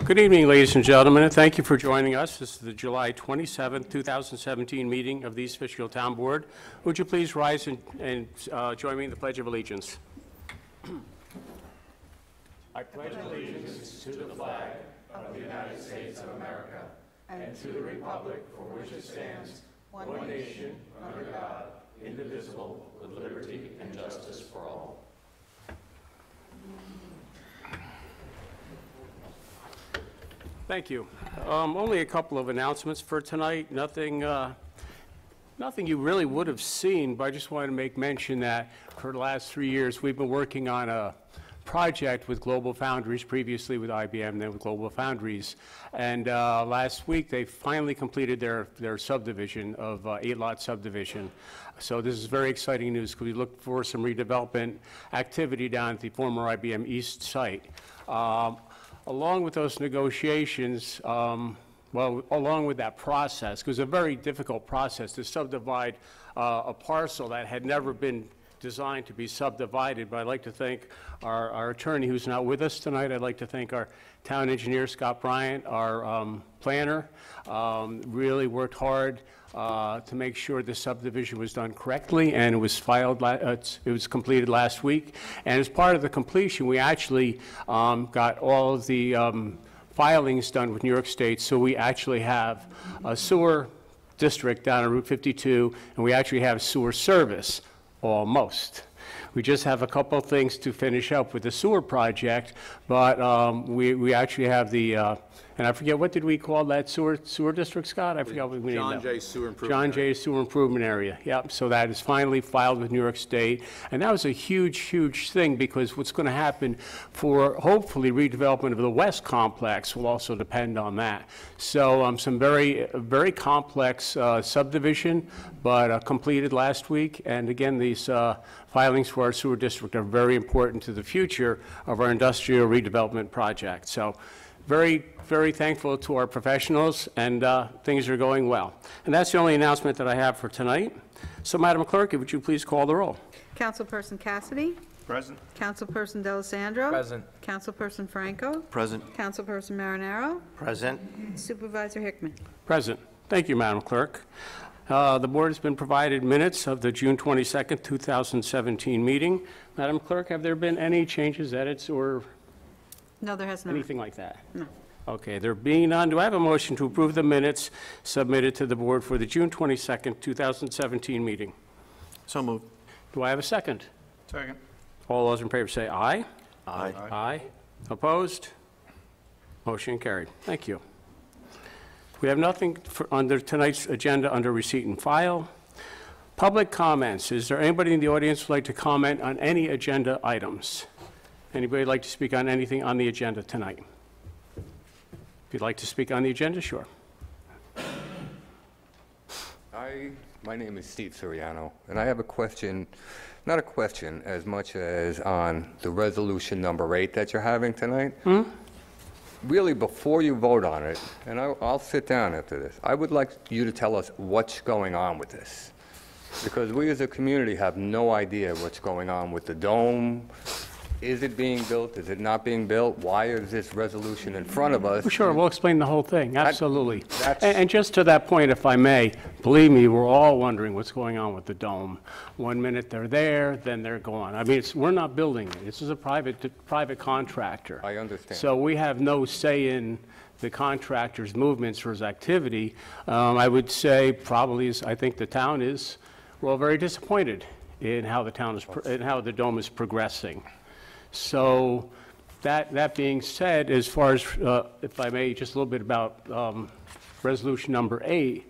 Good evening, ladies and gentlemen, and thank you for joining us. This is the July 27th, 2017 meeting of the East Fishkill Town Board. Would you please rise and join me in the Pledge of Allegiance? I pledge allegiance to the flag of the United States of America and to the republic for which it stands, one nation, under God, indivisible, with liberty and justice for all. Thank you. Only a couple of announcements for tonight. Nothing you really would have seen, but I just wanted to make mention that for the last 3 years, we've been working on a project with Global Foundries, previously with IBM, then with Global Foundries. And last week, they finally completed their subdivision of 8-lot subdivision. So this is very exciting news because we look for some redevelopment activity down at the former IBM East site. Along with those negotiations, along with that process, because it was a very difficult process to subdivide a parcel that had never been designed to be subdivided, but I'd like to thank our attorney who's not with us tonight. I'd like to thank our town engineer, Scott Bryant, our planner, really worked hard to make sure the subdivision was done correctly, and it was filed, it was completed last week. And as part of the completion, we actually got all of the filings done with New York State, so we actually have a sewer district down on Route 52, and we actually have sewer service, almost. We just have a couple of things to finish up with the sewer project, but we actually have the, and I forget, what did we call that sewer district, Scott? I forgot what we named John that. Jay Sewer Improvement John Jay Sewer Improvement Area. Yep. So that is finally filed with New York State, and that was a huge, huge thing because what's going to happen for hopefully redevelopment of the West Complex will also depend on that. So some very, very complex subdivision, but completed last week. And again, these filings for our sewer district are very important to the future of our industrial redevelopment project. So very, very thankful to our professionals, and things are going well. And that's the only announcement that I have for tonight. So, Madam Clerk, would you please call the roll? Councilperson Cassidy? Present. Councilperson D'Alessandro? Present. Councilperson Franco? Present. Councilperson Marinaro? Present. Supervisor Hickman? Present. Thank you, Madam Clerk. The board has been provided minutes of the June 22nd, 2017 meeting. Madam Clerk, have there been any changes, edits, or No, there has not. anything like that? No. Okay, there being none, do I have a motion to approve the minutes submitted to the board for the June 22nd, 2017 meeting? So moved. Do I have a second? Second. All those in favor say aye. Aye. Aye. Opposed? Motion carried. Thank you. We have nothing under tonight's agenda under receipt and file. Public comments. Is there anybody in the audience who would like to comment on any agenda items? Anybody like to speak on anything on the agenda tonight? If you'd like to speak on the agenda, sure. My name is Steve Soriano, and I have a question, not a question as much as on the resolution number 8 that you're having tonight. Really, before you vote on it, and I'll sit down after this, I would like you to tell us what's going on with this. Because we as a community have no idea what's going on with the dome. Is it being built? Is it not being built? Why is this resolution in front of us? Sure, we'll explain the whole thing, absolutely. that's- And just to that point, if I may, believe me, we're all wondering what's going on with the dome. One minute they're there, then they're gone. I mean, we're not building it. This is a private contractor. I understand. So we have no say in the contractor's movements or his activity. I would say probably, I think the town is, we're all very disappointed in how the town is, in how the dome is progressing. So that being said, as far as, if I may, just a little bit about resolution number 8,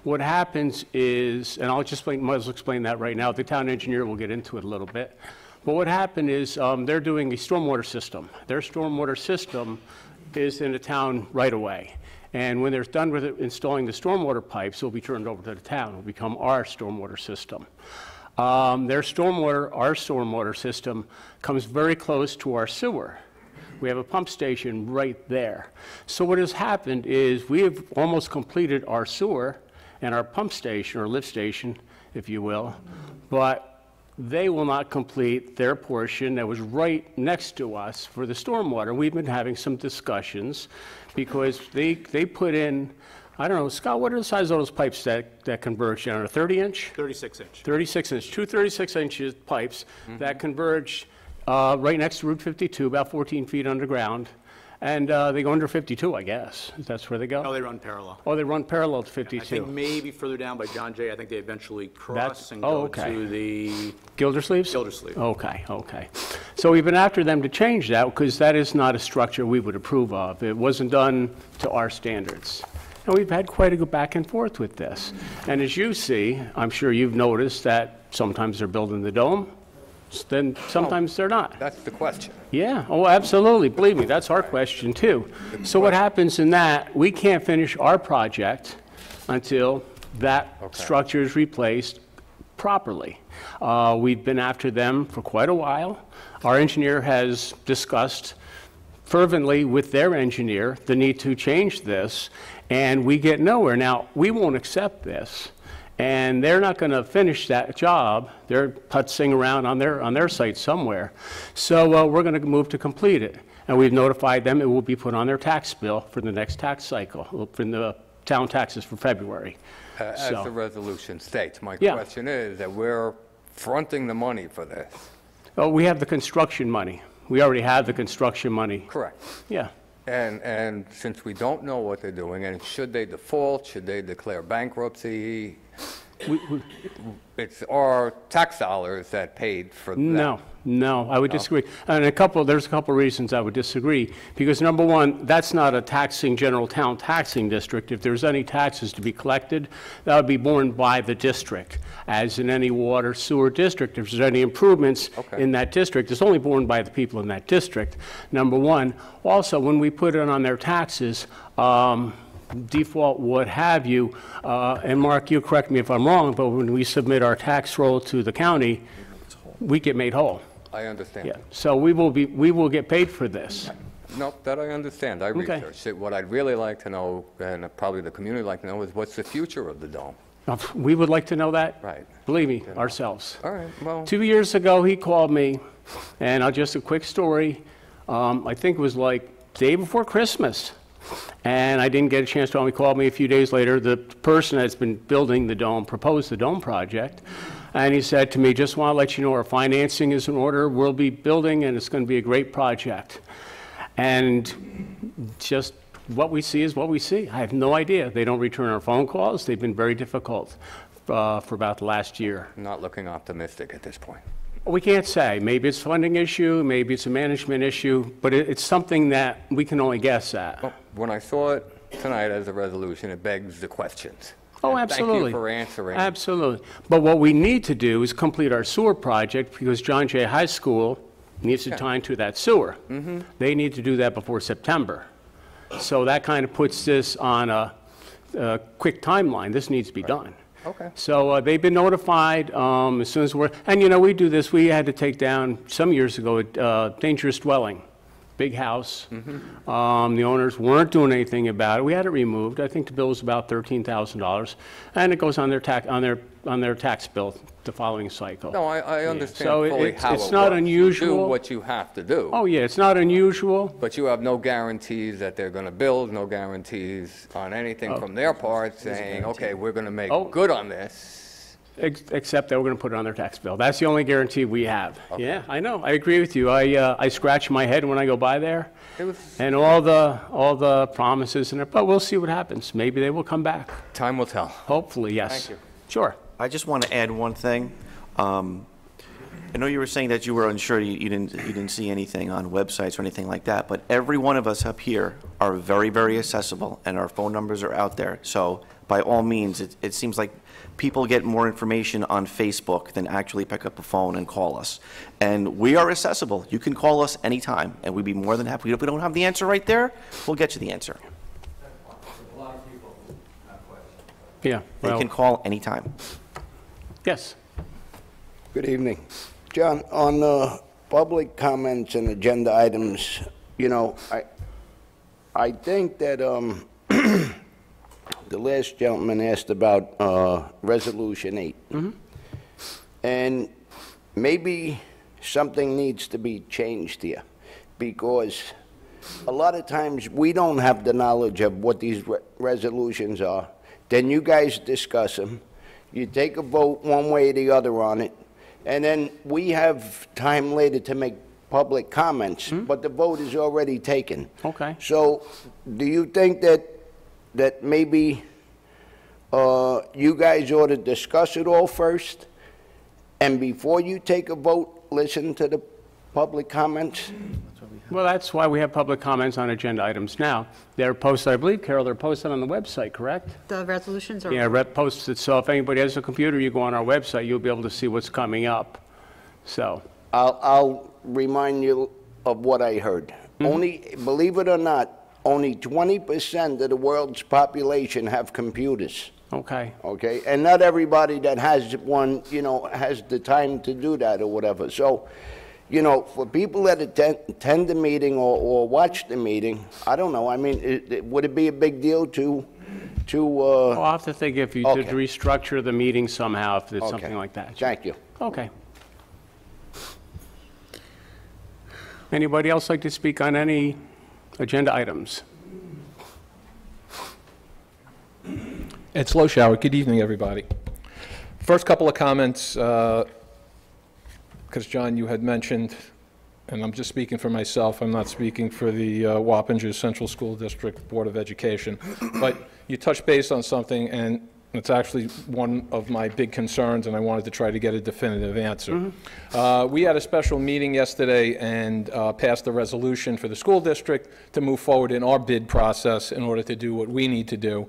what happens is, and I'll just might as well explain that right now. The town engineer will get into it a little bit. But what happened is they're doing a stormwater system. Their stormwater system is in the town right away. And when they're done with it, installing the stormwater pipes, it will be turned over to the town. It will become our stormwater system. Their stormwater, our stormwater system, comes very close to our sewer. We have a pump station right there. So what has happened is we have almost completed our sewer and our pump station, or lift station, if you will, but they will not complete their portion that was right next to us for the stormwater. We've been having some discussions because they put in, I don't know, Scott, what are the size of those pipes that converge down, a 30-inch? 36-inch. 36-inch, two 36-inch pipes that converge right next to Route 52, about 14 feet underground, and they go under 52, I guess. That's where they go? No, they run parallel. Oh, they run parallel to I think 52. maybe further down by John Jay, I think they eventually cross and oh, go okay. to the Gildersleeves? Gildersleeve. Okay, okay. So we've been after them to change that because that is not a structure we would approve of. It wasn't done to our standards. And we've had quite a go back and forth with this. And as you see, I'm sure you've noticed that sometimes they're building the dome, then sometimes they're not. That's the question. Yeah, oh, absolutely. Believe me, that's our question too. So what happens in that, we can't finish our project until that structure is replaced properly. We've been after them for quite a while. Our engineer has discussed fervently with their engineer the need to change this, and we get nowhere. Now, we won't accept this, and they're not going to finish that job. They're putzing around on their site somewhere. So we're going to move to complete it, and we've notified them it will be put on their tax bill for the next tax cycle, for the town taxes for February. As So- the resolution states, my Yeah. question is that we're fronting the money for this. Oh, we have the construction money. We already have the construction money. Correct. Yeah. And since we don't know what they're doing, and should they default, should they declare bankruptcy, it's our tax dollars that paid for that. No, I would disagree. And there's a couple reasons I would disagree. Because number one, that's not a taxing, general town taxing district. If there's any taxes to be collected, that would be borne by the district. As in any water sewer district, if there's any improvements Okay. in that district, it's only borne by the people in that district, number one. Also, when we put it on their taxes, default, what have you, and Mark, you correct me if I'm wrong, but when we submit our tax roll to the county, we get made whole. I understand. Yeah, so we will get paid for this. Nope, that I understand. I Okay. researched it. What I'd really like to know, and probably the community would like to know, is what's the future of the dome? We would like to know that. Right. Believe me, ourselves. All right, well, 2 years ago, he called me, and just a quick story. I think it was like day before Christmas, and I didn't get a chance to call him. He called me a few days later. The person that's been building the dome proposed the dome project, and he said to me, just want to let you know our financing is in order. We'll be building, and it's going to be a great project. And just what we see is what we see. I have no idea. They don't return our phone calls. They've been very difficult for about the last year. not looking optimistic at this point. We can't say. Maybe it's a funding issue, maybe it's a management issue, but it's something that we can only guess at. Well, when I saw it tonight as a resolution, it begs the questions. Oh, And absolutely. Thank you for answering. Absolutely. But what we need to do is complete our sewer project because John Jay High School needs to tie into that sewer. They need to do that before September. So that kind of puts this on a quick timeline. This needs to be done. Okay. So they've been notified as soon as and we do this, we had to take down some years ago a dangerous dwelling, big house. The owners weren't doing anything about it. We had it removed. I think the bill was about $13,000, and it goes on their tax bill the following cycle. No, I understand So fully it's- how it's it not works. unusual. You do what you have to do. Oh, yeah, it's not unusual. But you have no guarantees that they're going to build, no guarantees on anything from their part saying, okay, we're going to make Oh. good on this. Except that we're going to put it on their tax bill. That's the only guarantee we have. Yeah, I know. I agree with you. I scratch my head when I go by there, It was, and all the promises and it, but we'll see what happens. Maybe they will come back. time will tell. Hopefully, yes. Thank you. Sure. I just want to add one thing. I know you were saying that you were unsure, you didn't see anything on websites or anything like that, but every one of us up here are very, very accessible, and our phone numbers are out there. So by all means, it seems like people get more information on Facebook than actually pick up a phone and call us. And we are accessible. You can call us anytime, and we'd be more than happy. If we don't have the answer right there, we'll get you the answer. Yeah. They Well, can call anytime. yes. Good evening. John, on public comments and agenda items, I think that the last gentleman asked about Resolution 8. And maybe something needs to be changed here, because a lot of times we don't have the knowledge of what these resolutions are. Then you guys discuss them, you take a vote one way or the other on it, and then we have time later to make public comments, but the vote is already taken. Okay. So, do you think that maybe you guys ought to discuss it all first, and before you take a vote, listen to the public comments? Well, that's why we have public comments on agenda items now. They're posted, I believe, Carol, they're posted on the website, correct? The resolutions are... Yeah, posted, so if anybody has a computer, you go on our website, you'll be able to see what's coming up, so. I'll remind you of what I heard. Only, believe it or not, only 20% of the world's population have computers, Okay. okay? And not everybody that has one, you know, has the time to do that or whatever. So, you know, for people that attend the meeting or watch the meeting, I don't know, I mean, would it be a big deal to I'll have to think if you could Okay. restructure the meeting somehow, if it's Okay. something like that. Thank you. Okay. Anybody else like to speak on any agenda items? Ed Sloshower, good evening, everybody. First couple of comments, because John, you had mentioned, and I'm just speaking for myself, I'm not speaking for the Wappinger Central School District Board of Education, but you touched base on something, and it's actually one of my big concerns, and I wanted to try to get a definitive answer. We had a special meeting yesterday and passed a resolution for the school district to move forward in our bid process in order to do what we need to do.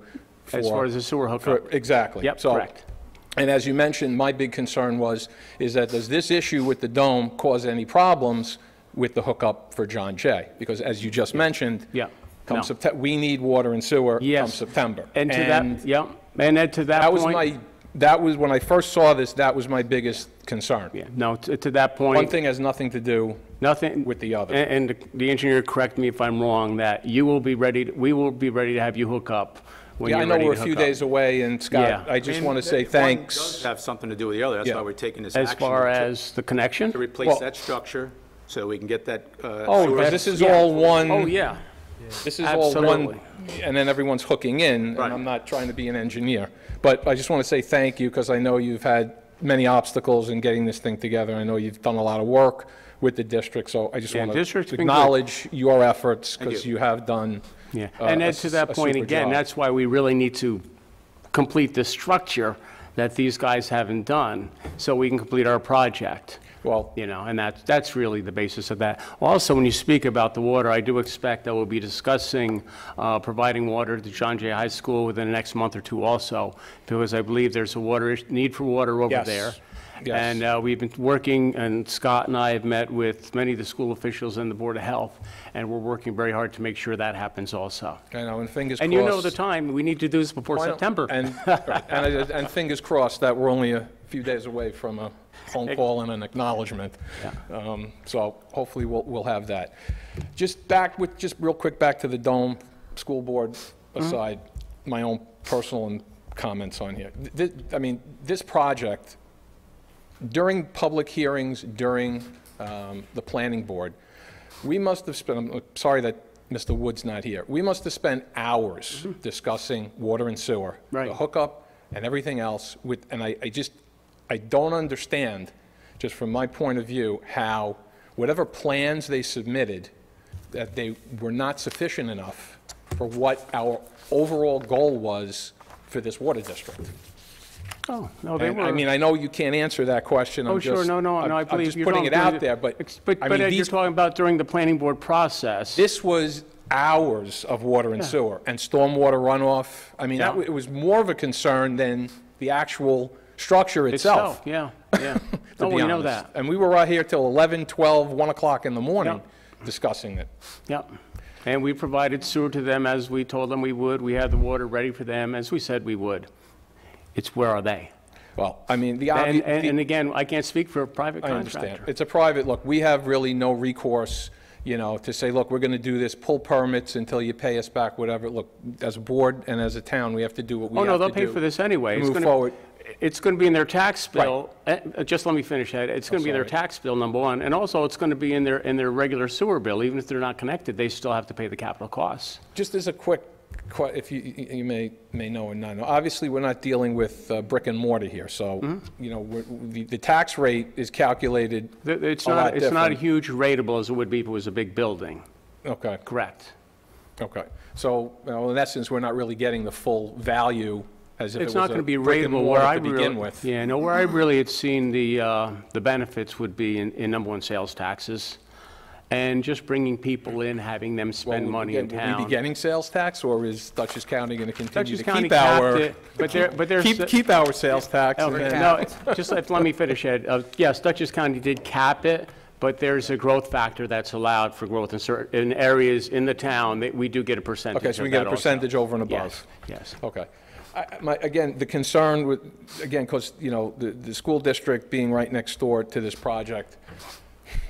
As far as the sewer hookup? Exactly. Yep, So- correct. And as you mentioned, my big concern is that does this issue with the dome cause any problems with the hookup for John Jay? Because as you just mentioned, Yeah. come No. September, we need water and sewer come Yes. September. And to that, yeah, and Ed, to that That was point. that was, when I first saw this, that was my biggest concern. Yeah, no, to that point. One thing has nothing to do Nothing. with the other. And the engineer, correct me if I'm wrong, that you will be ready, we will be ready to have you hook up when Yeah, you're I know ready to we're a hook few up. days away, and Scott, Yeah. I just want to say One thanks. does have something to do with the other, that's Yeah. why we're taking this action. As far to- as the connection? To replace Well- that structure, so we can get that. Oh, sewer- because this is yeah. all one. Oh, yeah. This is all one, Absolutely. and then everyone's hooking in, and Right. I'm not trying to be an engineer. But I just want to say thank you, because I know you've had many obstacles in getting this thing together. I know you've done a lot of work with the district, so I just Yeah, want to district's been good. acknowledge your efforts, because you. you have done. Yeah, uh, and a Ed, to that a point super again, job. that's why we really need to complete the structure that these guys haven't done, so we can complete our project. Well, You know, and that's really the basis of that. Also, when you speak about the water, I do expect that we'll be discussing providing water to John Jay High School within the next month or two also, because I believe there's a need for water over Yes. there. Yes. And we've been working, and Scott and I have met with many of the school officials and the Board of Health, and we're working very hard to make sure that happens also. I know, and fingers crossed. And you know the time, we need to do this before Why don't- September. And fingers crossed that we're only a few days away from a phone call and an acknowledgement. So hopefully we'll have that. Just real quick back to the dome, school board aside, my own personal comments on here. I mean, this project, during public hearings, during the planning board, we must have spent, I'm sorry that Mr. Wood's not here, we must have spent hours discussing water and sewer. Right. The hookup and everything else, and I don't understand, just from my point of view, how whatever plans they submitted, that they were not sufficient enough for what our overall goal was for this water district. Oh, no, they And, were. I mean, I know you can't answer that question. Oh, I'm sure, just- no, I I'm believe just you're putting talking it during out the- there, but, But I mean, Ed, you're these, talking about during the planning board process. this was hours of water and sewer, and stormwater runoff. I mean, Yeah. it was more of a concern than the actual structure itself. Yeah, yeah. to Oh, be we know honest. that. And we were out here till 11, 12, 1 o'clock in the morning discussing it. Yep. And we provided sewer to them as we told them we would. We had the water ready for them as we said we would. It's where are they? Well, I mean, And again, I can't speak for a private I contractor. understand. It's a private, look, we have really no recourse, to say, look, we're going to do this, pull permits until you pay us back, whatever. Look, as a board and as a town, we have to do what we Oh, have to no, do. they'll pay for this anyway. to It's move gonna- forward. it's going to be in their tax bill. Just let me finish, Ed. It's going to be in their sorry. tax bill, number one, and also it's going to be in their regular sewer bill. Even if they're not connected, they still have to pay the capital costs. Just as a quick, if you may know or not know, obviously, we're not dealing with brick and mortar here, so, you know, the tax rate is calculated It's a lot not a different. huge rateable as it would be if it was a big building. Okay, Correct. okay. So, you know, in essence, we're not really getting the full value as if it It's was not a going to be brick and rateable where mortar I to really, begin with. yeah, no, where I really had seen the benefits would be in number one, sales taxes, and just bringing people in, having them spend money in Will we town. be getting sales tax, or is Dutchess County going to continue Dutchess to County keep capped our, it, but there's. keep our sales tax? and Okay, then- no, just let me finish, Ed. Yes, Dutchess County did cap it, but there's a growth factor that's allowed for growth in certain areas in the town, that we do get a percentage Okay, so we of get that a also. percentage over and above? Yes, yes. Okay. Again, the concern with, again, because, you know, the school district being right next door to this project,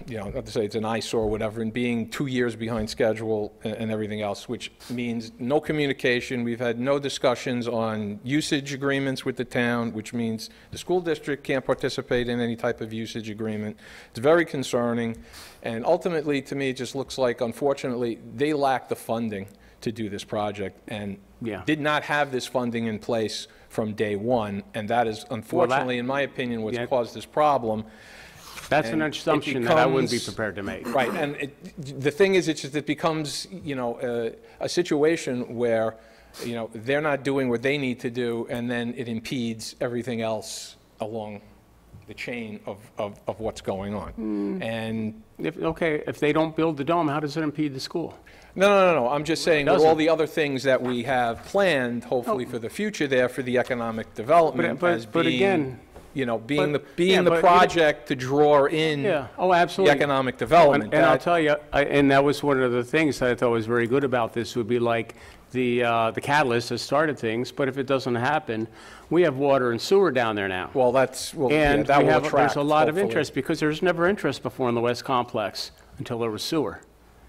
you know, not to say it's an eyesore or whatever, and being 2 years behind schedule and everything else, which means no communication. We've had no discussions on usage agreements with the town, which means the school district can't participate in any type of usage agreement. It's very concerning, and ultimately, to me, it just looks like, unfortunately, they lack the funding to do this project, and Yeah. did not have this funding in place from day one, and that is unfortunately, in my opinion, what's Yeah. caused this problem. That's an And it assumption that I wouldn't be becomes- prepared to make. Right, and the thing is, it's just, it becomes, you know, a situation where, you know, they're not doing what they need to do, and then it impedes everything else along the chain of what's going on. And, If they don't build the dome, how does it impede the school? no, I'm just saying, with all Doesn't. the other things that we have planned, hopefully for the future there, for the economic development, But- as but being, again- you know, but- being yeah, the but- project to draw in Yeah, oh, the absolutely. economic development. And I'll That- tell you, and that was one of the things that I thought was very good about this, would be like the catalyst that started things, but if it doesn't happen, we have water and sewer down there now. Well, yeah, And that will attract, there's a lot of hopefully. interest, because there's never interest before in the West Complex until there was sewer.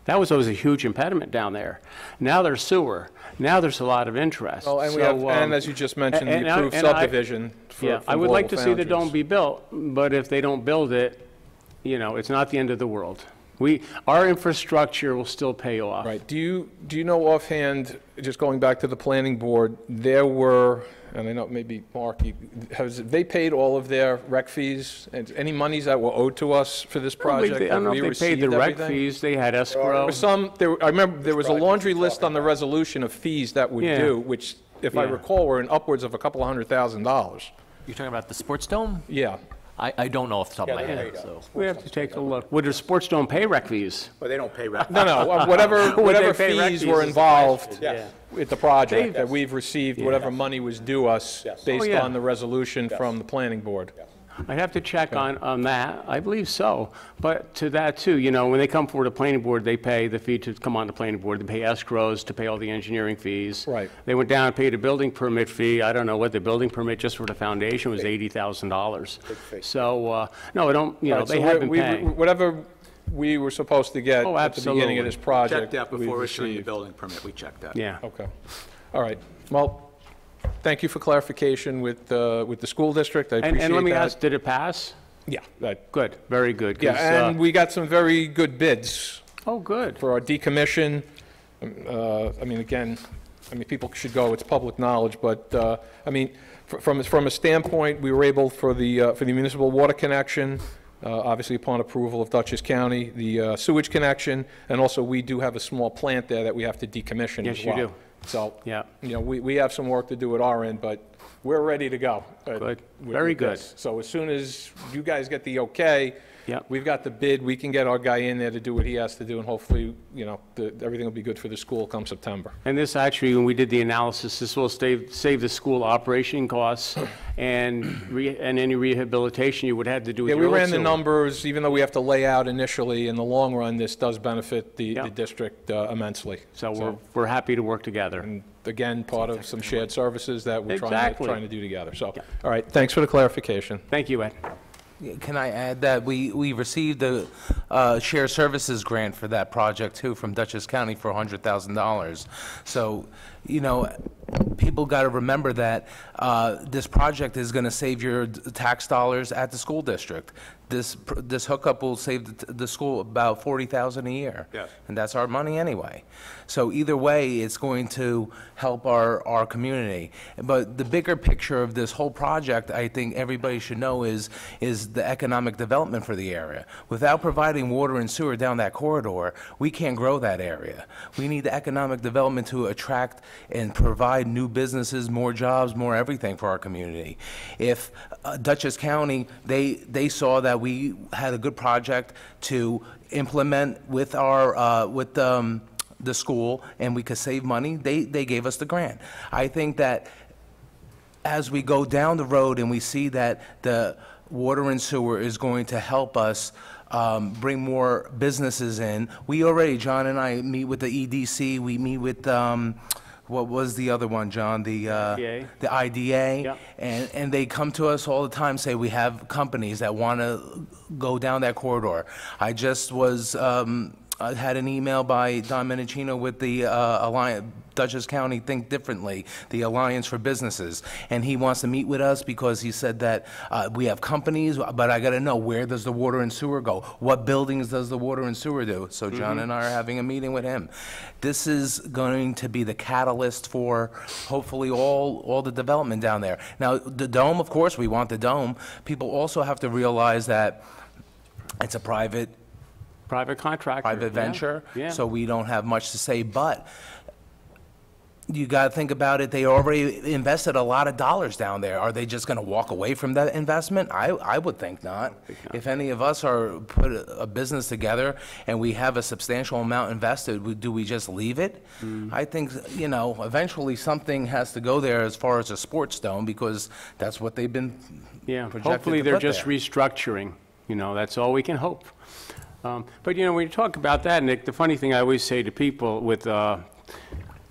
That was always a huge impediment down there. Now there's sewer. Now there's a lot of interest. Well, and we So, have, and as you just mentioned, and the I- approved and I- subdivision Yeah, for I would like to see the GlobalFoundries. dome be built, but if they don't build it, you know, it's not the end of the world. Our infrastructure will still pay off. Right. Do you know offhand, just going back to the planning board, there were, and I know maybe Mark, they paid all of their rec fees and any monies that were owed to us for this I don't project? think- I don't know Have we if they paid the received rec everything? fees, they had escrow. There were I remember there was a laundry list on the resolution of fees that would Yeah. due, which, if I Yeah. recall, were in upwards of a couple of $100,000. You're talking about the sports dome? Yeah. I don't know off the top of my head, so. We have to take a look. Would the sports dome pay rec fees? Well, they don't pay rent. No, whatever Would they whatever pay rec fees fees were is the involved Yeah. with the project, They- that we've received, whatever money was due us based Oh, yeah. on the resolution from the planning board. I'd have to check on that. I believe so. But to that too, you know, when they come forward to planning board, they pay the fee to come on the planning board. They pay escrows to pay all the engineering fees. Right. They went down and paid a building permit fee. I don't know what the building permit just for the foundation was, $80,000. So, no, I don't, you know, Right, they so have been we- paying. whatever we were supposed to get Oh, at the beginning of absolutely. this project, Checked that we've before issuing the received. building permit, we checked that. Yeah. Okay. All right. Well, thank you for clarification with the school district. I appreciate that. And let me ask, did it pass? Yeah, that, Good, very good. 'cause, yeah, and we got some very good bids oh, good. for our decommission. I mean, again, people should go, it's public knowledge, but, I mean, from a standpoint, we were able, for the municipal water connection, obviously upon approval of Dutchess County, the sewage connection, and also we do have a small plant there that we have to decommission as Yes, well. you do. So, Yeah. you know, we have some work to do at our end, but we're ready to go. Good. with Very good. this. So as soon as you guys get the okay, Yep. we've got the bid, we can get our guy in there to do what he has to do, and hopefully, you know, everything will be good for the school come September. And this actually, when we did the analysis, this will save the school operation costs and any rehabilitation you would have to do with Yeah, your we own ran the sewer. numbers, even though we have to lay out initially, in the long run, this does benefit the Yeah. district immensely. So we're happy to work together. And again, part of some shared services that we're Exactly. trying to do together. So, all right, thanks for the clarification. Thank you, Ed. Can I add that we received a shared services grant for that project too from Dutchess County for $100,000. So, you know, people got to remember that this project is going to save your tax dollars at the school district. This hookup will save the school about $40,000 a year. Yes. And that's our money anyway. So either way, it's going to help our community. But the bigger picture of this whole project, I think everybody should know, is the economic development for the area. Without providing water and sewer down that corridor, we can't grow that area. We need the economic development to attract and provide new businesses, more jobs, more everything for our community. If Dutchess County, they saw that we had a good project to implement with our the school, and we could save money, they gave us the grant. I think that as we go down the road and we see that the water and sewer is going to help us bring more businesses in, we already, John and I meet with the EDC, we meet with what was the other one, John? The IDA. The IDA. Yep. And they come to us all the time, say we have companies that want to go down that corridor. I just was, I had an email by Don Minichino with the Alliance, Dutchess County Think Differently, the Alliance for Businesses. And he wants to meet with us because he said that we have companies, but I got to know, where does the water and sewer go? What buildings does the water and sewer do? So John and I are having a meeting with him. This is going to be the catalyst for hopefully all the development down there. Now, the dome, of course, we want the dome. People also have to realize that it's a private Private venture, Yeah. so we don't have much to say, but you got to think about it. They already invested a lot of dollars down there. Are they just going to walk away from that investment? I would think not. If any of us are put a business together and we have a substantial amount invested, do we just leave it? I think, you know, eventually something has to go there as far as a sports dome, because that's what they've been Yeah, projected hopefully to they're put just there. restructuring, you know, that's all we can hope. But, you know, when you talk about that, Nick, the funny thing I always say to people with, when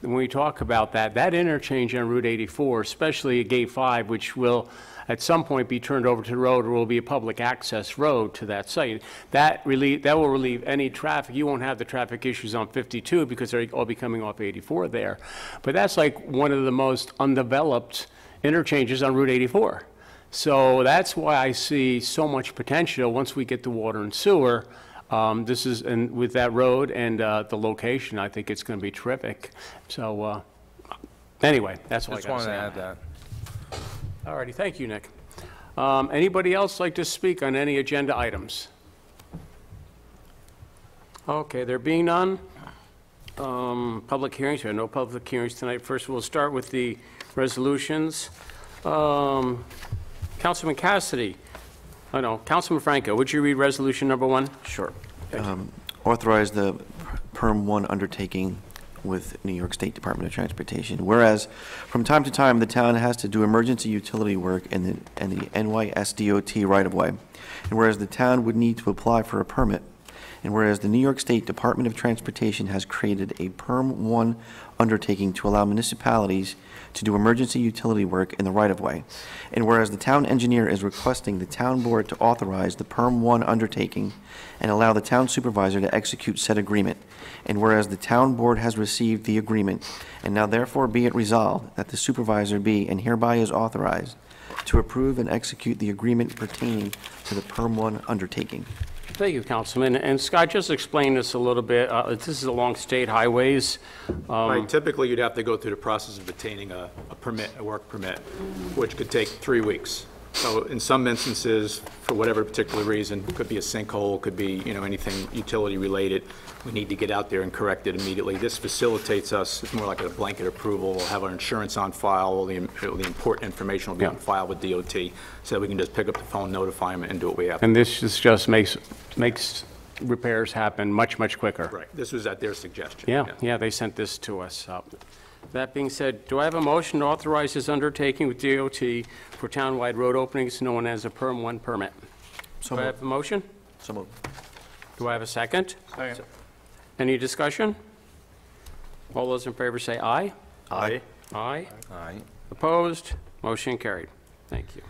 we talk about that interchange on Route 84, especially at Gate 5, which will at some point be turned over to the road, or will be a public access road to that site, that will relieve any traffic. You won't have the traffic issues on 52 because they're all be coming off 84 there. But that's like one of the most undeveloped interchanges on Route 84. So that's why I see so much potential once we get to water and sewer. And with that road and the location, I think it's going to be terrific. So anyway, that's what I Just got to wanted to say on add that. that. All righty, thank you, Nick. Anybody else like to speak on any agenda items? Okay, there being none, public hearings, we have no public hearings tonight. First, we'll start with the resolutions. Councilman Cassidy. Oh, no, Councilman Franco, would you read resolution number 1? Sure. Authorize the Perm 1 undertaking with New York State Department of Transportation. Whereas, from time to time, the town has to do emergency utility work in the NYSDOT right-of-way. And whereas the town would need to apply for a permit, and whereas the New York State Department of Transportation has created a Perm 1 undertaking to allow municipalities to do emergency utility work in the right-of-way, and whereas the town engineer is requesting the town board to authorize the Perm 1 undertaking and allow the town supervisor to execute said agreement, and whereas the town board has received the agreement, and now therefore be it resolved that the supervisor be and hereby is authorized to approve and execute the agreement pertaining to the Perm 1 undertaking. Thank you, Councilman. And Scott, just explain this a little bit. This is along state highways. Right, typically, you'd have to go through the process of obtaining a permit, a work permit, which could take 3 weeks. So in some instances, for whatever particular reason, could be a sinkhole, could be, you know, anything utility-related, we need to get out there and correct it immediately. This facilitates us, it's more like a blanket approval. We'll have our insurance on file, all the important information will be on file with DOT, so we can just pick up the phone, notify them, and do what we have. And this just makes repairs happen much, much quicker. Right, this was at their suggestion. Yeah, they sent this to us. That being said, do I have a motion to authorize this undertaking with DOT for townwide road openings known as a Perm 1 permit? Do I have a motion? So moved. Do I have a second? Any discussion? All those in favor say aye. Aye. Aye. Aye. Opposed? Motion carried. Thank you.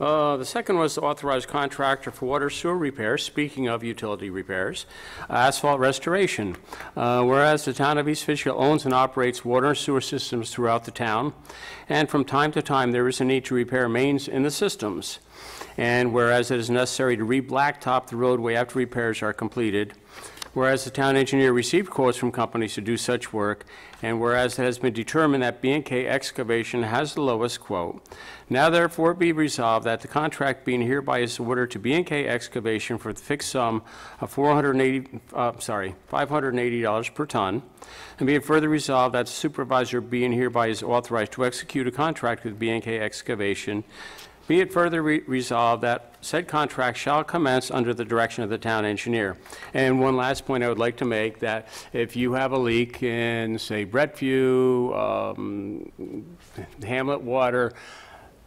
The second was to authorize contractor for water sewer repairs, speaking of utility repairs, asphalt restoration. Whereas the town of East Fishkill owns and operates water and sewer systems throughout the town, and from time to time there is a need to repair mains in the systems. And whereas it is necessary to re-blacktop the roadway after repairs are completed, whereas the town engineer received quotes from companies to do such work, and whereas it has been determined that B&K Excavation has the lowest quote, now therefore be resolved that the contract being hereby is awarded to B&K Excavation for the fixed sum of $580 per ton, and be it further resolved that the supervisor being hereby is authorized to execute a contract with B&K Excavation. Be it further resolved that said contract shall commence under the direction of the town engineer. And one last point I would like to make, that if you have a leak in, say, Brettview, Hamlet Water,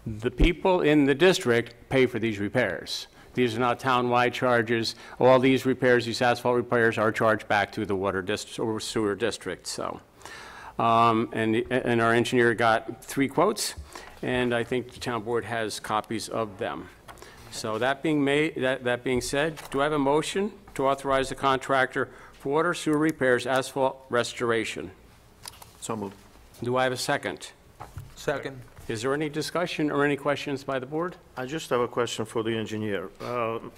the people in the district pay for these repairs. These are not town-wide charges. All these repairs, these asphalt repairs, are charged back to the water district or sewer district. So, and our engineer got 3 quotes. And I think the town board has copies of them. So that being said, do I have a motion to authorize the contractor for water sewer repairs, asphalt restoration? So moved. Do I have a second? Second. Is there any discussion or any questions by the board? I just have a question for the engineer.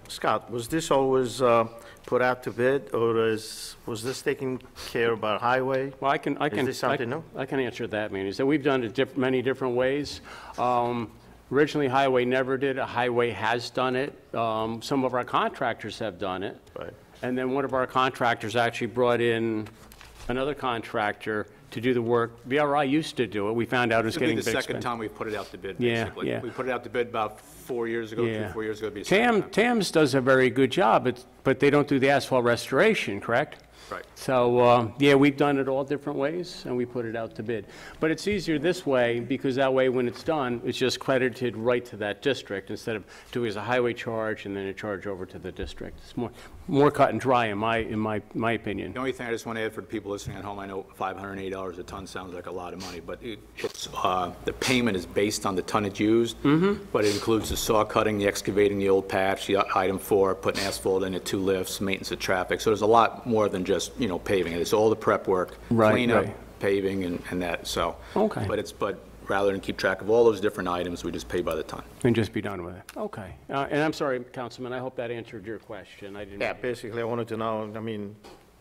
Scott, was this always put out to bid, or was this taken care of by highway? Well, I can this something new? I can answer that, Manny. So we've done it many different ways. Originally, Highway never did it. Highway has done it. Some of our contractors have done it. Right. And then one of our contractors actually brought in another contractor to do the work. VRI used to do it. We found out it was This would be getting the big second expensive. time we've put it out to bid, Yeah, basically. yeah. We put it out to bid about 4 years ago, Yeah. 4 years ago. It'd be the second time. TAMS does a very good job, but they don't do the asphalt restoration, correct? Right. So, yeah, we've done it all different ways, and we put it out to bid. But it's easier this way, because that way, when it's done, it's just credited right to that district, instead of doing as a highway charge and then a charge over to the district. It's more cut and dry, in my opinion. The only thing I just want to add for the people listening at home, I know $580 a ton sounds like a lot of money, but it's, the payment is based on the tonnage used, but it includes the saw cutting, the excavating, the old patch, the item 4, putting asphalt in it, 2 lifts, maintenance of traffic. So there's a lot more than just, paving. It's all the prep work, Right, cleanup, right. paving, and that, so. Okay. But rather than keep track of all those different items, we just pay by the ton. And just be done with it. Okay. And I'm sorry, Councilman, I hope that answered your question. I didn't. Yeah, basically, I wanted to know,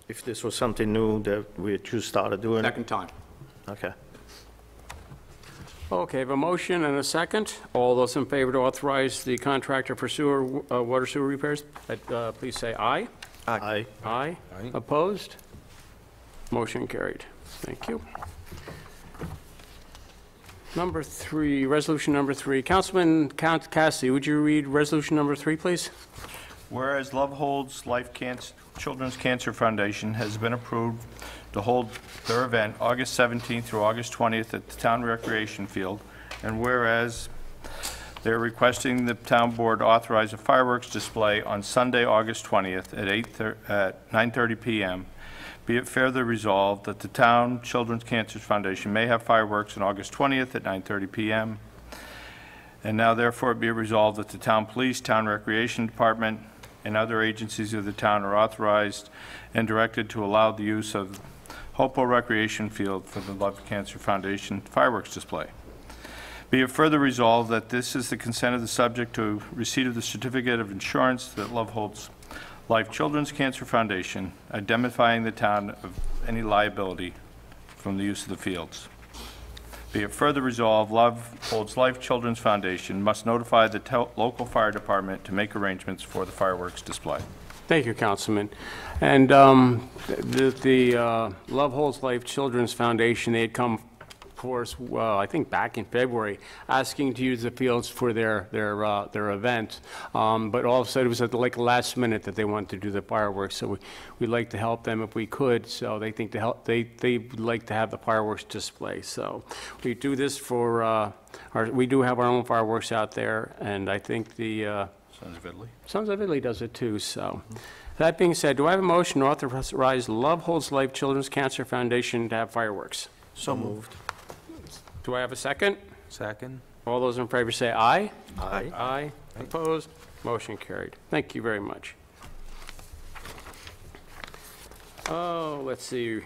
if this was something new that we just started doing. Second time. Okay. Okay, I have a motion and a second. All those in favor to authorize the contractor for water sewer repairs, please say aye. Aye. Aye. Aye. Opposed? Motion carried. Thank you. Number 3, resolution number 3. Councilman Cassidy, would you read resolution number 3, please? Whereas Love Holds Children's Cancer Foundation has been approved to hold their event August 17th through August 20th at the Town Recreation Field, and whereas they're requesting the Town Board authorize a fireworks display on Sunday, August 20th at 9:30 p.m., be it further resolved that the Town Children's Cancer Foundation may have fireworks on August 20th at 9:30 p.m., and now therefore be it resolved that the Town Police, Town Recreation Department, and other agencies of the town are authorized and directed to allow the use of Hopewell Recreation Field for the Love Cancer Foundation fireworks display. Be it further resolved that this is the consent of the subject to receipt of the certificate of insurance that Love Holds Life Children's Cancer Foundation, identifying the town of any liability from the use of the fields. Be it further resolved, Love Holds Life Children's Foundation must notify the local fire department to make arrangements for the fireworks display. Thank you, Councilman. And the Love Holds Life Children's Foundation, they had come for us, well, I think back in February, asking to use the fields for their event. But all of a sudden, it was at the last minute that they wanted to do the fireworks. So we'd like to help them if we could. So they think they'd like to have the fireworks display. So we do this for we do have our own fireworks out there, and I think the Sons of Italy. Sons of Italy does it too. So that being said, do I have a motion to authorize Love Holds Life Children's Cancer Foundation to have fireworks? So moved. Do I have a second? Second. All those in favor say aye. Aye. Aye. Opposed? Motion carried. Thank you very much. Oh, let's see.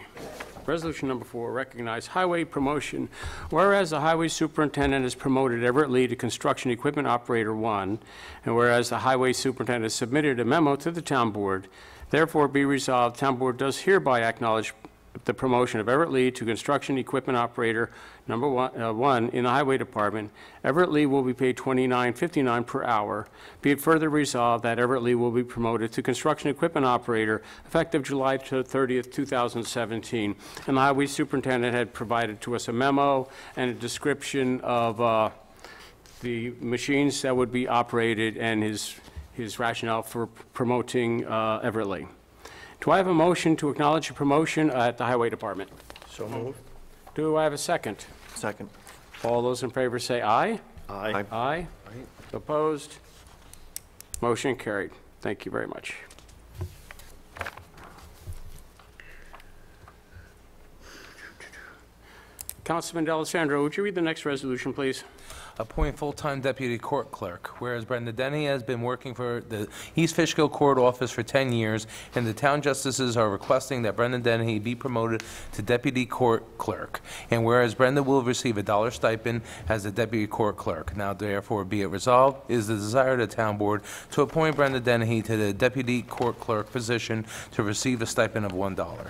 Resolution number 4, recognize highway promotion. Whereas the highway superintendent has promoted Everett Lee to construction equipment operator 1, and whereas the highway superintendent has submitted a memo to the town board, therefore be resolved, town board does hereby acknowledge the promotion of Everett Lee to construction equipment operator number 1 in the highway department. Everett Lee will be paid $29.59 per hour. Be it further resolved that Everett Lee will be promoted to construction equipment operator effective July 30th, 2017. And the highway superintendent had provided to us a memo and a description of the machines that would be operated and his rationale for promoting Everett Lee. Do I have a motion to acknowledge the promotion at the highway department? So moved. Do I have a second? Second. All those in favor say aye. Aye. Aye. Opposed? Motion carried. Thank you very much. Councilman D'Alessandro, would you read the next resolution, please? Appoint full-time deputy court clerk. Whereas Brenda Denny has been working for the East Fishkill Court Office for 10 years, and the town justices are requesting that Brenda Denny be promoted to deputy court clerk. And whereas Brenda will receive a $1 stipend as the deputy court clerk. Now therefore be it resolved, is the desire of the town board to appoint Brenda Denny to the deputy court clerk position to receive a stipend of $1.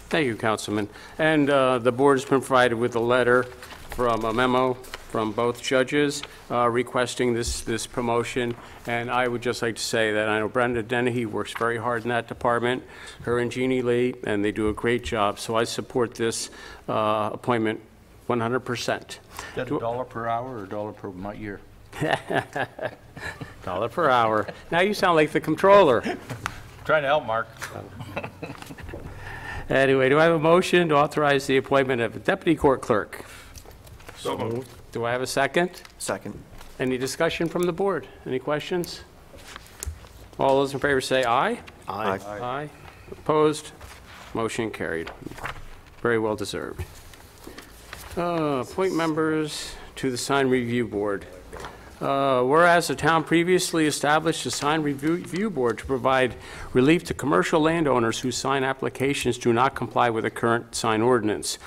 Thank you, Councilman. And the board has been provided with a letter from a memo from both judges requesting this promotion. And I would just like to say that I know Brenda Dennehy works very hard in that department, her and Jeannie Lee, and they do a great job. So I support this appointment 100%. Is that $1 per hour or $1 per year? $1 per hour. Now you sound like the controller. Trying to help, Mark. Anyway, do I have a motion to authorize the appointment of a deputy court clerk? So moved. Do I have a second? Second. Any discussion from the board? Any questions? All those in favor say aye. Aye. Aye. Opposed? Motion carried. Very well deserved. Appoint members to the sign review board. Whereas the town previously established a sign review board to provide relief to commercial landowners whose sign applications do not comply with the current sign ordinance.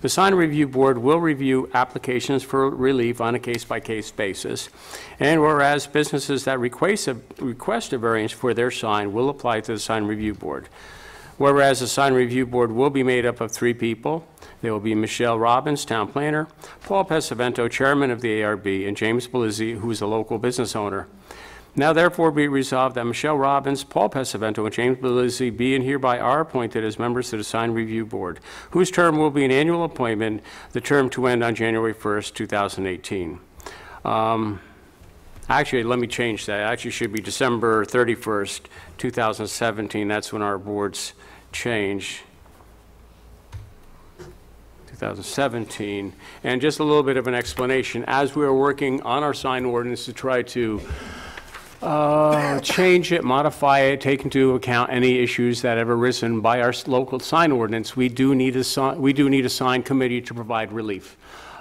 The sign review board will review applications for relief on a case-by-case basis. And whereas businesses that request a variance for their sign will apply to the sign review board. Whereas the sign review board will be made up of 3 people. There will be Michelle Robbins, town planner, Paul Pesavento, chairman of the ARB, and James Belizzi, who is a local business owner. Now therefore be resolved that Michelle Robbins, Paul Pesavento, and James Belizzi be and hereby are appointed as members to the sign review board, whose term will be an annual appointment, the term to end on January 1st, 2018. Actually, let me change that. It actually should be December 31st, 2017. That's when our boards change. 2017. And just a little bit of an explanation. As we are working on our sign ordinance to try to change it, modify it, take into account any issues that have arisen by our local sign ordinance, we do need a sign committee to provide relief.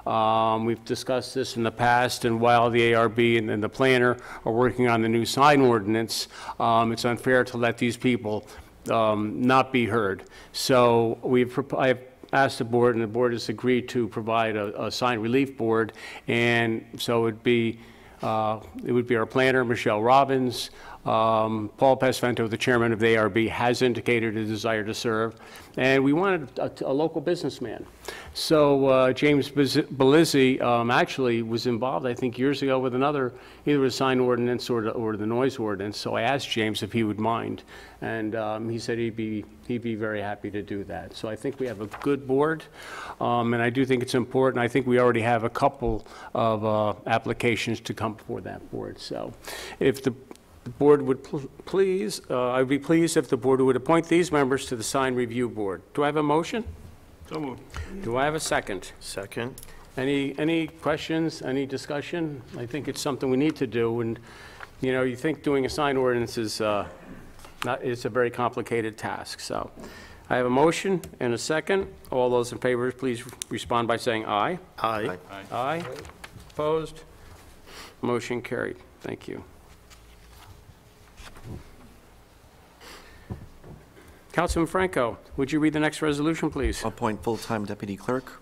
We've discussed this in the past, and while the ARB and the planner are working on the new sign ordinance, it's unfair to let these people not be heard. So I've asked the board, and the board has agreed to provide a sign relief board, and so it would be our planner, Michelle Robbins. Paul Pesavento, the chairman of the ARB, has indicated a desire to serve, and we wanted a local businessman. So James Belizzi actually was involved, I think, years ago with either a sign ordinance or the noise ordinance. So I asked James if he would mind, and he said he'd be very happy to do that. So I think we have a good board, and I do think it's important. I think we already have a couple of applications to come before that board. So if the board would please, I'd be pleased if the board would appoint these members to the sign review board. Do I have a motion? So moved. Do I have a second? Second. Any questions, any discussion? I think it's something we need to do, and, you know, you think doing a sign ordinance is it's a very complicated task. So I have a motion and a second. All those in favor, please respond by saying aye. Aye. Aye. Opposed? Motion carried. Thank you. Councilman Franco, would you read the next resolution, please? Appoint full-time deputy clerk.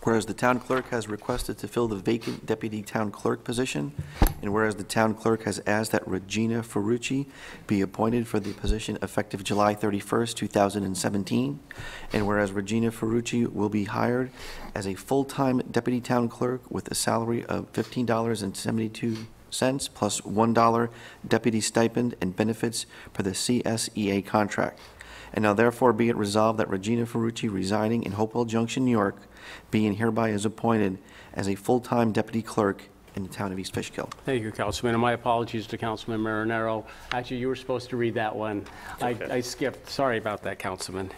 Whereas the town clerk has requested to fill the vacant deputy town clerk position, and whereas the town clerk has asked that Regina Ferrucci be appointed for the position effective July 31st, 2017, and whereas Regina Ferrucci will be hired as a full-time deputy town clerk with a salary of $15.72 plus $1 deputy stipend and benefits per the CSEA contract. And now therefore be it resolved that Regina Ferrucci, residing in Hopewell Junction, New York, be and hereby is appointed as a full-time deputy clerk in the town of East Fishkill. Thank you, Councilman, and my apologies to Councilman Marinero. Actually, you were supposed to read that one. I skipped. Sorry about that, Councilman.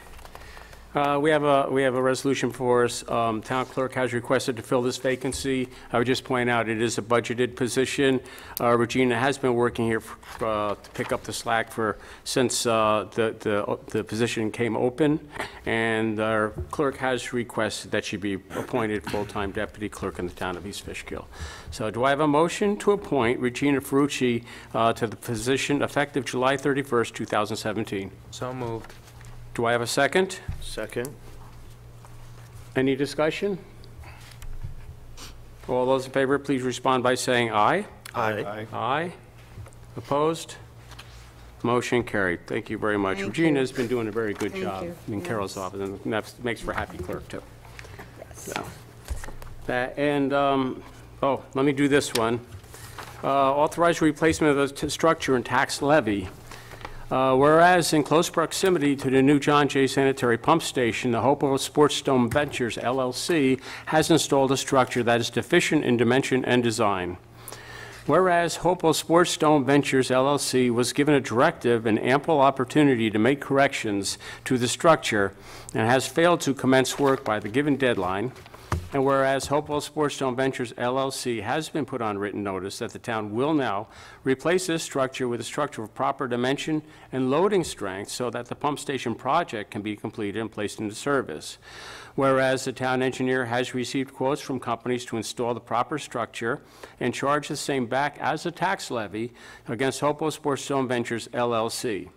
We have a resolution for us. Town clerk has requested to fill this vacancy. I would just point out it is a budgeted position. Regina has been working here to pick up the slack since the position came open, and our clerk has requested that she be appointed full-time deputy clerk in the town of East Fishkill. So do I have a motion to appoint Regina Ferrucci to the position effective July 31st, 2017? So moved. Do I have a second? Second. Any discussion? All those in favor, please respond by saying aye. Aye. Aye. Opposed? Motion carried. Thank you very much. Thank Regina you. has been doing a very good Thank job you. in Carol's Yes. office, and that makes for a happy clerk, too. Yes. So, let me do this one. Authorize replacement of the structure and tax levy. Whereas in close proximity to the new John Jay Sanitary Pump Station, the Hopewell Sports Dome Ventures LLC has installed a structure that is deficient in dimension and design. Whereas Hopewell Sports Dome Ventures LLC was given a directive and ample opportunity to make corrections to the structure and has failed to commence work by the given deadline, and whereas Hopewell Sports Dome Ventures LLC has been put on written notice that the town will now replace this structure with a structure of proper dimension and loading strength so that the pump station project can be completed and placed into service. Whereas the town engineer has received quotes from companies to install the proper structure and charge the same back as a tax levy against Hopewell Sports Dome Ventures LLC.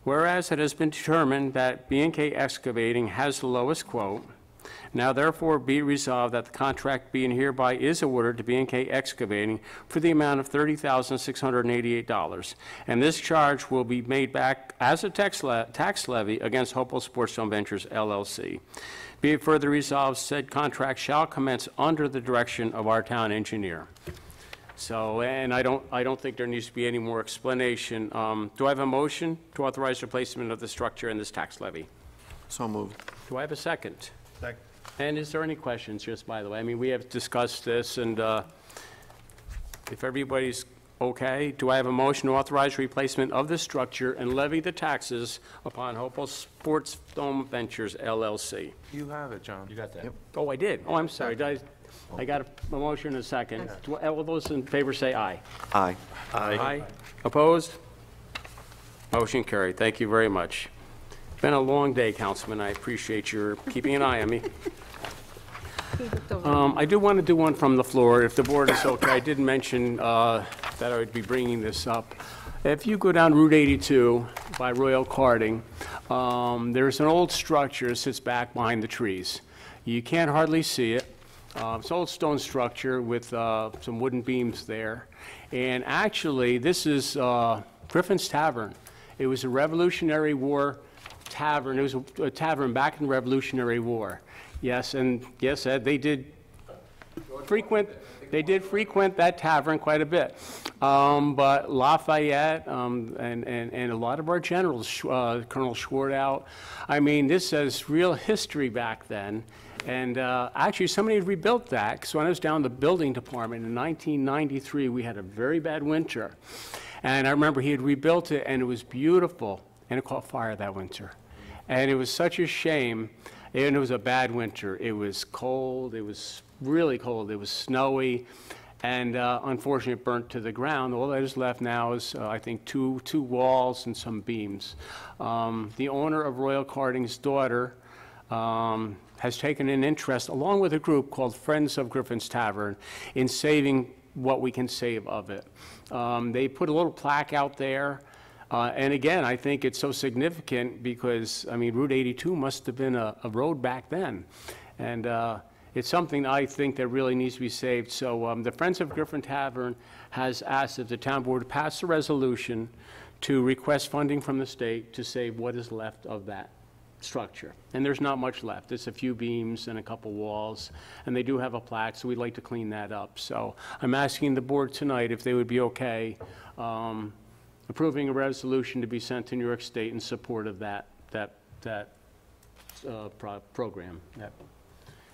Whereas it has been determined that B&K Excavating has the lowest quote, now therefore be resolved that the contract being hereby is awarded to B&K Excavating for the amount of $30,688, and this charge will be made back as a tax levy against Hopewell Sports Dome Ventures LLC. Be it further resolved, said contract shall commence under the direction of our town engineer. So, and I don't think there needs to be any more explanation. Do I have a motion to authorize replacement of the structure in this tax levy? So moved. Do I have a second? Second. And is there any questions, just by the way? I mean, we have discussed this, and if everybody's okay, do I have a motion to authorize replacement of the structure and levy the taxes upon Hopewell Sports Dome Ventures LLC? You have it, John. You got that? Oh, I did. Oh, I'm sorry. I got a motion and a second. All those in favor say aye. Aye. Aye. Opposed? Motion carried. Thank you very much. Been a long day, Councilman. I appreciate your keeping an eye on me. I do want to do one from the floor, if the board is okay. I did mention that I would be bringing this up. If you go down Route 82 by Royal Karting, there's an old structure that sits back behind the trees. You can't hardly see it. It's an old stone structure with some wooden beams there. And actually, this is Griffin's Tavern. It was a Revolutionary War tavern. It was a tavern back in the Revolutionary War. Yes, and yes, Ed, they did frequent that tavern quite a bit. But Lafayette and a lot of our generals, Colonel Schwartz, I mean, this has real history back then. And actually, somebody had rebuilt that, because when I was down in the building department in 1993, we had a very bad winter. And I remember he had rebuilt it, and it was beautiful, and it caught fire that winter. And it was such a shame, and it was a bad winter. It was cold, it was really cold, it was snowy, and unfortunately it burnt to the ground. All that is left now is, I think, two walls and some beams. The owner of Royal Karting's daughter has taken an interest, along with a group called Friends of Griffin's Tavern, in saving what we can save of it. They put a little plaque out there, and again, I think it's so significant because, I mean, Route 82 must have been a road back then. And it's something I think that really needs to be saved. So the Friends of Griffin Tavern has asked if the town board pass a resolution to request funding from the state to save what is left of that structure. And there's not much left. It's a few beams and a couple walls, and they do have a plaque, so we'd like to clean that up. So I'm asking the board tonight if they would be okay approving a resolution to be sent to New York State in support of that program, that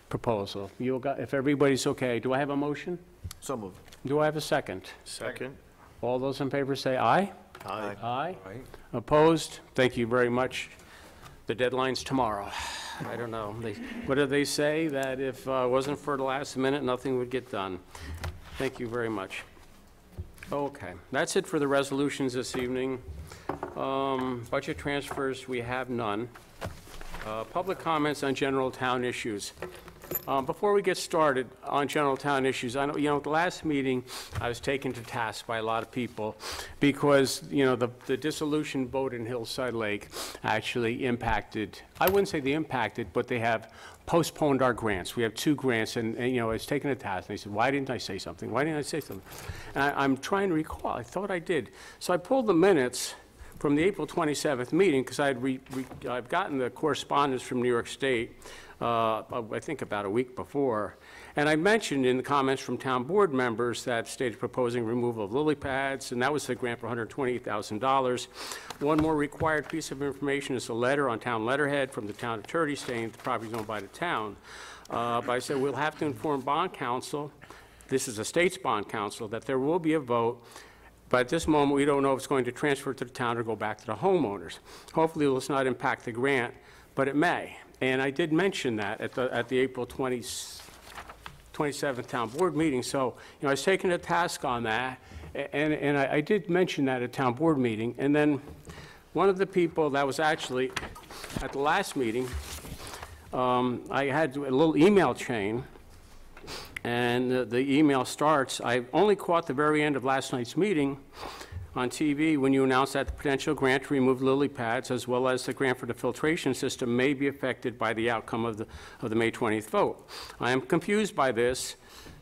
proposal. If everybody's okay, do I have a motion? So moved. Do I have a second? Second. All those in favor say aye. Aye. Aye. Right? Opposed? Thank you very much. The deadline's tomorrow. I don't know. What do they say? That if it wasn't for the last minute, nothing would get done. Thank you very much. Okay, that's it for the resolutions this evening. Budget transfers, we have none. Public comments on general town issues. Before we get started on general town issues, I know, at the last meeting, I was taken to task by a lot of people because, the dissolution vote in Hillside Lake actually impacted, I wouldn't say they impacted, but they have postponed our grants. We have 2 grants, and I was taken to task, and they said, why didn't I say something? Why didn't I say something? And I'm trying to recall. I thought I did. So I pulled the minutes from the April 27th meeting, because I've gotten the correspondence from New York State, I think about a week before, and I mentioned in the comments from town board members that the state is proposing removal of lily pads, and that was the grant for $128,000. One more required piece of information is a letter on town letterhead from the town attorney stating the property is owned by the town. But I said we'll have to inform bond counsel, this is the state's bond counsel, that there will be a vote. But at this moment, we don't know if it's going to transfer to the town or go back to the homeowners. Hopefully, it will not impact the grant, but it may. And I did mention that at the April 27th town board meeting. So, I was taken to task on that, and I did mention that at town board meeting. And then one of the people that was actually at the last meeting, I had a little email chain. And the email starts, I only caught the very end of last night's meeting on TV when you announced that the potential grant to remove lily pads as well as the grant for the filtration system may be affected by the outcome of the May 20th vote. I am confused by this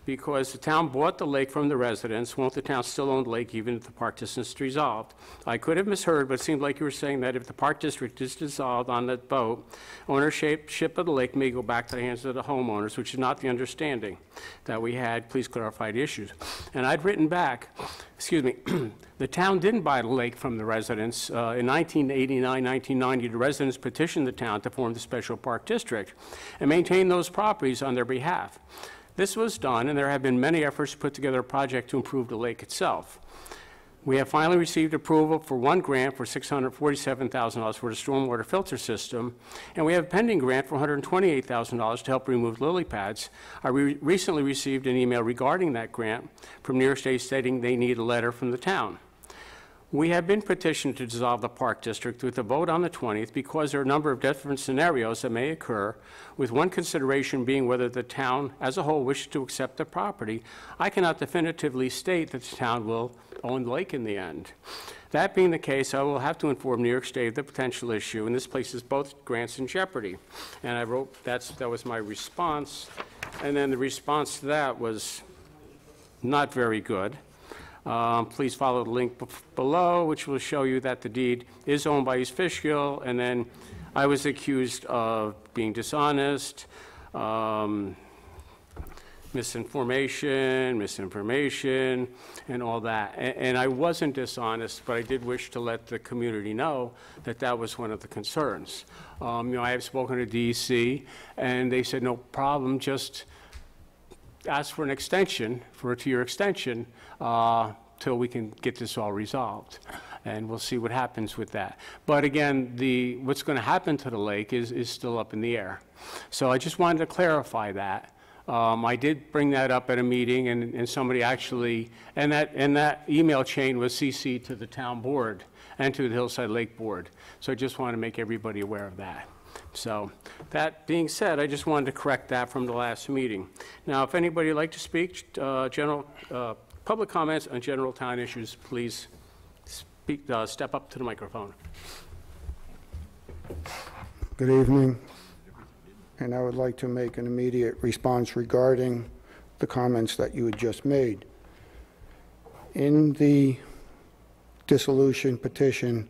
because the town bought the lake from the residents. Won't the town still own the lake even if the park district is dissolved? I could have misheard, but it seemed like you were saying that if the park district is dissolved on that vote, ownership of the lake may go back to the hands of the homeowners, which is not the understanding that we had. Please clarify the issues. And I'd written back, excuse me, the town didn't buy the lake from the residents. In 1989, 1990, the residents petitioned the town to form the special park district and maintain those properties on their behalf. This was done, and there have been many efforts to put together a project to improve the lake itself. We have finally received approval for one grant for $647,000 for the stormwater filter system, and we have a pending grant for $128,000 to help remove lily pads. I recently received an email regarding that grant from New York State stating they need a letter from the town. We have been petitioned to dissolve the Park District with a vote on the 20th because there are a number of different scenarios that may occur, with one consideration being whether the town as a whole wishes to accept the property. I cannot definitively state that the town will own the lake in the end. That being the case, I will have to inform New York State of the potential issue, and this places both grants in jeopardy. And I wrote, that was my response, and then the response to that was not very good. Please follow the link below, which will show you that the deed is owned by East Fishkill, and then I was accused of being dishonest, misinformation, and all that. And I wasn't dishonest, but I did wish to let the community know that that was one of the concerns. I have spoken to DEC, and they said, no problem, just ask for an extension, for a 2-year extension, till we can get this all resolved. And we'll see what happens with that. But again, what's going to happen to the lake is still up in the air. So I just wanted to clarify that. I did bring that up at a meeting, and somebody actually, and that email chain was CC'd to the town board and to the Hillside Lake Board. So I just want to make everybody aware of that. So that being said, I just wanted to correct that from the last meeting. Now, if anybody would like to speak, general public comments on general town issues, please step up to the microphone. Good evening, and I would like to make an immediate response regarding the comments that you had just made. In the dissolution petition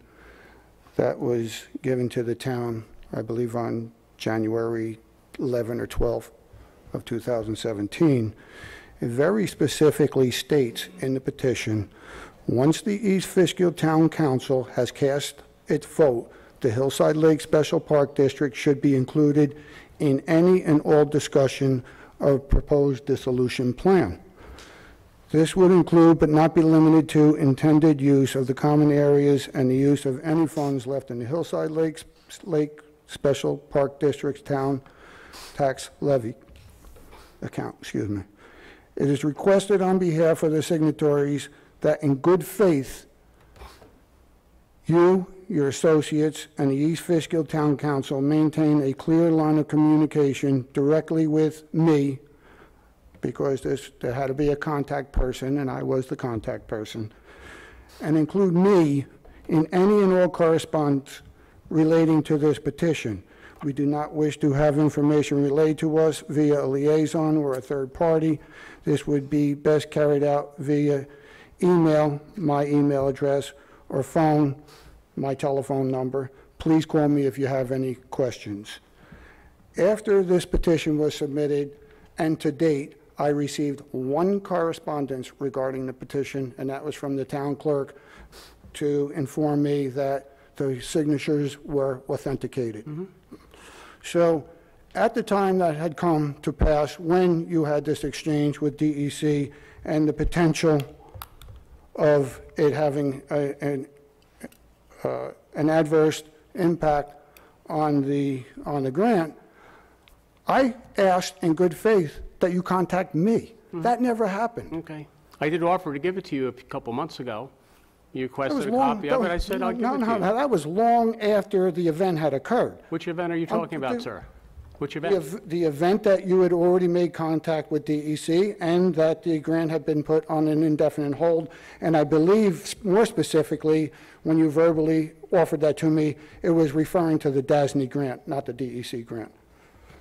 that was given to the town, I believe on January 11 or 12 of 2017, it very specifically states in the petition, once the East Fishkill Town Council has cast its vote, the Hillside Lake Special Park District should be included in any and all discussion of proposed dissolution plan. This would include, but not be limited to, intended use of the common areas and the use of any funds left in the Hillside Lake Special Park District's town tax levy account, It is requested on behalf of the signatories that in good faith, you, your associates, and the East Fishkill Town Council maintain a clear line of communication directly with me, because there had to be a contact person, and I was the contact person, and include me in any and all correspondence relating to this petition. We do not wish to have information relayed to us via a liaison or a third party. This would be best carried out via email, my email address, or phone, my telephone number. Please call me if you have any questions. After this petition was submitted, and to date, I received one correspondence regarding the petition, and that was from the town clerk to inform me that the signatures were authenticated. So at the time that had come to pass, when you had this exchange with DEC and the potential of it having an adverse impact on the grant, I asked in good faith that you contact me. That never happened. Okay. I did offer to give it to you a couple months ago. You requested a copy of it. I said I'll give it to you. No, that was long after the event had occurred. Which event are you talking about, sir? Which event? The event that you had already made contact with DEC and that the grant had been put on an indefinite hold. And I believe, more specifically, when you verbally offered that to me, it was referring to the DASNY grant, not the DEC grant.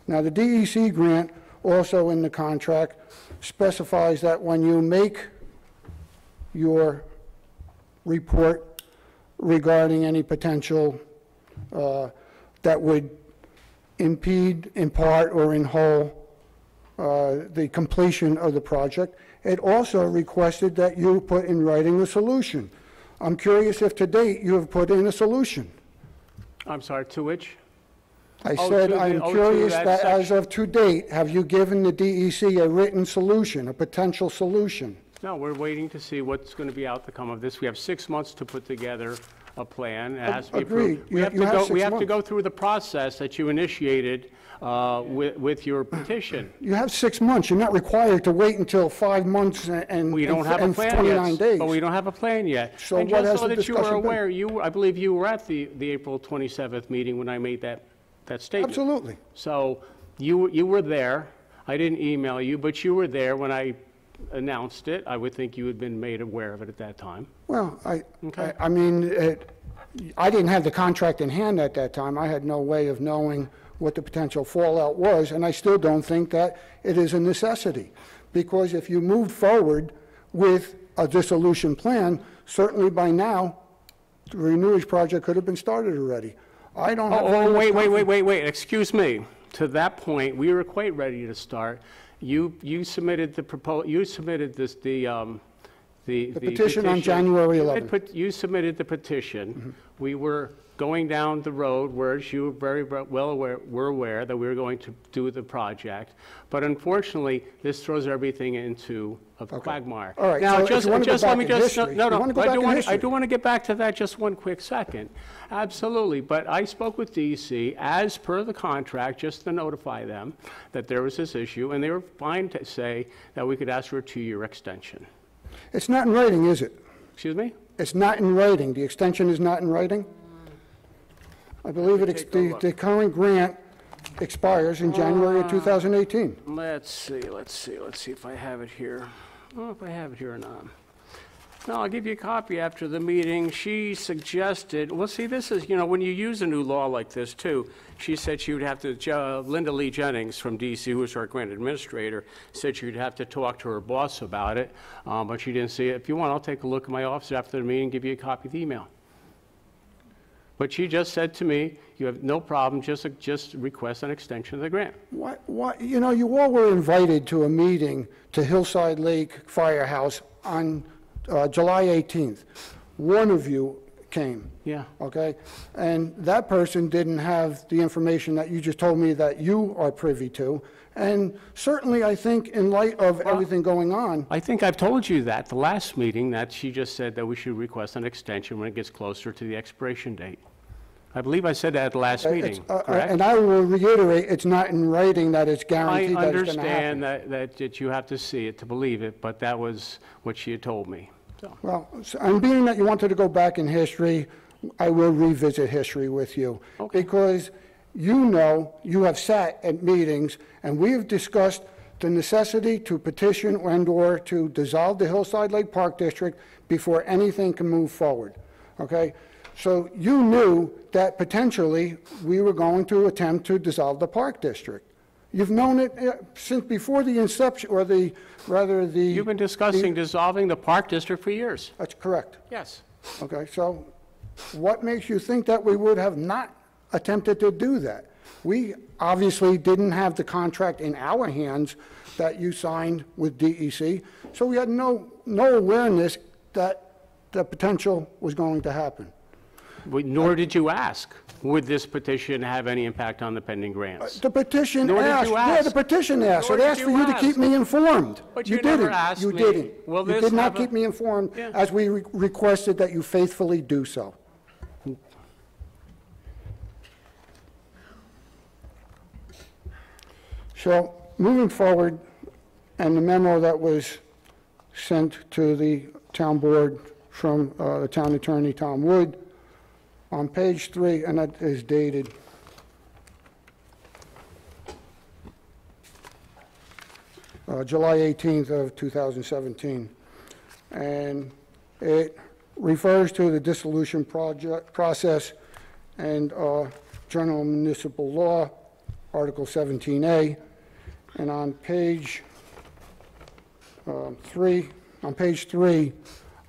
Now, the DEC grant, also in the contract, specifies that when you make your report regarding any potential that would impede in part or in whole the completion of the project, it also requested that you put in writing a solution. I'm curious if to date you have put in a solution. I'm sorry, to which? I said, I'm curious that as of to date, have you given the DEC a written solution, a potential solution? No, we're waiting to see what's going to be out the come of this. We have 6 months to put together a plan. It has to be approved. Agreed. You have to go through the process that you initiated with your petition. You have 6 months. You're not required to wait until 5 months and We don't have a plan 29 yet. days. But we don't have a plan yet. So And what just has so the that you were discussion been? aware, I believe you were at the April 27th meeting when I made that statement. Absolutely. So you were there. I didn't email you, but you were there when I announced it. I would think you had been made aware of it at that time. Well, Okay. I mean, I didn't have the contract in hand at that time. I had no way of knowing what the potential fallout was, and I still don't think that it is a necessity. Because if you moved forward with a dissolution plan, certainly by now, the renewage project could have been started already. I don't have... Wait, excuse me. To that point, we were quite ready to start. You submitted the petition on January 11th. You submitted the petition. We were going down the road, whereas you were very well aware that we were going to do the project. But unfortunately, this throws everything into a quagmire. All right, Now, so if you want to go back in history, I history. do want to get back to that just one quick second. Absolutely, but I spoke with DEC as per the contract, just to notify them that there was this issue, and they were fine to say that we could ask for a 2-year extension. It's not in writing, is it? Excuse me? It's not in writing. The extension is not in writing? I believe the current grant expires in January of 2018. Let's see if I have it here. I don't know if I have it here or not. No, I'll give you a copy after the meeting. She suggested, well, see, this is, you know, when you use a new law like this, too, she said she would have to, Linda Lee Jennings from DC, who is our grant administrator, said she would have to talk to her boss about it, but she didn't see it. If you want, I'll take a look at my office after the meeting and give you a copy of the email. But she just said to me, you have no problem, just request an extension of the grant. What, you know, you all were invited to a meeting to Hillside Lake Firehouse on July 18th. One of you came. Yeah. Okay? And that person didn't have the information that you just told me that you are privy to. And certainly, I think, in light of everything going on. I think I've told you that the last meeting, that she just said that we should request an extension when it gets closer to the expiration date. I believe I said that at the last meeting, correct? And I will reiterate, it's not in writing that it's guaranteed that it's going to happen. I understand that you have to see it to believe it, but that was what she had told me. So. Well, and being that you wanted to go back in history, I will revisit history with you. Okay. Because you know, you have sat at meetings, and we have discussed the necessity to petition and/or to dissolve the Hillside Lake Park District before anything can move forward, okay? So you knew that potentially we were going to attempt to dissolve the park district. You've known it since before the inception, or rather the... You've been discussing dissolving the park district for years. That's correct. Yes. Okay, so what makes you think that we would have not attempted to do that? We obviously didn't have the contract in our hands that you signed with DEC, so we had no awareness that the potential was going to happen. Nor did you ask, would this petition have any impact on the pending grants? The petition Nor did asked. you Yeah, ask. the petition asked. Nor It did asked for you you to keep ask. me informed. But you never didn't. asked You me, didn't. will You this did not have a- keep me informed, Yeah. as we requested that you faithfully do so. So, moving forward, and the memo that was sent to the town board from the town attorney, Tom Wood, on page 3, and that is dated July 18th of 2017. And it refers to the dissolution process and general municipal law, Article 17A. And on page 3,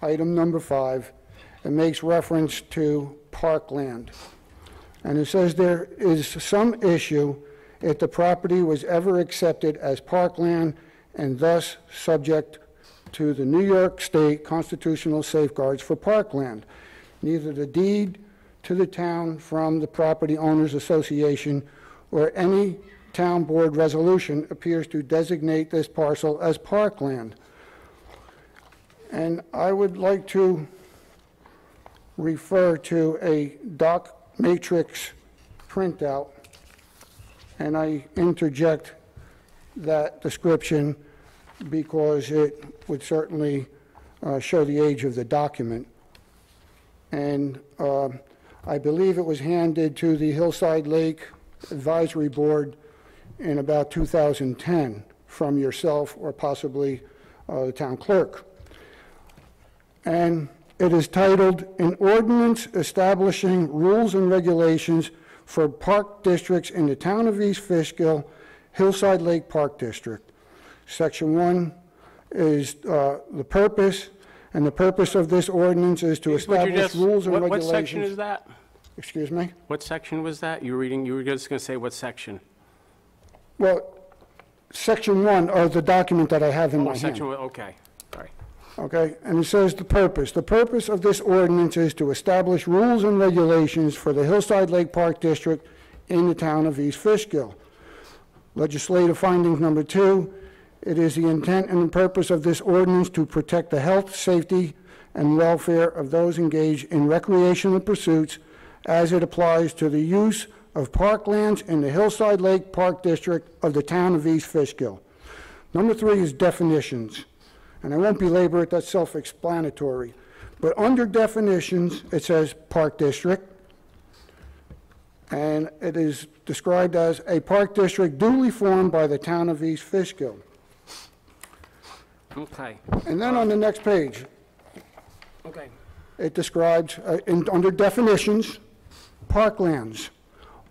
item number 5, it makes reference to parkland. And it says there is some issue if the property was ever accepted as parkland and thus subject to the New York State constitutional safeguards for parkland. Neither the deed to the town from the Property Owners Association or any town board resolution appears to designate this parcel as parkland. And I would like to refer to a doc matrix printout, and I interject that description because it would certainly show the age of the document. And I believe it was handed to the Hillside Lake Advisory Board in about 2010 from yourself or possibly the town clerk. And it is titled, "An Ordinance Establishing Rules and Regulations for Park Districts in the Town of East Fishkill, Hillside Lake Park District." Section 1 is the purpose, and the purpose of this ordinance is to establish rules and regulations. What section is that? Excuse me? What section was that? You were just going to say what section? Well, Section 1 of the document that I have in my hand. Section 1, okay, sorry. Okay, and it says the purpose. The purpose of this ordinance is to establish rules and regulations for the Hillside Lake Park District in the town of East Fishkill. Legislative findings number 2, it is the intent and the purpose of this ordinance to protect the health, safety, and welfare of those engaged in recreational pursuits as it applies to the use of parklands in the Hillside Lake Park District of the town of East Fishkill. Number 3 is definitions. And I won't belabor it, that's self-explanatory. But under definitions, it says park district, and it is described as a park district duly formed by the town of East Fishkill. Okay, And then on the next page, okay. it describes, under definitions, parklands.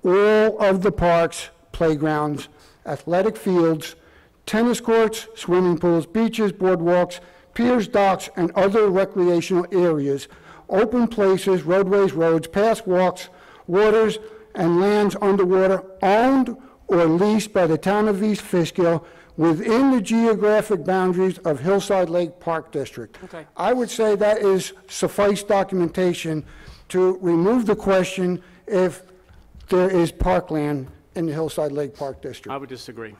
All of the parks, playgrounds, athletic fields, tennis courts, swimming pools, beaches, boardwalks, piers, docks, and other recreational areas, open places, roadways, roads, paths, walks, waters, and lands underwater owned or leased by the town of East Fishkill within the geographic boundaries of Hillside Lake Park District. Okay. I would say that is suffice documentation to remove the question if there is parkland in the Hillside Lake Park District. I would disagree.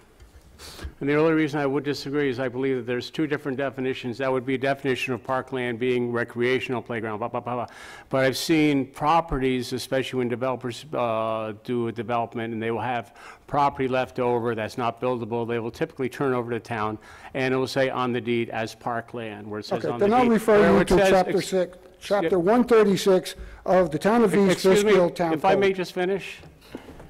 And the only reason I would disagree is I believe that there's two different definitions. That would be a definition of parkland being recreational playground, blah, blah, blah, blah. But I've seen properties, especially when developers do a development, and they will have property left over that's not buildable. They will typically turn over to town, and it will say on the deed as parkland, where it says Okay, on the deed. then I'll refer Where you it to says- Chapter 6, Chapter 136 of the Town of East Excuse me, Fishkill Town Code. if I may just finish?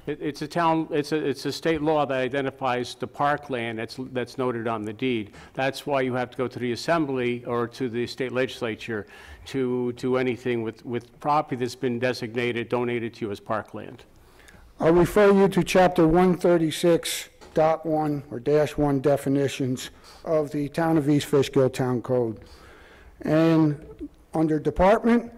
It's a state law that identifies the parkland that's noted on the deed. That's why you have to go to the assembly or to the state legislature to do anything with property that's been designated, donated to you as parkland. I'll refer you to Chapter 136.1 or -1 definitions of the Town of East Fishkill Town Code. And under department,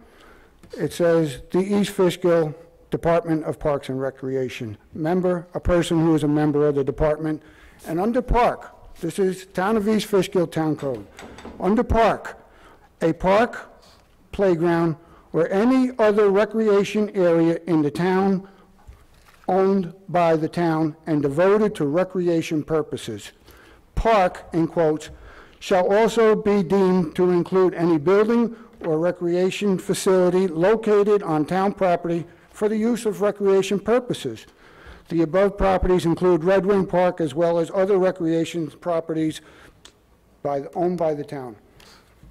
it says the East Fishkill Department of Parks and Recreation. Member, a person who is a member of the department. And under park, this is Town of East Fishkill Town Code. Under park, a park, playground, or any other recreation area in the town owned by the town and devoted to recreation purposes. Park, in quotes, shall also be deemed to include any building or recreation facility located on town property for the use of recreation purposes. The above properties include Red Wing Park as well as other recreation properties owned by the town.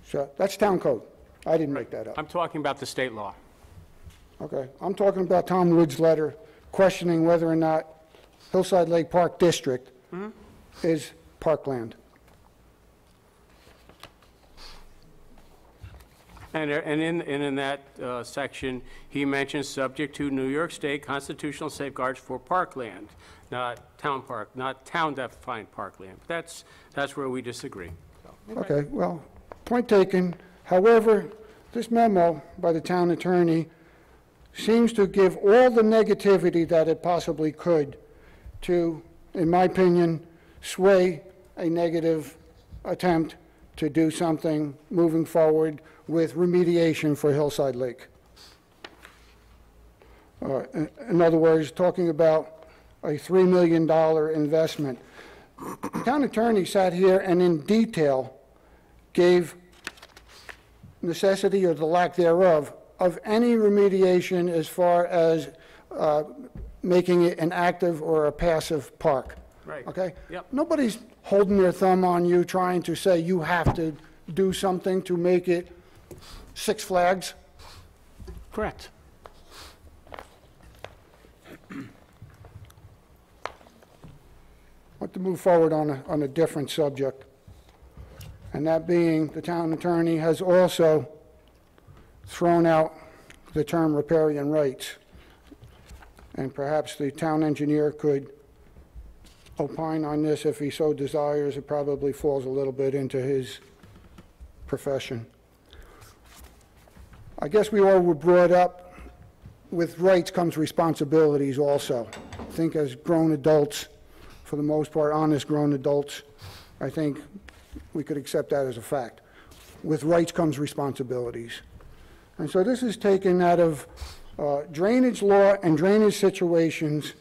So that's town code. I didn't make that up. I'm talking about the state law. Okay, I'm talking about Tom Wood's letter questioning whether or not Hillside Lake Park District is parkland. And in that section, he mentions subject to New York State constitutional safeguards for parkland, not town park, not town-defined parkland. That's where we disagree. Okay, well, point taken. However, this memo by the town attorney seems to give all the negativity that it possibly could to, in my opinion, sway a negative attempt to do something moving forward with remediation for Hillside Lake. In other words, talking about a $3 million investment. The town attorney sat here and in detail gave necessity or the lack thereof of any remediation as far as making it an active or a passive park. Right. Okay? Yep. Nobody's holding their thumb on you trying to say you have to do something to make it Six Flags. Correct. I want to move forward on a different subject, and that being the town attorney has also thrown out the term riparian rights, and perhaps the town engineer could opine on this if he so desires. It probably falls a little bit into his profession. I guess we all were brought up with rights comes responsibilities also. I think as grown adults, for the most part, honest grown adults, I think we could accept that as a fact. With rights comes responsibilities. And so this is taken out of drainage law and drainage situations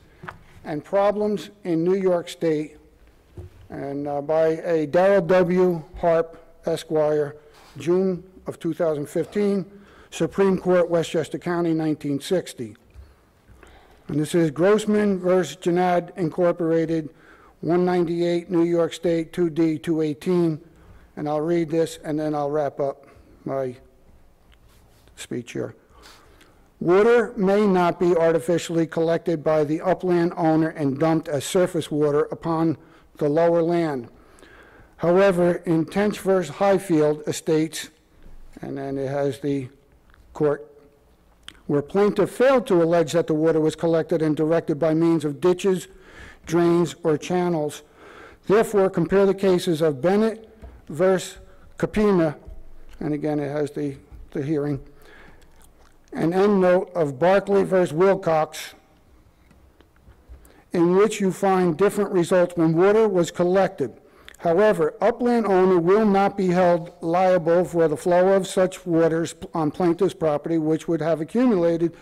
and problems in New York State, and by a Darrell W. Harp, Esquire, June of 2015, Supreme Court, Westchester County, 1960. And this is Grossman versus Janad Incorporated, 198 New York State, 2D 218. And I'll read this and then I'll wrap up my speech here. Water may not be artificially collected by the upland owner and dumped as surface water upon the lower land. However, in Tench vs. Highfield Estates, and then it has the court, where plaintiff failed to allege that the water was collected and directed by means of ditches, drains, or channels. Therefore, compare the cases of Bennett versus Capina, and again, it has the hearing, and end note of Barkley versus Wilcox, in which you find different results when water was collected. However, upland owner will not be held liable for the flow of such waters on plaintiff's property which would have accumulated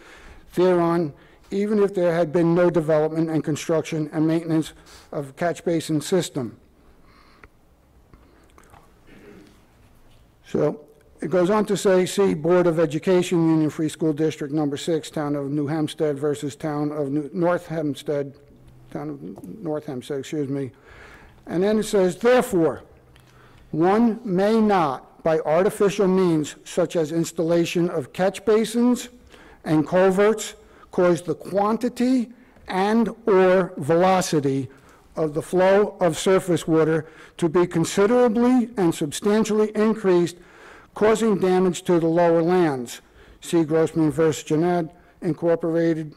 thereon, even if there had been no development and construction and maintenance of catch basin system. So it goes on to say, see Board of Education, Union Free School District Number 6, Town of New Hempstead versus Town of North Hempstead, excuse me. And then it says, therefore, one may not, by artificial means such as installation of catch basins and culverts, cause the quantity and/or velocity of the flow of surface water to be considerably and substantially increased, causing damage to the lower lands. See Grossman versus Janad Incorporated.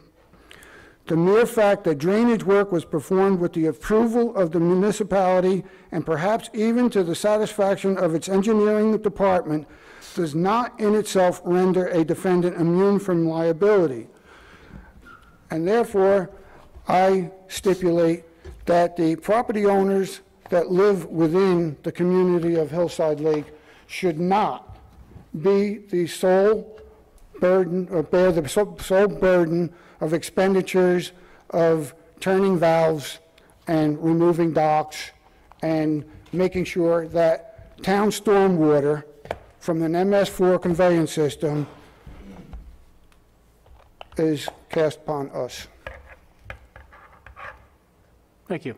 The mere fact that drainage work was performed with the approval of the municipality and perhaps even to the satisfaction of its engineering department does not in itself render a defendant immune from liability. And therefore, I stipulate that the property owners that live within the community of Hillside Lake should not be the sole burden, or bear the sole burden of expenditures of turning valves and removing docks and making sure that town stormwater from an MS4 conveyance system is cast upon us. Thank you.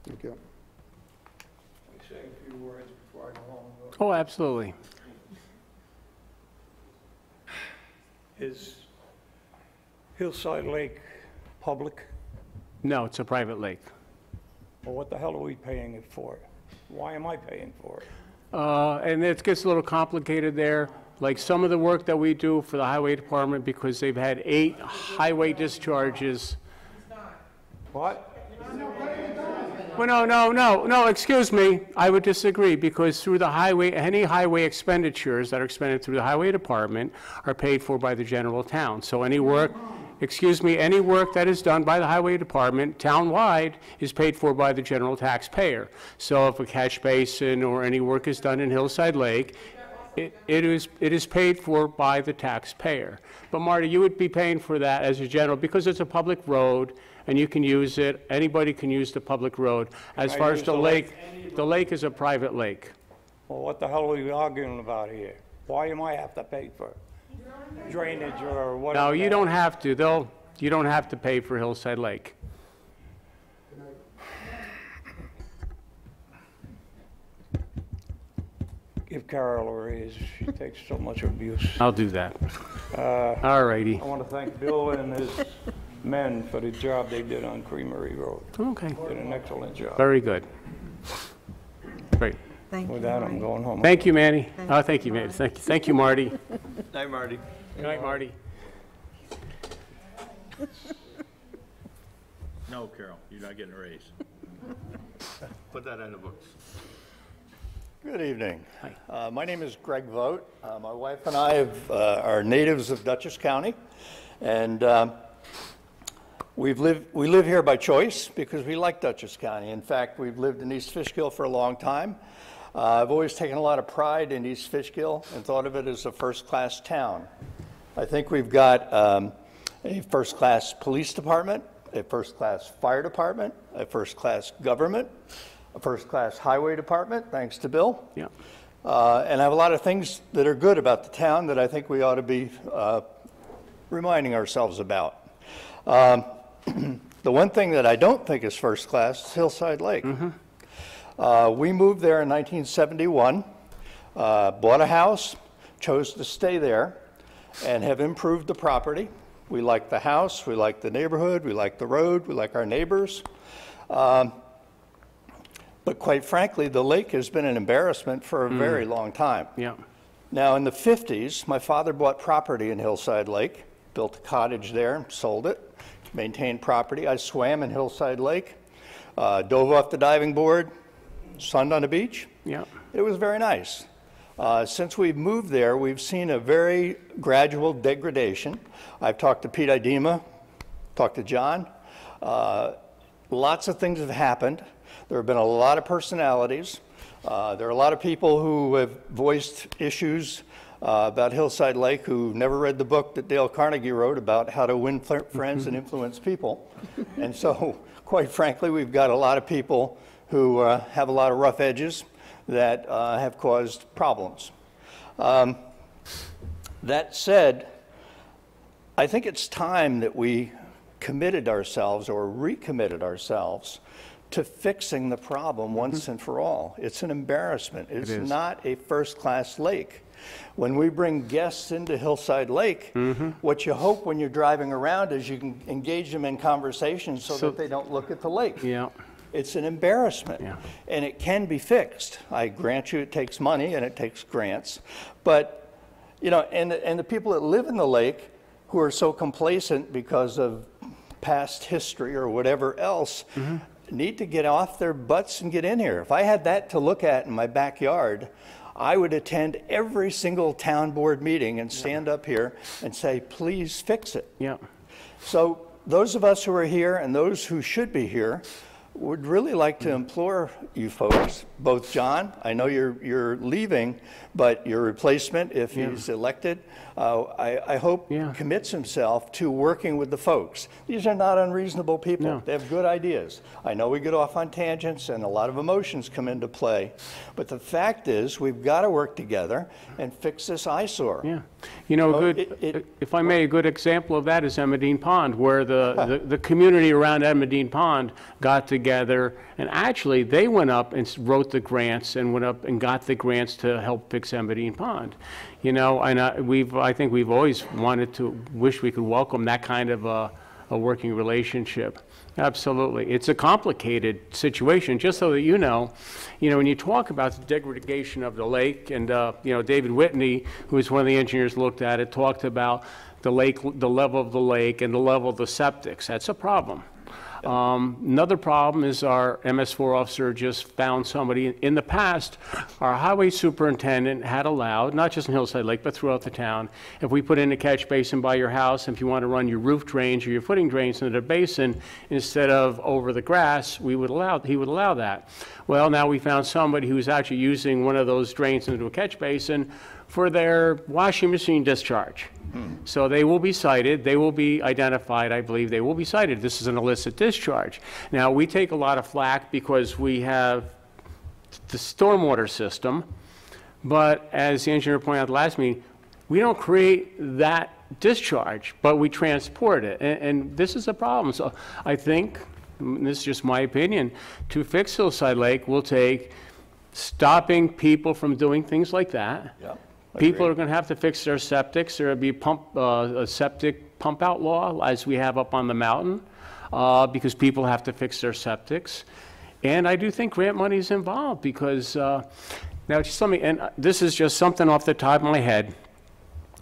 Thank you. Say a few words before I go home. Oh, absolutely. Is Hillside Lake public? No, it's a private lake. Well, what the hell are we paying it for? Why am I paying for it? And it gets a little complicated there. Like some of the work that we do for the highway department, because they've had 8 highway discharges. What? Well, no, excuse me. I would disagree, because through the highway, any highway expenditures that are expended through the highway department are paid for by the general town. So any work, any work that is done by the highway department townwide is paid for by the general taxpayer. So if a catch basin or any work is done in Hillside Lake, it is paid for by the taxpayer. But Marty, you would be paying for that as a general, because it's a public road and you can use it. Anybody can use the public road. As far as the lake is a private lake. Well, what the hell are we arguing about here? Why am I have to pay for it? Drainage or whatever? No, you don't have to. You don't have to pay for Hillside Lake. Give Carol a raise. She takes so much abuse. I'll do that. All righty. I want to thank Bill and his men for the job they did on Creamery Road. Okay. Did an excellent job. Very good. Great. Thank you. With that, I'm going home. Thank you, Manny. Oh, thank you, Manny. Thank you, Marty. Night, Marty. Good night, Marty. No, Carol, you're not getting a raise. Put that in the books. Good evening. My name is Greg Vogt. My wife and I are natives of Dutchess County, and we live here by choice because we like Dutchess County. In fact, we've lived in East Fishkill for a long time. I've always taken a lot of pride in East Fishkill and thought of it as a first-class town. I think we've got a first-class police department, a first-class fire department, a first-class government, a first-class highway department, thanks to Bill. Yeah. And I have a lot of things that are good about the town that I think we ought to be reminding ourselves about. The one thing that I don't think is first class is Hillside Lake. We moved there in 1971, bought a house, chose to stay there, and have improved the property. We like the house, we like the neighborhood, we like the road, we like our neighbors. But quite frankly, the lake has been an embarrassment for a very long time. Yeah. Now, in the 50s, my father bought property in Hillside Lake, built a cottage there, sold it, maintained property. I swam in Hillside Lake, dove off the diving board, sunned on the beach. Yeah. It was very nice. Since we've moved there, we've seen a very gradual degradation. I've talked to Pete Idema, talked to John. Lots of things have happened. There have been a lot of personalities. There are a lot of people who have voiced issues about Hillside Lake who never read the book that Dale Carnegie wrote about how to win friends and influence people. And so, quite frankly, we've got a lot of people who have a lot of rough edges that have caused problems. That said, I think it's time that we committed ourselves or recommitted ourselves to fixing the problem once and for all. It's an embarrassment. It's not a first-class lake. When we bring guests into Hillside Lake, what you hope when you're driving around is you can engage them in conversation so that they don't look at the lake. Yeah. It's an embarrassment, and it can be fixed. I grant you it takes money and it takes grants, but you know, and the people that live in the lake who are so complacent because of past history or whatever else need to get off their butts and get in here. If I had that to look at in my backyard, I would attend every single town board meeting and stand up here and say, please fix it. Yeah. So those of us who are here and those who should be here would really like to implore you folks, both John, I know you're leaving, but your replacement, if he's elected, I hope commits himself to working with the folks. These are not unreasonable people. No. They have good ideas. I know we get off on tangents and a lot of emotions come into play, but the fact is we've got to work together and fix this eyesore. Yeah. You know, if I may, a good example of that is Emmerdine Pond, where the community around Emmerdine Pond got together, and actually they went up and wrote the grants and went up and got the grants to help fix Emmerdine Pond. You know, and I think we've always wish we could welcome that kind of a working relationship. Absolutely. It's a complicated situation, just so that you know, when you talk about the degradation of the lake, and, David Whitney, who is one of the engineers looked at it, talked about the lake, the level of the lake and the level of the septics. That's a problem. Another problem is our MS4 officer just found somebody. In the past, our highway superintendent had allowed, not just in Hillside Lake, but throughout the town, if we put in a catch basin by your house, if you want to run your roof drains or your footing drains into the basin instead of over the grass, he would allow that. Well, now we found somebody who's actually using one of those drains into a catch basin for their washing machine discharge. So they will be cited, they will be identified, I believe they will be cited. This is an illicit discharge. Now, we take a lot of flack because we have the stormwater system, but as the engineer pointed out at the last meeting, we don't create that discharge, but we transport it, and this is a problem. So I think, and this is just my opinion, to fix Hillside Lake will take stopping people from doing things like that. Yeah. People are going to have to fix their septics. There will be a septic pump out law, as we have up on the mountain, because people have to fix their septics. And I do think grant money is involved because, now just let me, and this is just something off the top of my head.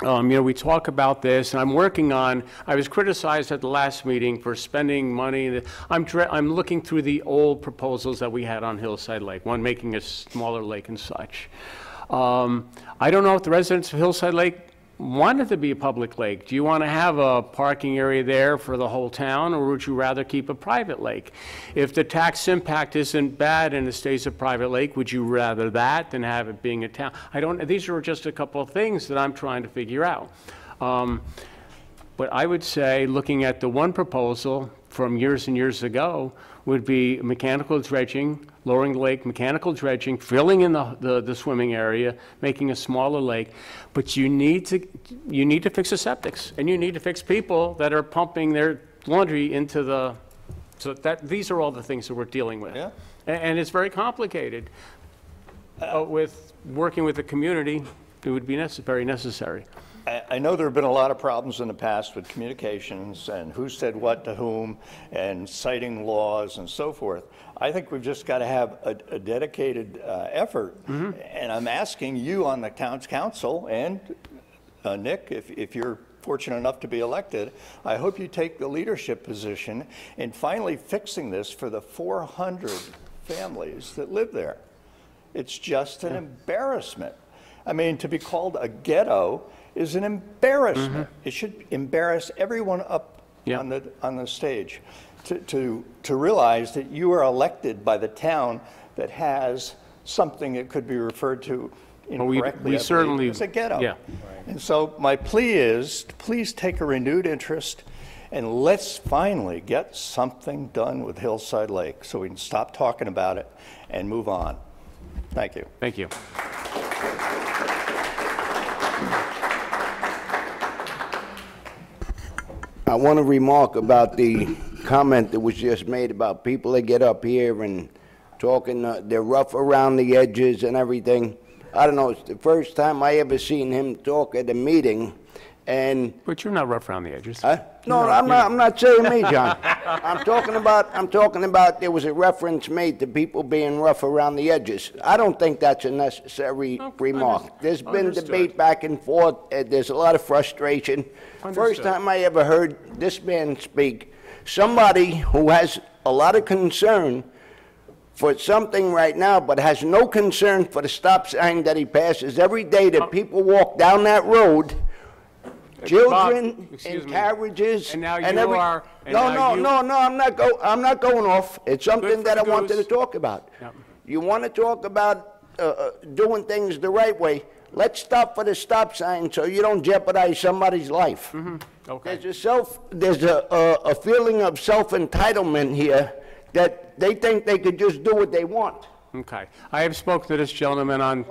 We talk about this, and I'm working on, I was criticized at the last meeting for spending money. I'm looking through the old proposals that we had on Hillside Lake, one making a smaller lake and such. I don't know if the residents of Hillside Lake want it to be a public lake. Do you want to have a parking area there for the whole town, or would you rather keep a private lake? If the tax impact isn't bad and it stays a private lake, would you rather that than have it being a town? These are just a couple of things that I'm trying to figure out. But I would say, looking at the one proposal from years and years ago, would be mechanical dredging, lowering the lake, mechanical dredging, filling in the swimming area, making a smaller lake. But you need to fix the septics, and you need to fix people that are pumping their laundry into the, so that these are all the things that we're dealing with. Yeah. And it's very complicated. With working with the community, it would be very necessary. I know there have been a lot of problems in the past with communications and who said what to whom and citing laws and so forth. I think we've just got to have a dedicated effort. And I'm asking you on the town's council and Nick, if you're fortunate enough to be elected, I hope you take the leadership position in finally fixing this for the 400 families that live there. It's just an embarrassment. I mean, to be called a ghetto is an embarrassment. It should embarrass everyone up on the stage to realize that you are elected by the town that has something that could be referred to incorrectly. We certainly, as a ghetto. yeah. And so my plea is, please take a renewed interest and let's finally get something done with Hillside Lake so we can stop talking about it and move on. Thank you. Thank you. I want to remark about the comment that was just made about people that get up here and talking, they're rough around the edges and everything. I don't know, it's the first time I ever seen him talk at a meeting, and... But you're not rough around the edges. No, I'm not saying me, John. I'm talking about there was a reference made to people being rough around the edges. I don't think that's a necessary remark. There's been debate back and forth, there's a lot of frustration. First time I ever heard this man speak, somebody who has a lot of concern for something right now, but has no concern for the stop sign that he passes every day that people walk down that road, children in carriages, and now you every... are... No, I'm not going off. It's something that I wanted to talk about. Yep. You want to talk about doing things the right way, let's stop for the stop sign so you don't jeopardize somebody's life. Okay. There's a feeling of self-entitlement here that they think they could just do what they want. Okay. I have spoken to this gentleman on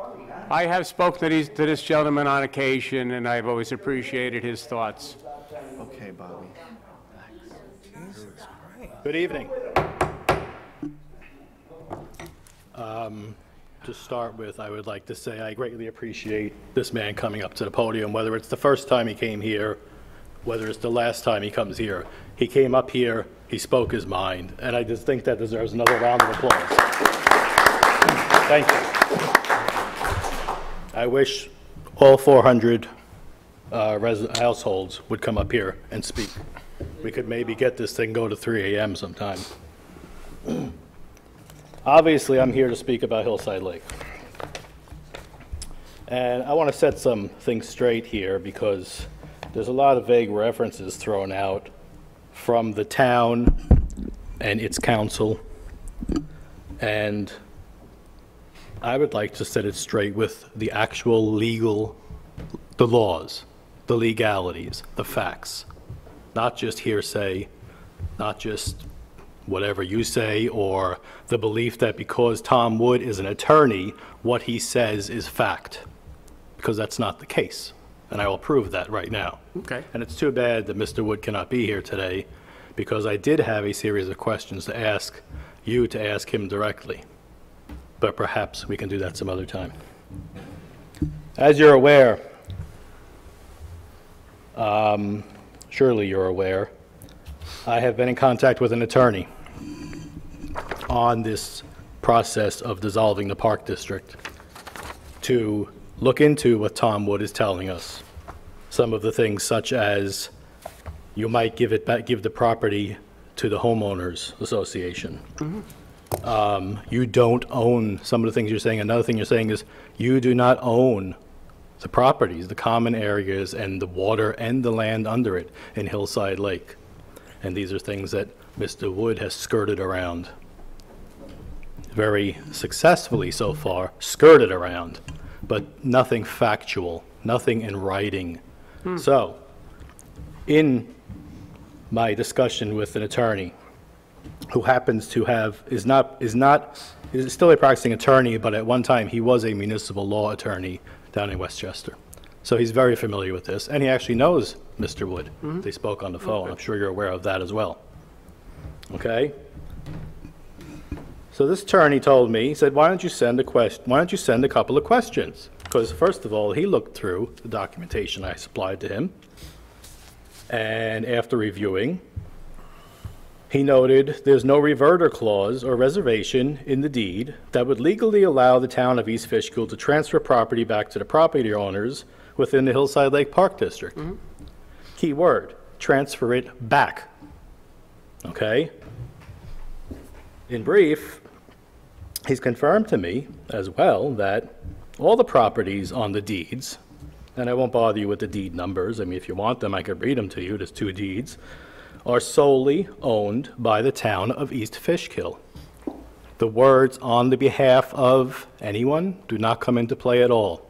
occasion, and I've always appreciated his thoughts. Okay, Bobby. Good evening. To start with, I would like to say I greatly appreciate this man coming up to the podium, whether it's the first time he came here, whether it's the last time he comes here. He came up here, he spoke his mind, and I just think that deserves another round of applause. Thank you. I wish all 400 households would come up here and speak. We could maybe get this thing go to 3 a.m. sometime. Obviously, I'm here to speak about Hillside Lake. And I want to set some things straight here because there's a lot of vague references thrown out from the town and its council. And I would like to set it straight with the actual the laws, the legalities, the facts. Not just hearsay, not just whatever you say, or the belief that because Tom Wood is an attorney, what he says is fact, because that's not the case, and I will prove that right now. Okay. And it's too bad that Mr. Wood cannot be here today, because I did have a series of questions to ask you to ask him directly, but perhaps we can do that some other time. As you're aware, surely you're aware, I have been in contact with an attorney on this process of dissolving the Park District to look into what Tom Wood is telling us. Some of the things such as you might give the property to the homeowners association. You don't own some of the things you're saying. Another thing you're saying is you do not own the properties, the common areas, and the water and the land under it in Hillside Lake. And these are things that Mr. Wood has skirted around. Very successfully so far, skirted around, but nothing factual, nothing in writing. So, in my discussion with an attorney who happens to have, is still a practicing attorney, but at one time he was a municipal law attorney down in Westchester. So he's very familiar with this, and he actually knows Mr. Wood. They spoke on the phone. I'm sure you're aware of that as well. Okay? So this attorney told me, he said, why don't you send a couple of questions? Because first of all, he looked through the documentation I supplied to him, and after reviewing, he noted there's no reverter clause or reservation in the deed that would legally allow the town of East Fishkill to transfer property back to the property owners within the Hillside Lake Park District. Key word, transfer it back. Okay? In brief, he's confirmed to me as well that all the properties on the deeds, and I won't bother you with the deed numbers, I mean, if you want them, I could read them to you, there's 2 deeds, are solely owned by the town of East Fishkill. The words "on the behalf of anyone" do not come into play at all.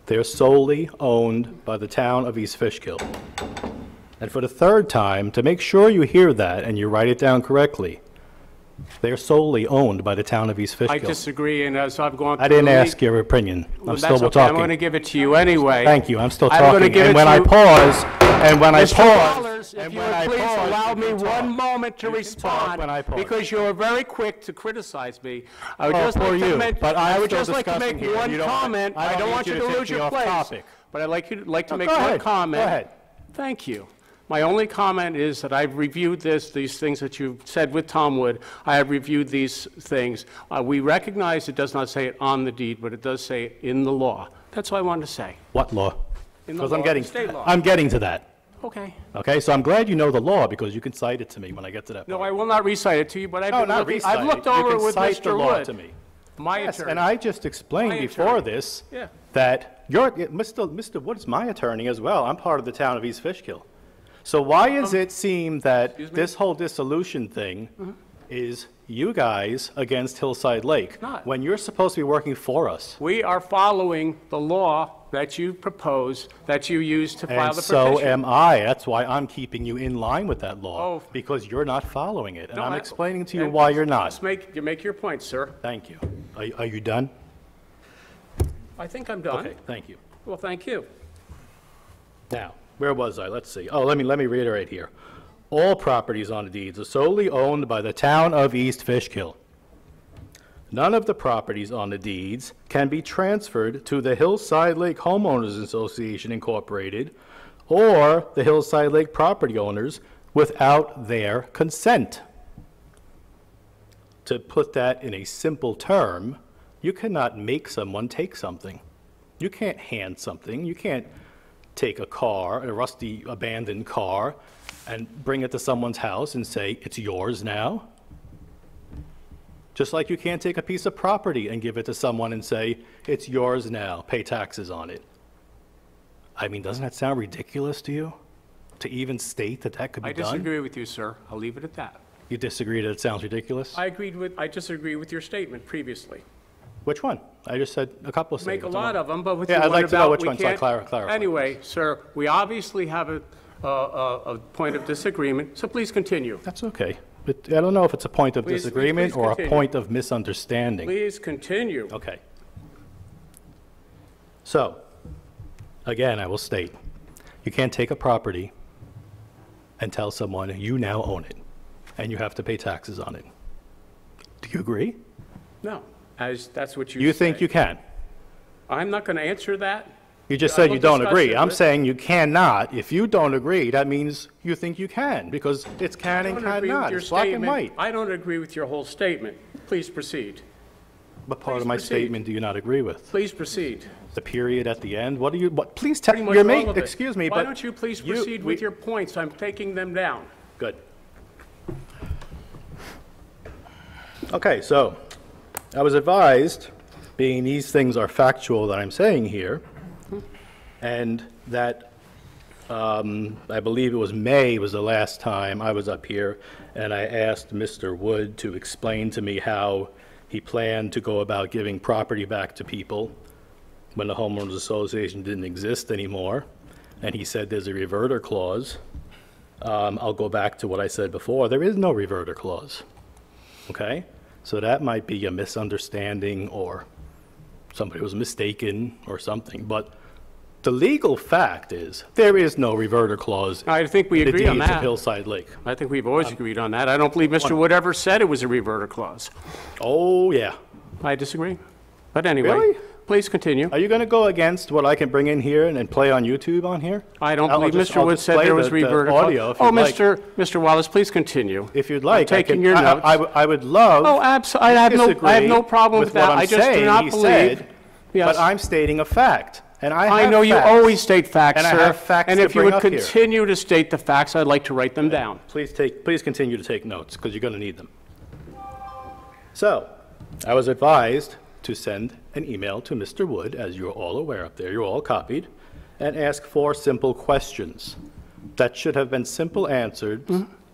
They're solely owned by the town of East Fishkill. And for the 3rd time, to make sure you hear that and you write it down correctly, they're solely owned by the town of East I Fishkill. disagree, and as I've gone through... I didn't the ask your opinion. Well, I'm that's still okay. I'm talking. going to give it to you anyway. Thank you, I'm still I'm gonna talking. give And it when to I you- pause, and when I Mr. pause, Wallace, if and you when would I please pause, allow you me can talk. one moment to You can talk respond, when I pause. because you were very quick to criticize me. I would Oh, just for like to you, make, but I I'm would still just like to discussing make here, and one you don't- comment. I I don't need want you you to to take lose me your off place. topic. But I'd like to No, make go one ahead. comment. Go ahead. Thank you. My only comment is that I've reviewed these things that you've said with Tom Wood. I have reviewed these things. We recognize it does not say it on the deed, but it does say it in the law. That's all I wanted to say. What law? In the Because law, state law. I'm getting to that. Okay. Okay, so I'm glad you know the law, because you can cite it to me when I get to that No, part. I will not recite it to you, but I've No, been not looking, recite I've looked it. over You it can with cite the Mr. law Wood. to me. My Yes, attorney. and I just explained My before attorney. this Yeah. that Mr. Wood's my attorney as well. I'm part of the town of East Fishkill. So why does it seem that excuse me? this whole dissolution thing is you guys against Hillside Lake? Not. When you're supposed to be working for us. We are following the law that you proposed, that you used to file And the so petition. am I. That's why I'm keeping you in line with that law. Oh. Because you're not following it. And No, I'm I- explaining to you and why you're not. just make your point, sir. Thank you. Are you done? I think I'm done. Okay, thank you. Well, thank you. Now, where was I? Let's see. Oh, let me reiterate here. All properties on the deeds are solely owned by the town of East Fishkill. None of the properties on the deeds can be transferred to the Hillside Lake Homeowners Association Incorporated or the Hillside Lake property owners without their consent. To put that in a simple term, you cannot make someone take something. You can't hand something. You can't take a car, a rusty, abandoned car, and bring it to someone's house and say, it's yours now. Just like you can't take a piece of property and give it to someone and say, it's yours now, pay taxes on it. I mean, doesn't that sound ridiculous to you? To even state that that could be I done? disagree with you, sir. I'll leave it at that. You disagree that it sounds ridiculous? I disagree with your statement previously. Which one? I just said a couple of Make a statements. lot of them, but with Yeah, the I'd one like to know about which we ones, so I can't- clarify. Anyway, sir, we obviously have a point of disagreement, so please continue. That's okay. But I don't know if it's a point of Please disagreement or a continue. point of misunderstanding. Please continue. Okay. So, again, I will state, you can't take a property and tell someone you now own it, and you have to pay taxes on it. Do you agree? No, as that's what you You think say. you can? I'm not going to answer that. You just I said will you don't discuss agree. it I'm with- saying you cannot. If you don't agree, that means you think you can, because it's can I and don't agree with cannot. your It's black and statement. white. I don't agree with your whole statement. Please proceed. What part Please of my proceed. statement do you not agree with? Please proceed. The period at the end? What do you, what, please tell, Pretty much you're all of it. excuse me, but. Why don't you please proceed we- with your points? I'm taking them down. Good. Okay, so I was advised, being these things are factual that I'm saying here, and that I believe it was May was the last time I was up here, and I asked Mr. Wood to explain to me how he planned to go about giving property back to people when the homeowners association didn't exist anymore, and he said there's a reverter clause. I'll go back to what I said before. There is no reverter clause, okay? So that might be a misunderstanding, or somebody was mistaken or something, but the legal fact is there is no reverter clause I think we in the agree on deeds of that. Hillside Lake. I think we've always agreed on that. I don't believe Mr. Wood ever said it was a reverter clause. Oh, yeah. I disagree. But anyway. Really? Please continue. Are you going to go against what I can bring in here and play on YouTube on here? I don't I'll believe just- Mr. I'll Wood said display there was the revert. audio if Oh, you'd like. Mr. Wallace, please continue. If you'd like, I taking can- your I- notes. I would love. Oh, I have no problem with that. what I'm I just do saying not he believe. said, Yes. But I'm stating a fact, and I I have know you facts. always state facts, And sir. I have facts And to if you bring would up here. continue to state the facts, I'd like to write them down. Please continue to take notes, because you're going to need them. So, I was advised to send an email to Mr. Wood, as you're all aware up there, you're all copied, and ask 4 simple questions that should have been simple answered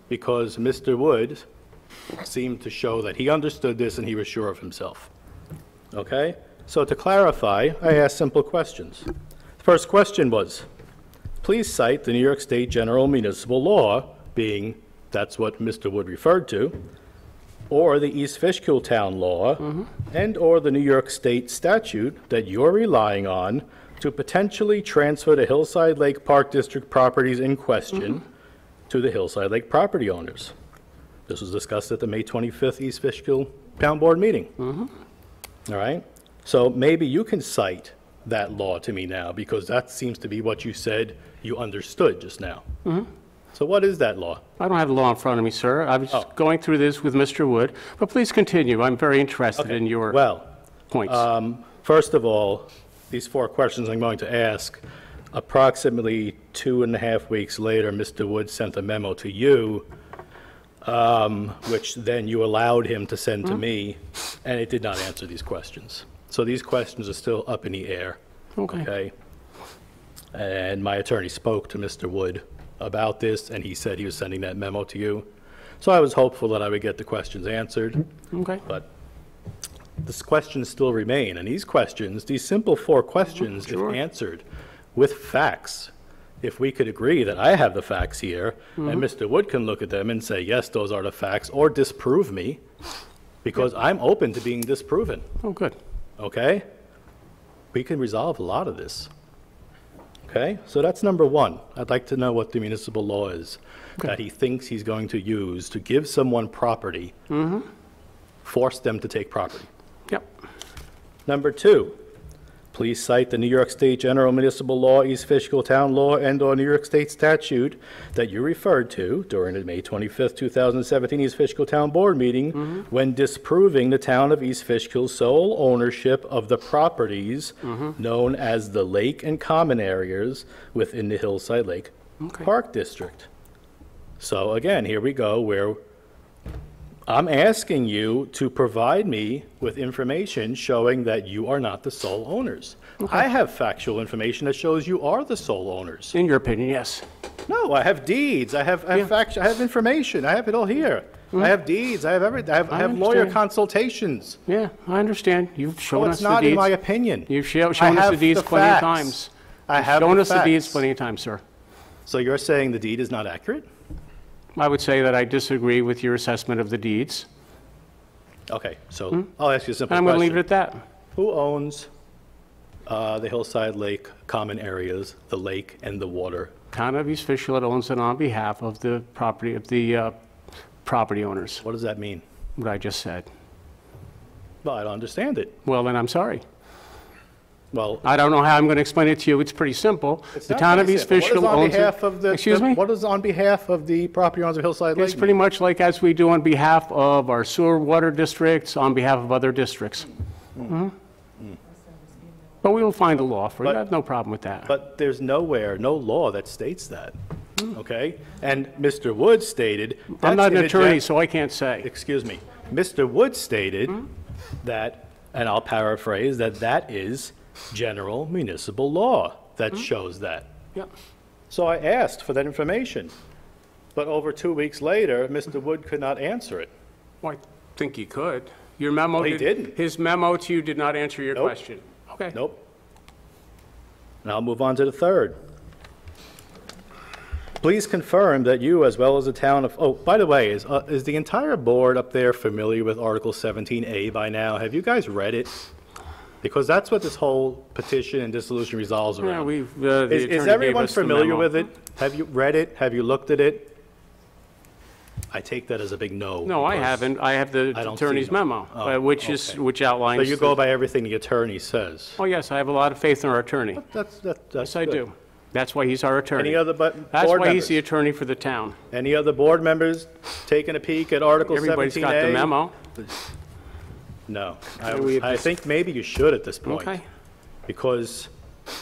because Mr. Wood seemed to show that he understood this and he was sure of himself. Okay? So to clarify, I asked simple questions. The first question was, please cite the New York State General Municipal Law, being that's what Mr. Wood referred to, or the East Fishkill Town Law, and or the New York State statute that you're relying on to potentially transfer the Hillside Lake Park District properties in question to the Hillside Lake property owners. This was discussed at the May 25th East Fishkill Town Board meeting. All right? So maybe you can cite that law to me now, because that seems to be what you said you understood just now. So what is that law? I don't have the law in front of me, sir. I was going through this with Mr. Wood, but please continue. I'm very interested in your points. First of all, these 4 questions I'm going to ask, approximately 2.5 weeks later, Mr. Wood sent a memo to you, which then you allowed him to send to me, and it did not answer these questions. So these questions are still up in the air. Okay? And my attorney spoke to Mr. Wood about this, and he said he was sending that memo to you. So I was hopeful that I would get the questions answered. Okay. But these questions still remain, and these questions, these simple 4 questions, if answered with facts, if we could agree that I have the facts here, and Mr. Wood can look at them and say, yes, those are the facts, or disprove me, because I'm open to being disproven. Oh, good. Okay? We can resolve a lot of this. Okay? So that's number 1. I'd like to know what the municipal law is that he thinks he's going to use to give someone property, force them to take property. Yep. Number 2, please cite the New York State General Municipal Law, East Fishkill Town Law, and/or New York State statute that you referred to during the May 25th, 2017 East Fishkill Town Board meeting when disproving the town of East Fishkill's sole ownership of the properties known as the lake and common areas within the Hillside Lake Park District. So again, here we go where I'm asking you to provide me with information showing that you are not the sole owners. I have factual information that shows you are the sole owners. In your opinion, yes. No, I have deeds, I have facts, I have information, I have it all here. I have deeds, I have everything, I have lawyer understand. consultations. Yeah, I understand. You've shown us it's the not deeds. in my opinion. You've shown I us the have deeds the plenty of facts. times. I have Shown the us the deeds facts. plenty of times, sir. So you're saying the deed is not accurate? I would say that I disagree with your assessment of the deeds. Okay, so I'll ask you a simple And I'm question. going to leave it at that. Who owns the Hillside Lake common areas, the lake and the water? Town of East Fishkill owns it on behalf of the property owners. What does that mean? What I just said. Well, I don't understand it. Well, then I'm sorry. Well, I don't know how I'm going to explain it to you. It's pretty simple. it's The not town of very East simple. Fishkill owns it. Excuse me? What is on behalf of the property owners of Hillside Lake? It's pretty much like as we do on behalf of our sewer water districts, on behalf of other districts. But we will find a law for it. I have no problem with that. But there's nowhere, no law that states that, okay? And Mr. Wood stated... I'm not an that's attorney, so I can't say. Excuse me. Mr. Wood stated that, and I'll paraphrase, that is general municipal law that shows that. Yep. So I asked for that information. But over 2 weeks later, Mr. Wood could not answer it. Well, I think he could. Your memo... He didn't. His memo to you did not answer your Nope. question. Okay. Nope. And I'll move on to the third. Please confirm that you, as well as the town of, oh, by the way, is the entire board up there familiar with Article 17A by now? Have you guys read it? Because that's what this whole petition and dissolution resolves around. Yeah, we've, the attorney Is gave everyone us the familiar memo. with it? Have you read it? Have you looked at it? I take that as a big no. No, I because haven't. I have the I don't see attorney's it. memo, Oh, which okay. outlines. So you go by everything the attorney says? Oh, yes, I have a lot of faith in our attorney. That's Yes, I good. do. That's why he's our attorney. Any other That's board why he's members? the attorney for the town. Any other board members taking a peek at Article 17A? Everybody's got the memo. No. we I think maybe you should at this point. Okay. Because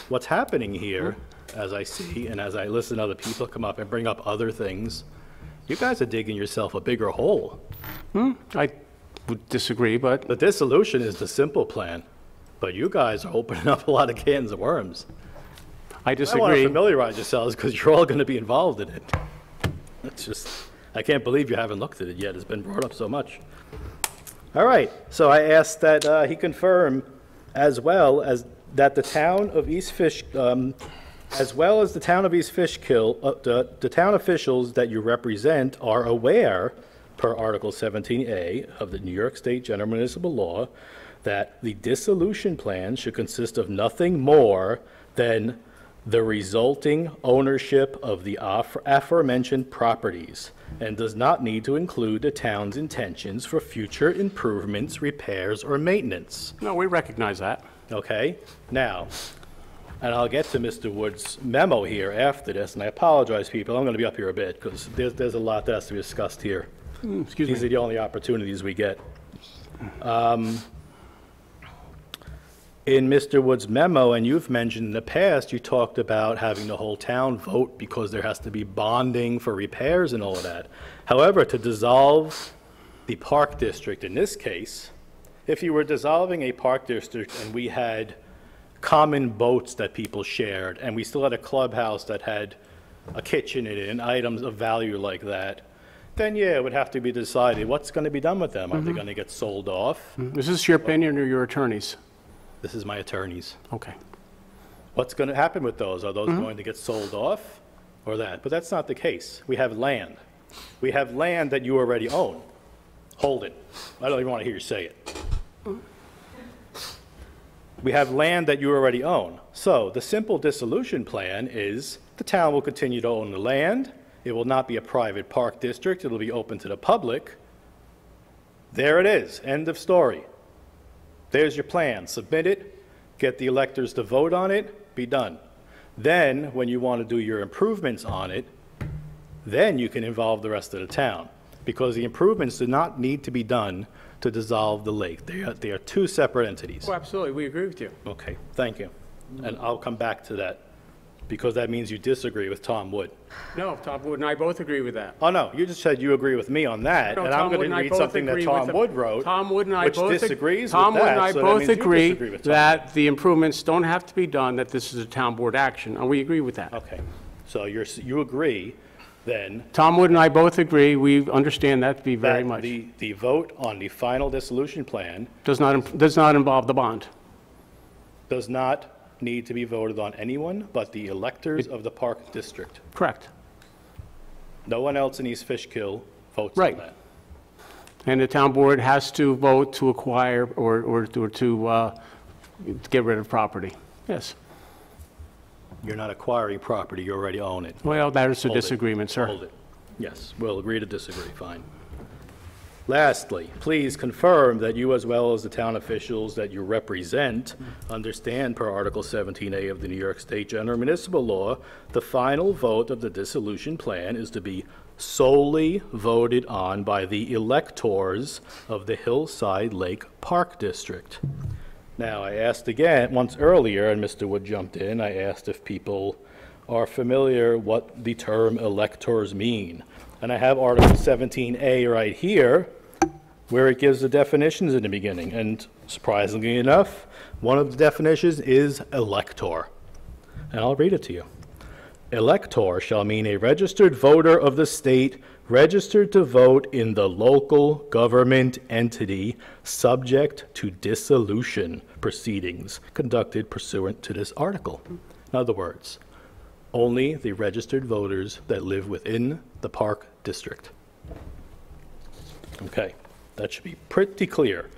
what's happening here, as I see, and as I listen to other people come up and bring up other things, you guys are digging yourself a bigger hole. I would disagree, but The dissolution is the simple plan, but you guys are opening up a lot of cans of worms. I I want to disagree. familiarize yourselves because you're all going to be involved in it. That's just, I can't believe you haven't looked at it yet. It's been brought up so much. All right, so I asked that he confirm as well as that the town of East Fish, as well as the town of East Fishkill, the town officials that you represent are aware, per Article 17A of the New York State General Municipal Law, that the dissolution plan should consist of nothing more than the resulting ownership of the aforementioned properties, and does not need to include the town's intentions for future improvements, repairs, or maintenance. No, we recognize that. Okay? Now, and I'll get to Mr. Wood's memo here after this, and I apologize, people, I'm going to be up here a bit, because there's a lot that has to be discussed here. Excuse These me. are the only opportunities we get. In Mr. Wood's memo, and you've mentioned in the past, you talked about having the whole town vote because there has to be bonding for repairs and all of that. However, to dissolve the park district in this case, if you were dissolving a park district and we had common boats that people shared, and we still had a clubhouse that had a kitchen in it and items of value like that, then yeah, it would have to be decided what's going to be done with them. Are they going to get sold off? Is this your opinion or your attorney's? This is my attorney's. Okay. What's going to happen with those? Are those going to get sold off or that? But that's not the case. We have land. We have land that you already own. Hold it. I don't even want to hear you say it. We have land that you already own. So the simple dissolution plan is the town will continue to own the land. It will not be a private park district. It'll be open to the public. There it is. End of story. There's your plan. Submit it, get the electors to vote on it, be done. Then, when you want to do your improvements on it, then you can involve the rest of the town. Because the improvements do not need to be done to dissolve the lake. They are two separate entities. Oh, absolutely. We agree with you. Okay, thank you. And I'll come back to that, because that means you disagree with Tom Wood. No, Tom Wood and I both agree with that. Oh, no, you just said you agree with me on that, No, and Tom I'm Wood going and to I read both something that agree Tom with the- Wood wrote, Tom Wood and I which both disagrees Tom with Wood and that, I so that both means you agree disagree with Tom. that the improvements don't have to be done, that this is a town board action, and we agree with that. Okay, so you agree, then, Tom Wood and I both agree, we understand that to be very that much. the vote on the final dissolution plan Does not involve the bond. does not need to be voted on anyone but the electors of the park district. Correct. No one else in East Fishkill votes on Right. that. And the town board has to vote to acquire or to get rid of property. Yes. You're not acquiring property, you already own it. Well, that is a Hold it. disagreement, sir. Hold it. Yes, we'll agree to disagree, fine. Lastly, please confirm that you, as well as the town officials that you represent, understand per Article 17A of the New York State General Municipal Law, the final vote of the dissolution plan is to be solely voted on by the electors of the Hillside Lake Park District. Now, I asked again, once earlier, and Mr. Wood jumped in, I asked if people are familiar what the term electors mean. And I have Article 17A right here, where it gives the definitions in the beginning. And surprisingly enough, one of the definitions is elector. And I'll read it to you. Elector shall mean a registered voter of the state registered to vote in the local government entity subject to dissolution proceedings conducted pursuant to this article. In other words, only the registered voters that live within the park district. Okay, that should be pretty clear.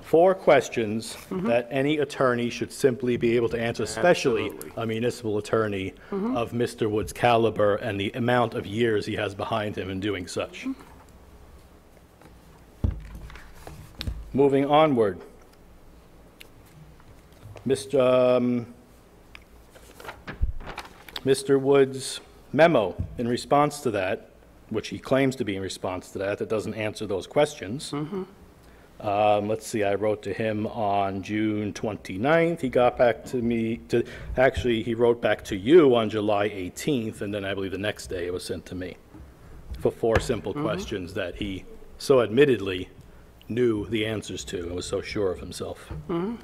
4 questions that any attorney should simply be able to answer, especially a municipal attorney of Mr. Wood's caliber and the amount of years he has behind him in doing such. Moving onward. Mr. Wood's memo in response to that, which he claims to be in response to that doesn't answer those questions. Let's see, I wrote to him on June 29th. He got back to me, actually, he wrote back to you on July 18th, and then I believe the next day it was sent to me for 4 simple questions that he so admittedly knew the answers to and was so sure of himself. And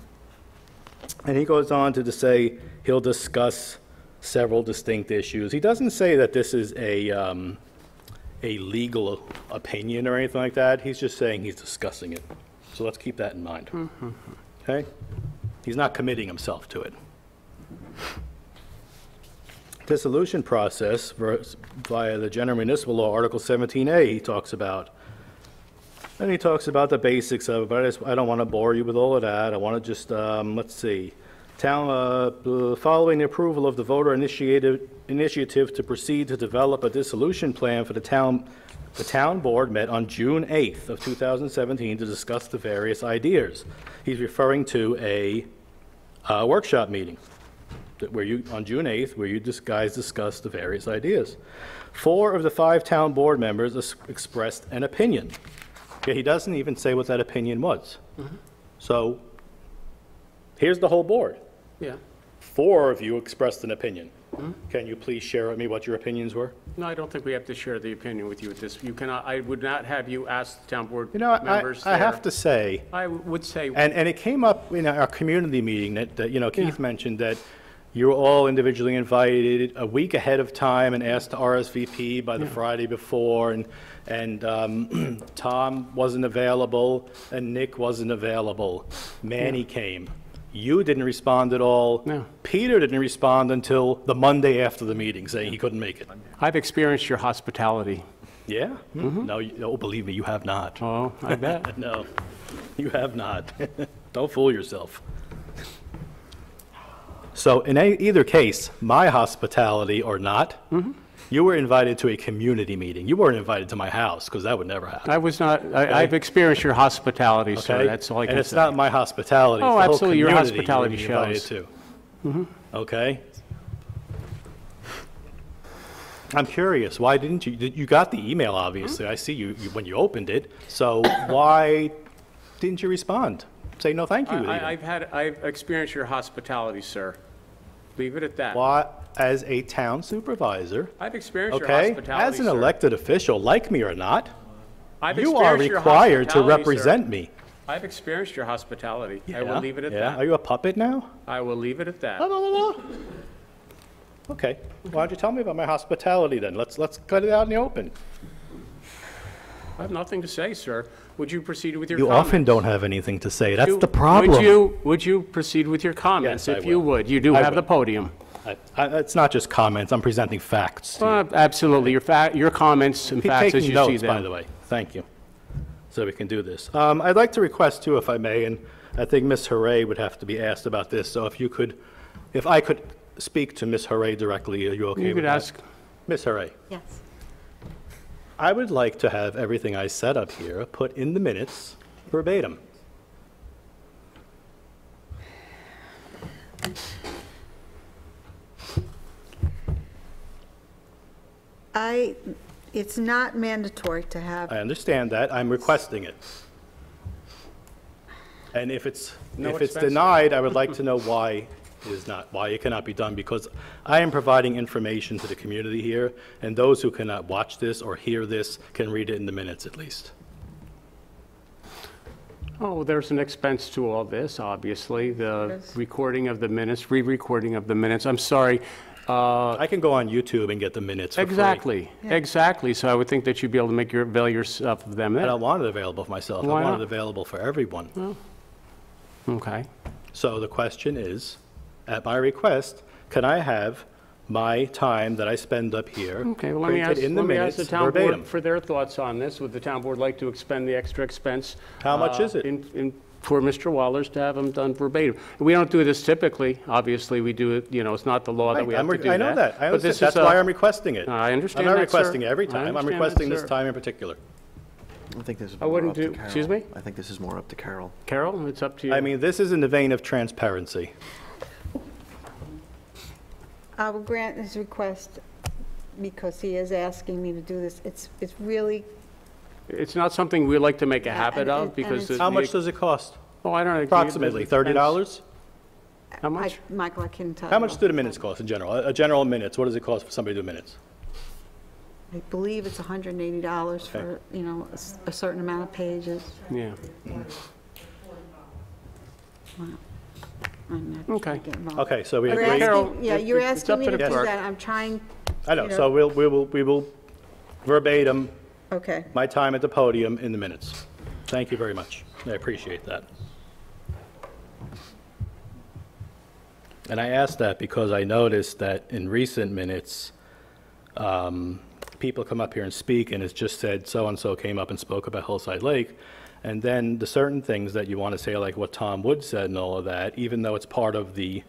he goes on to say he'll discuss several distinct issues. He doesn't say that this is a legal opinion or anything like that. He's just saying he's discussing it. So let's keep that in mind. Okay? He's not committing himself to it. Dissolution process via the General Municipal Law, Article 17A, he talks about. And he talks about the basics of it, but I don't want to bore you with all of that. I want to just, let's see. Following the approval of the voter initiative to proceed to develop a dissolution plan for the town board met on June 8th of 2017 to discuss the various ideas. He's referring to a workshop meeting on June 8th, where you guys discussed the various ideas. 4 of the 5 town board members expressed an opinion. Okay, he doesn't even say what that opinion was. So here's the whole board. Yeah. 4 of you expressed an opinion. Can you please share with me what your opinions were? No, I don't think we have to share the opinion with you at this. You cannot, I would not have you ask the town board members. I have to say. I would say. And it came up in our community meeting that Keith mentioned that you were all individually invited a week ahead of time and asked to RSVP by the Friday before, and Tom wasn't available and Nick wasn't available. Manny came. You didn't respond at all. No. Peter didn't respond until the Monday after the meeting, saying he couldn't make it. I've experienced your hospitality. Yeah? No, believe me, you have not. Oh, I bet. No, you have not. Don't fool yourself. So in either case, my hospitality or not, you were invited to a community meeting. You weren't invited to my house, because that would never happen. I was not, I've experienced your hospitality, sir, that's all I can say. And it's not my hospitality, Oh, it's the whole absolutely, your community hospitality you were invited shows. to. Okay? I'm curious, why didn't you, you got the email, obviously. I see you when you opened it. So why didn't you respond? Say no thank you. I've experienced your hospitality, sir. Leave it at that. Why, as a town supervisor, I've experienced your okay, hospitality, as an sir. elected official, like me or not, I've you are experienced your required to hospitality, represent sir. me. I've experienced your hospitality. I will leave it at that. Are you a puppet now? I will leave it at that. Okay, why don't you tell me about my hospitality then? Let's cut it out in the open. I have nothing to say, sir. Would you proceed with your You comments? often don't have anything to say. That's the problem. Would you proceed with your comments? Yes, I If you will. would. You do I have will. the podium. It's not just comments. I'm presenting facts. to you. Absolutely. Your comments and Keep facts as taking you see notes, them. by the way. Thank you. So we can do this. I'd like to request too, if I may, and I think Ms. Hooray would have to be asked about this. So if I could speak to Ms. Hooray directly, are you okay with that? You could ask. Ms. Hooray, Yes. I would like to have everything I said up here put in the minutes verbatim. It's not mandatory to have, I understand that. I'm requesting it. And if it's expense. denied, I would like to know why it cannot be done, because I am providing information to the community here, and those who cannot watch this or hear this can read it in the minutes at least. Oh, there's an expense to all this, obviously. The recording of the minutes, re-recording of the minutes. I'm sorry. I can go on YouTube and get the minutes for free. Exactly. So I would think that you'd be able to avail yourself of them. I don't want it available for myself. Why I want not? it available for everyone. Oh. Okay. So the question is, at my request, can I have my time that I spend up here Okay, well, let me ask printed in the the minutes town verbatim? board for their thoughts on this. Would the town board like to expend the extra expense? How much is it? For Mr. Wallers to have them done verbatim. We don't do this typically. Obviously, we do it, it's not the law that we have to do that. I know that. I But this understand. That's is why I'm requesting it. I understand I'm not that, sir. requesting it every I time. I'm understand requesting that, this sir. time in particular. I think this is I more wouldn't up to do, Carol. excuse me? I think this is more up to Carol. Carol, it's up to you. I mean, this is in the vein of transparency. I will grant his request because he is asking me to do this. It's really, It's not something we like to make a Yeah, habit and- of, and because... it's- How much does it cost? Oh, I don't know. Approximately $30? How much? Michael, I couldn't tell you. How much do the minutes cost in general? A general minutes, what does it cost for somebody to do minutes? I believe it's $180 for, you know, a certain amount of pages. Yeah. Wow. I'm not Okay. getting involved. Okay, so we You're agree? Carol, asking, yeah, it- you're it's asking up me to to the do clerk. that. I'm trying, I know, you know. so we will verbatim okay. my time at the podium in the minutes. Thank you very much. I appreciate that. And I asked that because I noticed that in recent minutes, people come up here and speak, and it's just said, so-and-so came up and spoke about Hillside Lake, and then the certain things that you want to say, like what Tom Wood said and all of that, even though it's part of the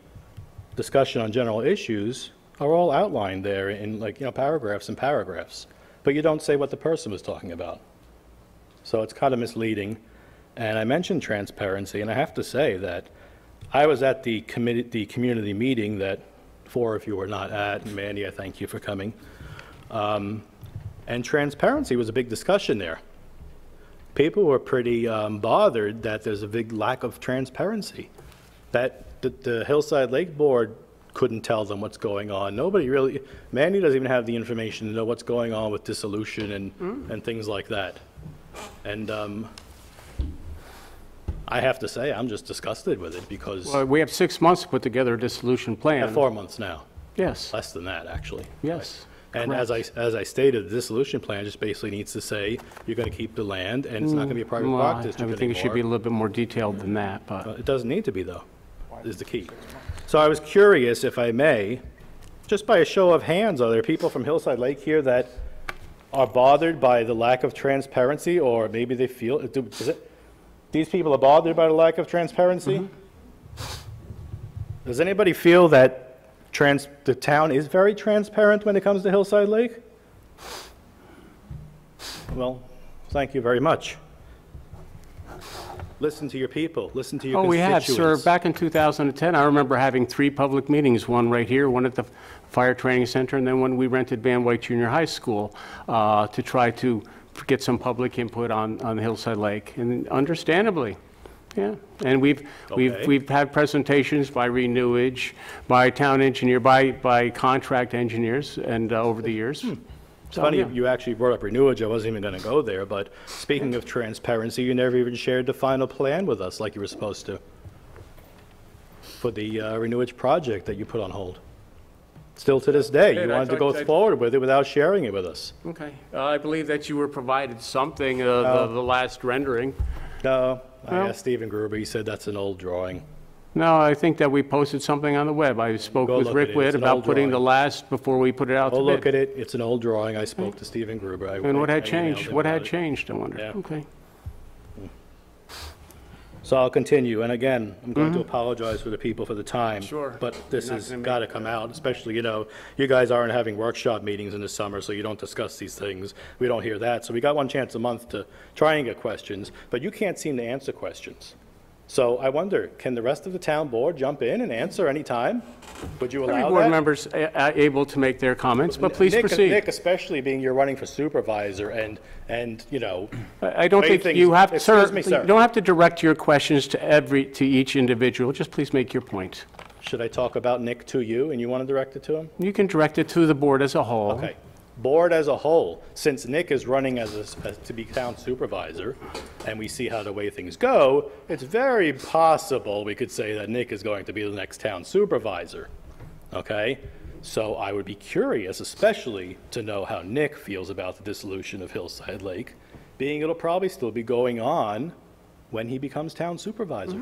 discussion on general issues, are all outlined there in, like, you know, paragraphs and paragraphs. But you don't say what the person was talking about. So it's kind of misleading. And I mentioned transparency, and I have to say that I was at the community meeting that 4 of you were not at, and Mandy, I thank you for coming. And transparency was a big discussion there. People were pretty bothered that there's a big lack of transparency, that the Hillside Lake Board couldn't tell them what's going on. Nobody really, Mandy doesn't even have the information to know what's going on with dissolution and things like that. And I have to say, I'm just disgusted with it because Well, we have 6 months to put together a dissolution we plan. have 4 months now, Yes, less than that, actually. yes. And as I stated, the dissolution plan just basically needs to say, you're going to keep the land, and it's not going to be a private Well, park I district would think it should be a anymore. little bit more detailed than that, but... It doesn't need to be, though, is the key. So I was curious, if I may, just by a show of hands, are there people from Hillside Lake here that are bothered by the lack of transparency, or maybe they feel, these people are bothered by the lack of transparency? Does anybody feel that the town is very transparent when it comes to Hillside Lake? Well, thank you very much. Listen to your people, listen to your Oh, we have, constituents. sir. Back in 2010, I remember having 3 public meetings, one right here, one at the Fire Training Center, and then when we rented Van Wyck Junior High School to try to get some public input on Hillside Lake, and understandably, yeah. And we've had presentations by Renewage, by town engineer, by contract engineers, and over the years. It's funny you actually brought up Renewage. I wasn't even going to go there, but speaking of transparency, you never even shared the final plan with us like you were supposed to for the Renewage project that you put on hold. Still to this day, Did you I wanted to talk- go forward with it without sharing it with us. Okay. I believe that you were provided something, the last rendering. No, I No? asked Stephen Gruber. He said that's an old drawing. No, I think that we posted something on the web. I spoke Go with look Rick at it. Witt It's an about old putting the drawing. last before we put it out to Go bid. look at it. It's an old drawing. I spoke to Stephen Gruber. And what had I emailed changed? him What had about it. changed, I wonder? Yeah. Okay. So I'll continue, and again, I'm going to apologize for the people for the time. Sure. But this You're not has gonna got to come out, especially, you know, you guys aren't having workshop meetings in the summer, so you don't discuss these things. We don't hear that, so we got one chance a month to try and get questions, but you can't seem to answer questions. So I wonder, can the rest of the town board jump in and answer any time? Would you allow that? Every board member's able to make their comments, but please proceed. Nick, especially being you're running for supervisor and you know. I don't way think things- you have, Excuse sir, me, you sir. don't have to direct your questions to each individual. Just please make your point. Should I talk about Nick to you and you want to direct it to him? You can direct it to the board as a whole. Okay. Board as a whole, since Nick is running as to be town supervisor, and we see how the way things go, it's very possible we could say that Nick is going to be the next town supervisor, okay? So I would be curious, especially to know how Nick feels about the dissolution of Hillside Lake, being it'll probably still be going on when he becomes town supervisor.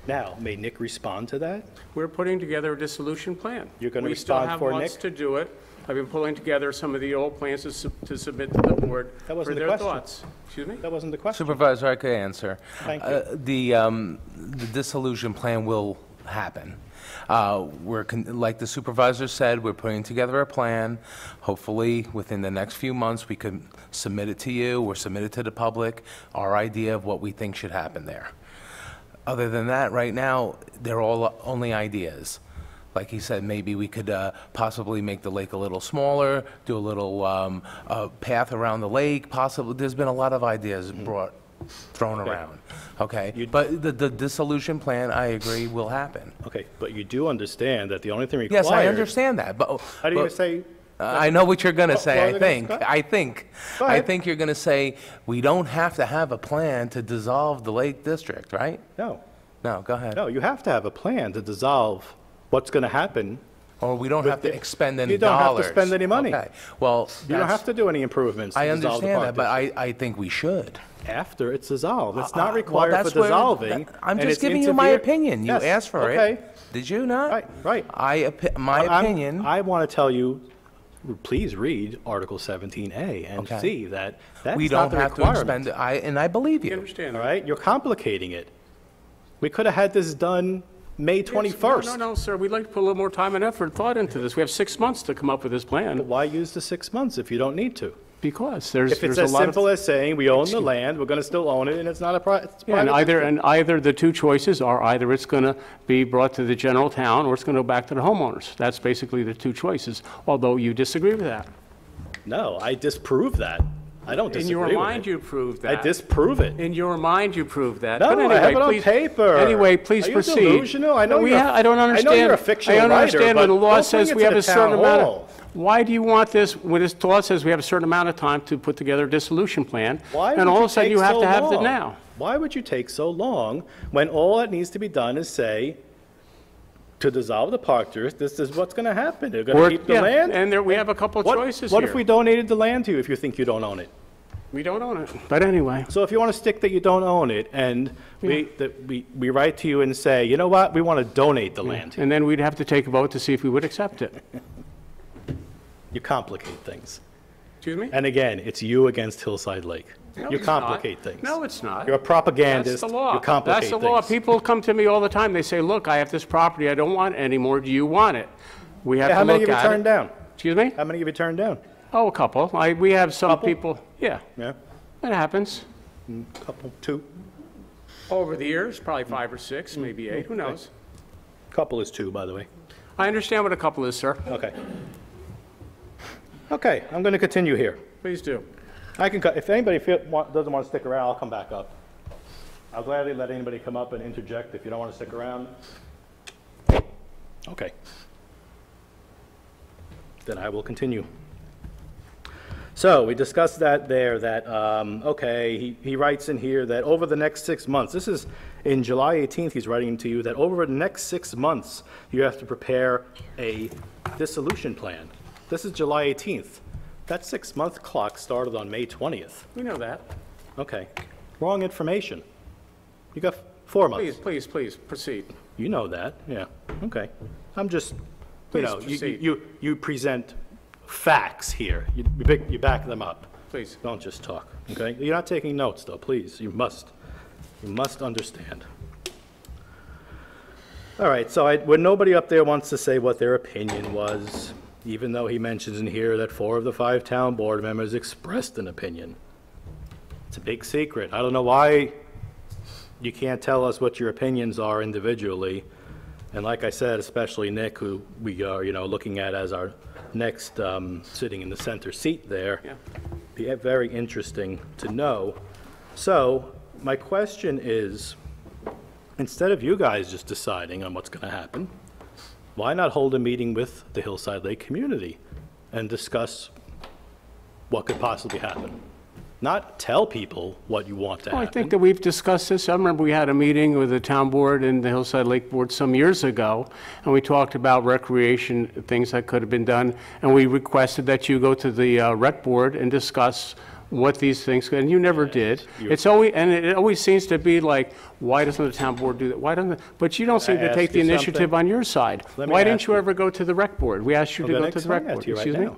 Now, may Nick respond to that? We're putting together a dissolution plan. You're gonna We still respond have for months Nick? to do it. I've been pulling together some of the old plans to submit to the board That for wasn't the their question. thoughts. Excuse me? That wasn't the question. Supervisor, I could answer. Thank you. The dissolution plan will happen. Like the supervisor said, we're putting together a plan. Hopefully, within the next few months, we could submit it to you or submit it to the public, our idea of what we think should happen there. Other than that, right now, they're all only ideas. Like he said, maybe we could possibly make the lake a little smaller, do a little path around the lake, possibly. There's been a lot of ideas thrown around, okay? But the dissolution plan, I agree, will happen. Okay, but you do understand that the only thing required... Yes, I understand that, but... How do you say... I know what you're going to say, Go I think. ahead. I think you're going to say, we don't have to have a plan to dissolve the Lake District, right? No. No, go ahead. No, you have to have a plan to dissolve what's going to happen. Or we don't have to expend any You don't dollars. have to spend any money. Okay, well... You don't have to do any improvements to I dissolve the understand park that, but I think we should. after it's dissolved. It's not Well, required for that's where- dissolving. I'm and just it's giving you my interfere- opinion. You Yes, asked for okay. it. Did you not? Right. My opinion... I want to tell you, please read Article 17A and Okay. see that that's We not don't the have to requirement. expend, and I believe You you. understand? All right? You're complicating it. We could have had this done May 21st. No, sir, we'd like to put a little more time and effort, thought into this. We have 6 months to come up with this plan, Why use the 6 months if you don't need to? because there's If it's a as lot of... simple as saying, we own the land, we're going to still own it, and it's not it's Yeah, and private either the two choices are either it's going to be brought to the general town or it's going to go back to the homeowners. That's basically the two choices, although you disagree with that. No, I disprove that. I don't In disagree your with mind, it. you proved I that. disprove it. In your mind, you proved that. No, But I anyway, have it on please- paper. Anyway, please Are you proceed. delusional? I know We you're- I don't I know understand. you're a fictional I don't writer, understand when but the law don't says bring we it have to a the certain town amount hall. of... Why do you want this, when this law says we have a certain amount of time to put together a dissolution plan? Why And would all you of a sudden take you have so to have it long? now? Why would you take so long when all that needs to be done is say, to dissolve the park district, this is what's going to happen. They're going Or- to keep the yeah, land? and there, we have a couple of choices What here. if we donated the land to you if you think you don't own it? We don't own it, but anyway. So if you want to stick that you don't own it, and we write to you and say, you know what, we want to donate the land to you. And then we'd have to take a vote to see if we would accept it. You complicate things. Excuse me? And again, it's you against Hillside Lake. No, You it's not. complicate things. No, it's not. You're a propagandist. That's the law. You complicate That's the law. things. People come to me all the time. They say, look, I have this property. I don't want it anymore. Do you want it? We have Yeah, to how many look have you at turned it. down? Excuse me? How many have you turned down? Oh, a couple. We have some Couple? people, yeah, Yeah, it happens. couple, two. Over the years, probably 5 or 6, maybe 8, who knows? Couple is two, by the way. I understand what a couple is, sir. Okay. Okay, I'm going to continue here. Please do. I can, if anybody doesn't want to stick around, I'll come back up. I'll gladly let anybody come up and interject if you don't want to stick around. Okay. Then I will continue. So we discussed that there, that, okay, he writes in here that over the next 6 months, this is in July 18th, he's writing to you that over the next 6 months, you have to prepare a dissolution plan. This is July 18th. That 6-month clock started on May 20th. We know that. Okay. Wrong information. You got 4 months. Please, proceed. You know that, yeah. Okay. I'm just, Please you proceed. you present facts here. You back them up. Please. Don't just talk, okay? You're not taking notes, though, please. You must understand. All right, so when nobody up there wants to say what their opinion was, even though he mentions in here that 4 of the 5 town board members expressed an opinion. It's a big secret. I don't know why you can't tell us what your opinions are individually. And like I said, especially Nick, who we are, looking at as our next sitting in the center seat there. Yeah. Be very interesting to know. So my question is, instead of you guys just deciding on what's going to happen, why not hold a meeting with the Hillside Lake community and discuss what could possibly happen? Not tell people what you want to Well, happen. I think that we've discussed this. I remember we had a meeting with the town board and the Hillside Lake Board some years ago, and we talked about recreation, things that could have been done, and we requested that you go to the rec board and discuss what these things, and you never did. It's always, and it always seems to be like, why doesn't the town board do that? Why doesn't, but you don't seem to ask take the you initiative something? on your side. Let me Why ask didn't you you. ever go to the rec board? We asked you I'm to gonna go to the rec explain that board. to you right Excuse me? now.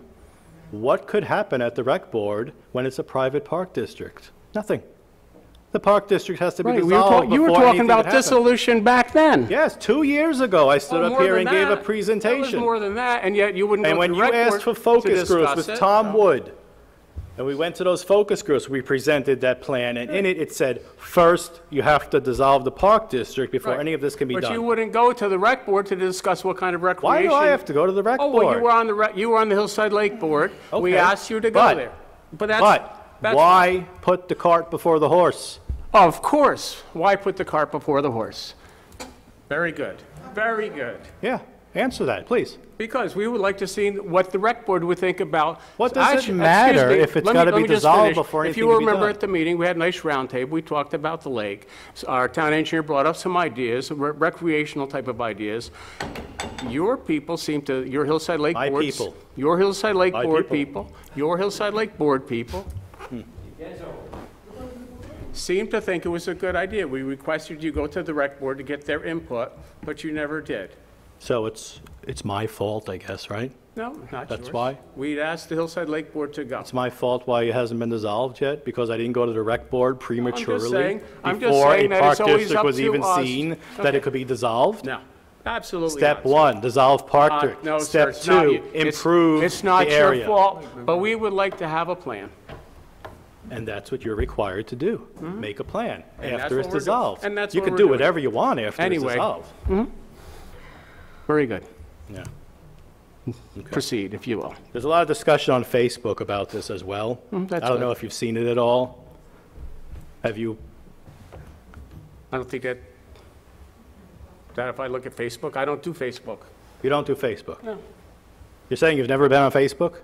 What could happen at the rec board when it's a private park district? Nothing. The Park District has to be Right, dissolved you were before talking anything about could happen. dissolution back then. Yes, 2 years ago, I stood Oh, up more here than and gave a that. presentation. That was more than that, and yet you wouldn't And go when to the you rec board asked for to focus groups discuss with it. Tom Wood, and we went to those focus groups, we presented that plan, and in it, it said, first, you have to dissolve the Park District before Right. any of this can be But you done. wouldn't go to the rec board to discuss what kind of recreation. Why do I have to go to the rec Oh, well, board? you were on the Hillside Lake Board. We Okay. asked you to go But- there. But that's why put the cart before the horse? Of course. Why put the cart before the horse? Very good. Very good. Yeah, answer that, please. Because we would like to see what the rec board would think about. What does it Actually, matter excuse me, if it's let me- gotta let be me just dissolved finish. before If anything you can be remember done? at the meeting, we had a nice roundtable. We talked about the lake. So our town engineer brought up some ideas, recreational type of ideas. Your people seem to, your Hillside Lake My boards. people. Your Hillside Lake My board people. people, your Hillside Lake board people seemed to think it was a good idea. We requested you go to the rec board to get their input, but you never did. So it's my fault, I guess, right? No, not yours. That's why? We'd asked the Hillside Lake Board to go. It's my fault why it hasn't been dissolved yet, because I didn't go to the rec board prematurely saying- I'm just before a saying that Park it's always District up was to even us. seen that Okay. it could be dissolved. No, absolutely Step not. one, dissolve Park District. No, sir, Step it's not two, you. It's- improve It's not the your area. fault, but we would like to have a plan. And that's what you're required to do, make a plan And that's after what it's we're doing. dissolved. And that's You what can we're do doing. whatever you want after it's Anyway. dissolved. Very good. Yeah. Proceed, if you will. There's a lot of discussion on Facebook about this as well. that's I don't know good. if you've seen it at all. Have you? I don't think that if I look at Facebook, I don't do Facebook. You don't do Facebook? No. You're saying you've never been on Facebook?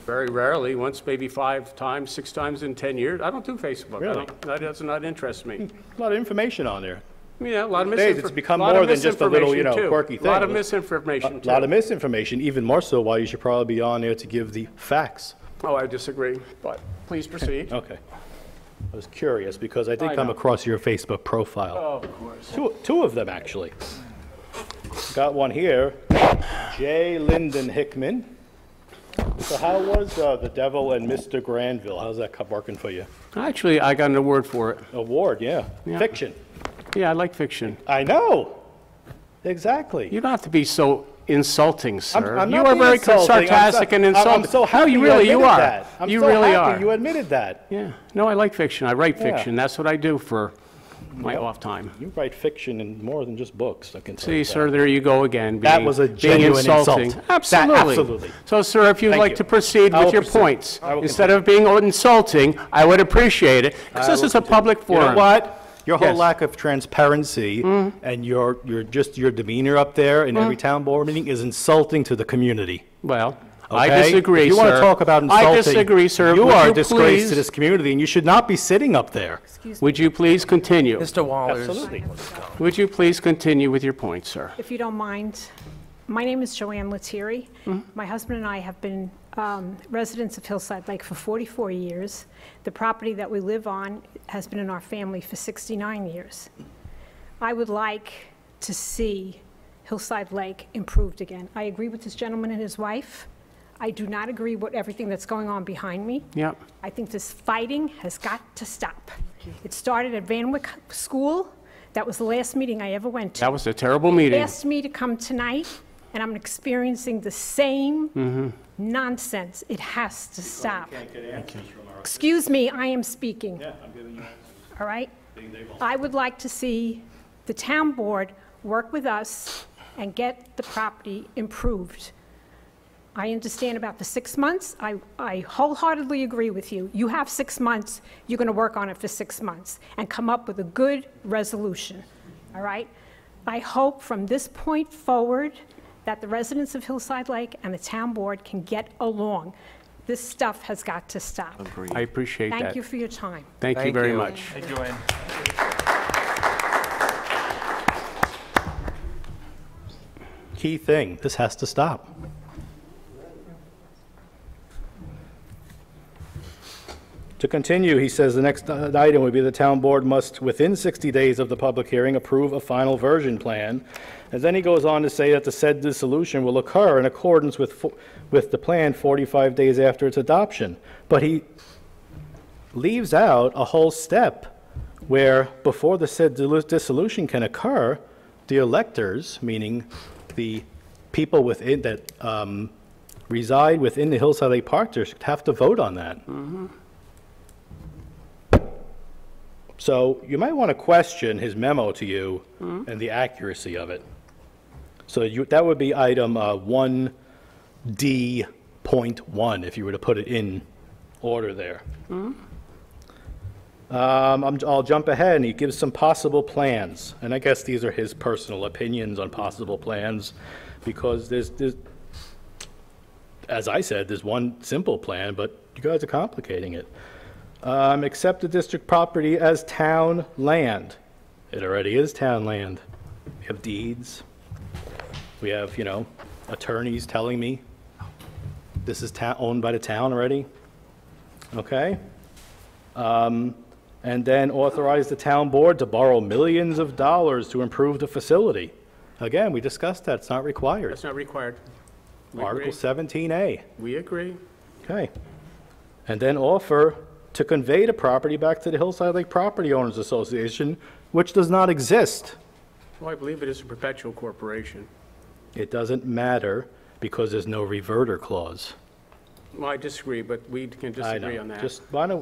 Very rarely, once, maybe 5 times, 6 times in 10 years. I don't do Facebook. Really? That does not interest me. A lot of information on there. Yeah, a lot of Nowadays, misinformation. it's become more than just a little, quirky thing. A lot of misinformation, A too. lot of misinformation, even more so why you should probably be on there to give the facts. Oh, I disagree, but please proceed. Okay. I was curious because I did I come know. across your Facebook profile. Of course. Two of them, actually. Got one here, J. Lyndon Hickman. So how was The Devil and Mr. Granville? How's that working for you? Actually, I got an award for it. Award, yeah. Yeah. Fiction. Yeah, I like fiction. I know. Exactly. You don't have to be so insulting, sir. I'm You not are being very insulting. sarcastic and I'm insulting. so happy No, you really, you admitted are. that. I'm You so really happy are. you admitted that. Yeah. No, I like fiction. I write Yeah. fiction. That's what I do for my off time. You write fiction in more than just books, I can tell See, you sir, that. there you go again. That being- was a being genuine insulting. insult. Absolutely. That- absolutely. So, sir, if you'd Thank like you. to proceed I with will your proceed. points, I will instead of being insulting, I would appreciate it, because I this will is a continue. public You know forum. what? Your whole Yes. lack of transparency and your demeanor up there in every town board meeting is insulting to the community. Well, I Okay? disagree, If you want to sir. talk about insulting, I disagree, sir. you Would are a you disgrace to please- this community, and you should not be sitting up there. Would you please continue? Mr. Wallers. Absolutely. Would you please continue with your point, sir? If you don't mind, my name is Joanne Lettieri. My husband and I have been residents of Hillside Lake for 44 years. The property that we live on has been in our family for 69 years. I would like to see Hillside Lake improved again. I agree with this gentleman and his wife. I do not agree with everything that's going on behind me. Yep. I think this fighting has got to stop. It started at Van Wyck School. That was the last meeting I ever went to. That was a terrible They meeting. asked me to come tonight, and I'm experiencing the same nonsense. It has to stop. Excuse me, I am speaking. All right? I would like to see the town board work with us and get the property improved. I understand about the 6 months. I wholeheartedly agree with you. You have 6 months, you're going to work on it for 6 months and come up with a good resolution, all right? I hope from this point forward that the residents of Hillside Lake and the town board can get along. This stuff has got to stop. I appreciate that. Thank you for your time. Thank you Thank very you. much. Hey, Joanne. Key thing, this has to stop. To continue, he says the next item would be the town board must, within 60 days of the public hearing, approve a final version plan. And then he goes on to say that the said dissolution will occur in accordance with the plan 45 days after its adoption. But he leaves out a whole step where before the said dissolution can occur, the electors, meaning the people within that reside within the Hillside Lake Park District, have to vote on that. So you might want to question his memo to you and the accuracy of it. So that would be item 1D.1 if you were to put it in order there. I'll jump ahead, and he gives some possible plans. And I guess these are his personal opinions on possible plans, because there's as I said, there's one simple plan, but you guys are complicating it. Accept the district property as town land. It already is town land. We have deeds. We have, attorneys telling me this is owned by the town already. Okay? And then authorize the town board to borrow millions of dollars to improve the facility. Again, we discussed that. It's not required. That's not required. We Article agree. 17A. We agree. Okay. And then offer to convey the property back to the Hillside Lake Property Owners Association, which does not exist. Well, I believe it is a perpetual corporation. It doesn't matter because there's no reverter clause. Well, I disagree, but we can I disagree know. on that.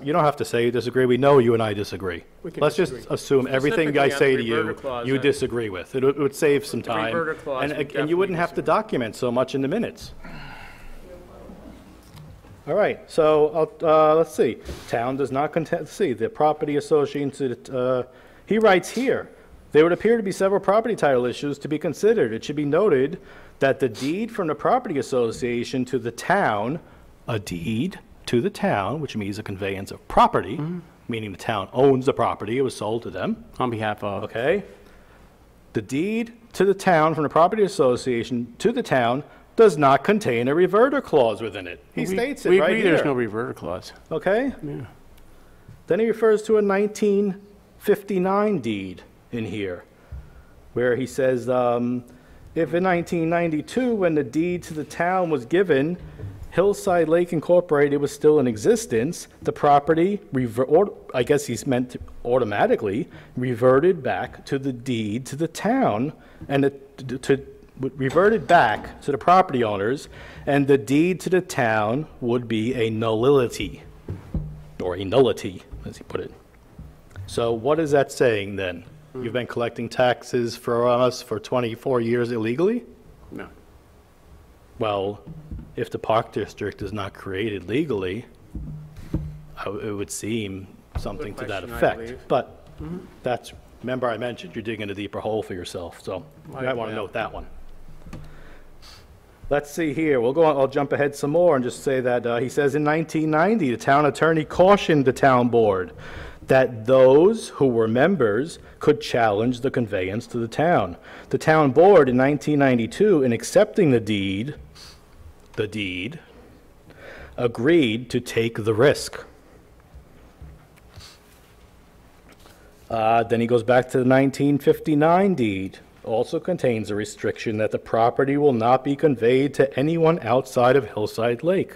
You don't have to say you disagree. We know you and I disagree. We can Let's just disagree. assume everything I Specifically say on to the you, reverter clause, you disagree with. It would save some The time. reverter clause, we And you definitely wouldn't have to document so much in the minutes. All right, so let's see. Town does not see, the property association, he writes here, there would appear to be several property title issues to be considered. It should be noted that the deed from the property association to the town, a deed to the town, which means a conveyance of property, meaning the town owns the property, it was sold to them. On behalf of. Okay? The deed to the town from the property association to the town does not contain a reverter clause within it. He states it right here. We agree there's no reverter clause. Okay? Yeah. Then he refers to a 1959 deed in here, where he says, if in 1992, when the deed to the town was given, Hillside Lake Incorporated was still in existence, the property, I guess he's meant to automatically, reverted back to the deed to the town, and reverted back to the property owners, and the deed to the town would be a nullity, or a nullity, as he put it. So what is that saying then? You've been collecting taxes from us for 24 years illegally? No. Well, if the Park District is not created legally, it would seem something to that question, I effect. believe. But that's, remember I mentioned you're digging a deeper hole for yourself, so you might want to note that one. Let's see here, we'll go on, I'll jump ahead some more and just say that he says in 1990, the town attorney cautioned the town board that those who were members could challenge the conveyance to the town. The town board in 1992, in accepting the deed, agreed to take the risk. Then he goes back to the 1959 deed. Also contains a restriction that the property will not be conveyed to anyone outside of Hillside Lake.